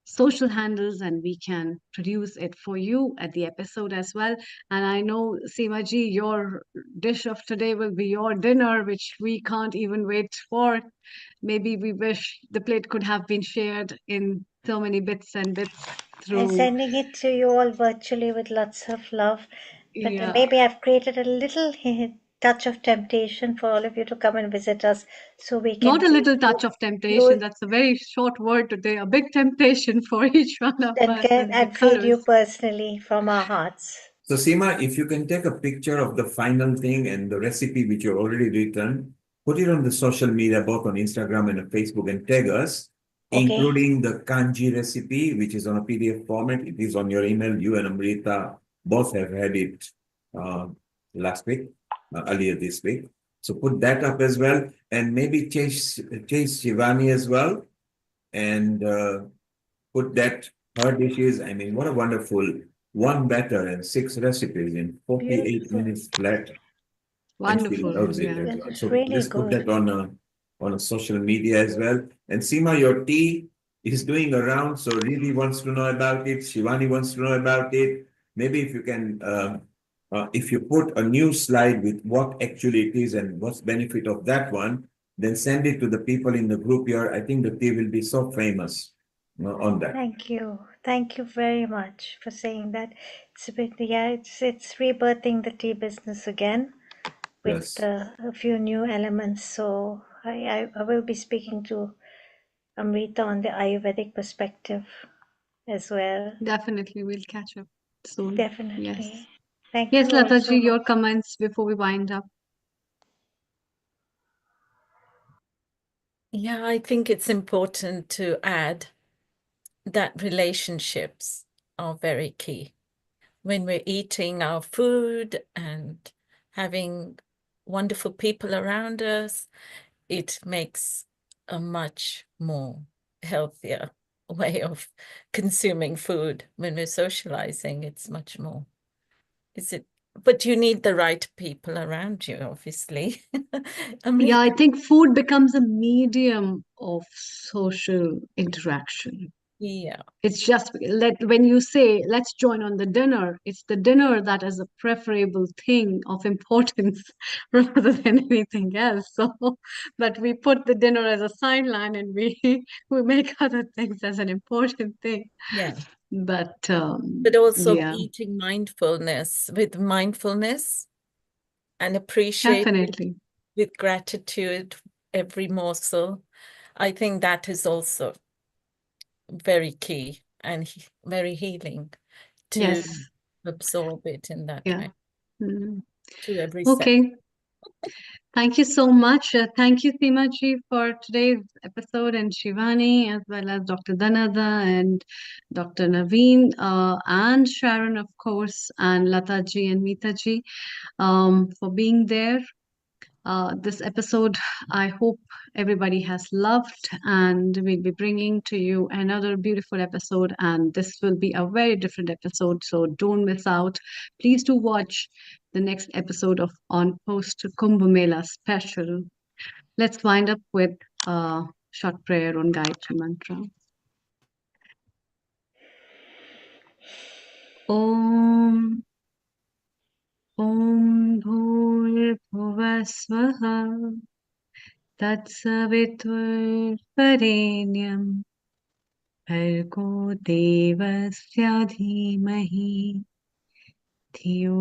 social handles and we can produce it for you at the episode as well. And I know, Seema ji, your dish of today will be your dinner, which we can't even wait for. Maybe we wish the plate could have been shared in so many bits and bits through. I'm sending it to you all virtually with lots of love. But Yeah. maybe I've created a little touch of temptation for all of you to come and visit us so we can. Not a little touch of temptation. That's a very short word today. A big temptation for each one of us. And feed you personally from our hearts. So Seema, if you can take a picture of the final thing and the recipe which you already written, put it on the social media, both on Instagram and on Facebook, and tag us, including the kanji recipe, which is on a PDF format. It is on your email. You and Amrita both have had it last week, earlier this week. So put that up as well, and maybe chase Shivani as well, and put that, her dishes. I mean, what a wonderful one batter and 6 recipes in 48 minutes flat. Wonderful. And she loves it as well. So let's put that on a social media as well. And Seema, your tea is doing around, so Lily wants to know about it. Shivani wants to know about it. maybe if you can, if you put a new slide with what actually it is and what's benefit of that one, then send it to the people in the group here. I think the tea will be so famous on that. Thank you. Thank you very much for saying that. It's a bit, yeah, it's rebirthing the tea business again with Yes. a few new elements. So I will be speaking to Amrita on the Ayurvedic perspective as well. Definitely, we'll catch up soon. Definitely. Yes. Thank Yes, you all so Lataji, your much. comments before we wind up. Yeah, I think it's important to add that relationships are very key. When we're eating our food and having wonderful people around us, it makes a much more healthier way of consuming food. When we're socializing, it's much more. But you need the right people around you, obviously. Yeah, I Amrita. think food becomes a medium of social interaction. Yeah. It's just when you say, let's join on the dinner, it's the dinner that is a preferable thing of importance rather than anything else. So, but we put the dinner as a sideline and we make other things as an important thing. Yeah. But Also yeah, eating with mindfulness and appreciating definitely. with gratitude every morsel. I think that is also very key and very healing to Yes. absorb it in that Yeah. way Mm. to every cell. Okay. Thank you so much. Thank you, Seemaji, for today's episode, and Shivani, as well as Dr. Dhanada and Dr. Naveen, and Sharon, of course, and Lataji and Meetaji, for being there. This episode, I hope everybody has loved, and we'll be bringing to you another beautiful episode. And this will be a very different episode, so don't miss out. Please do watch the next episode of On Post Kumbh Mela special. Let's wind up with a short prayer on Gayatri Mantra. Om Om Bhurbhuva Swaha Tatsaviturvarenyam Bhargo Devasya Dhimahi Dhiyo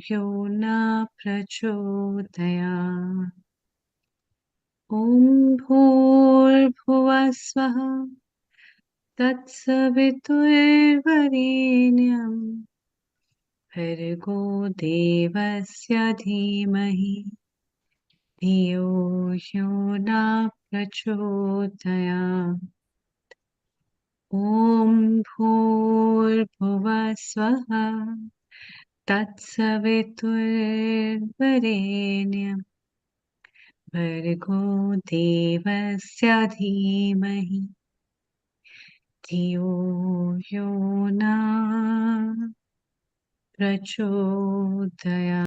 Yo Na Prachodaya. Om Bhurbhuva Swaha Tatsaviturvarenyam Bhargo Devasya Dhimahi Dhiyo Yo Na Prachodaya. Om Bhurbhuva Swaha Tatsaviturvarenyam Bhargo Devasya Dhimahi Dhiyo Yo Na Prachodaya.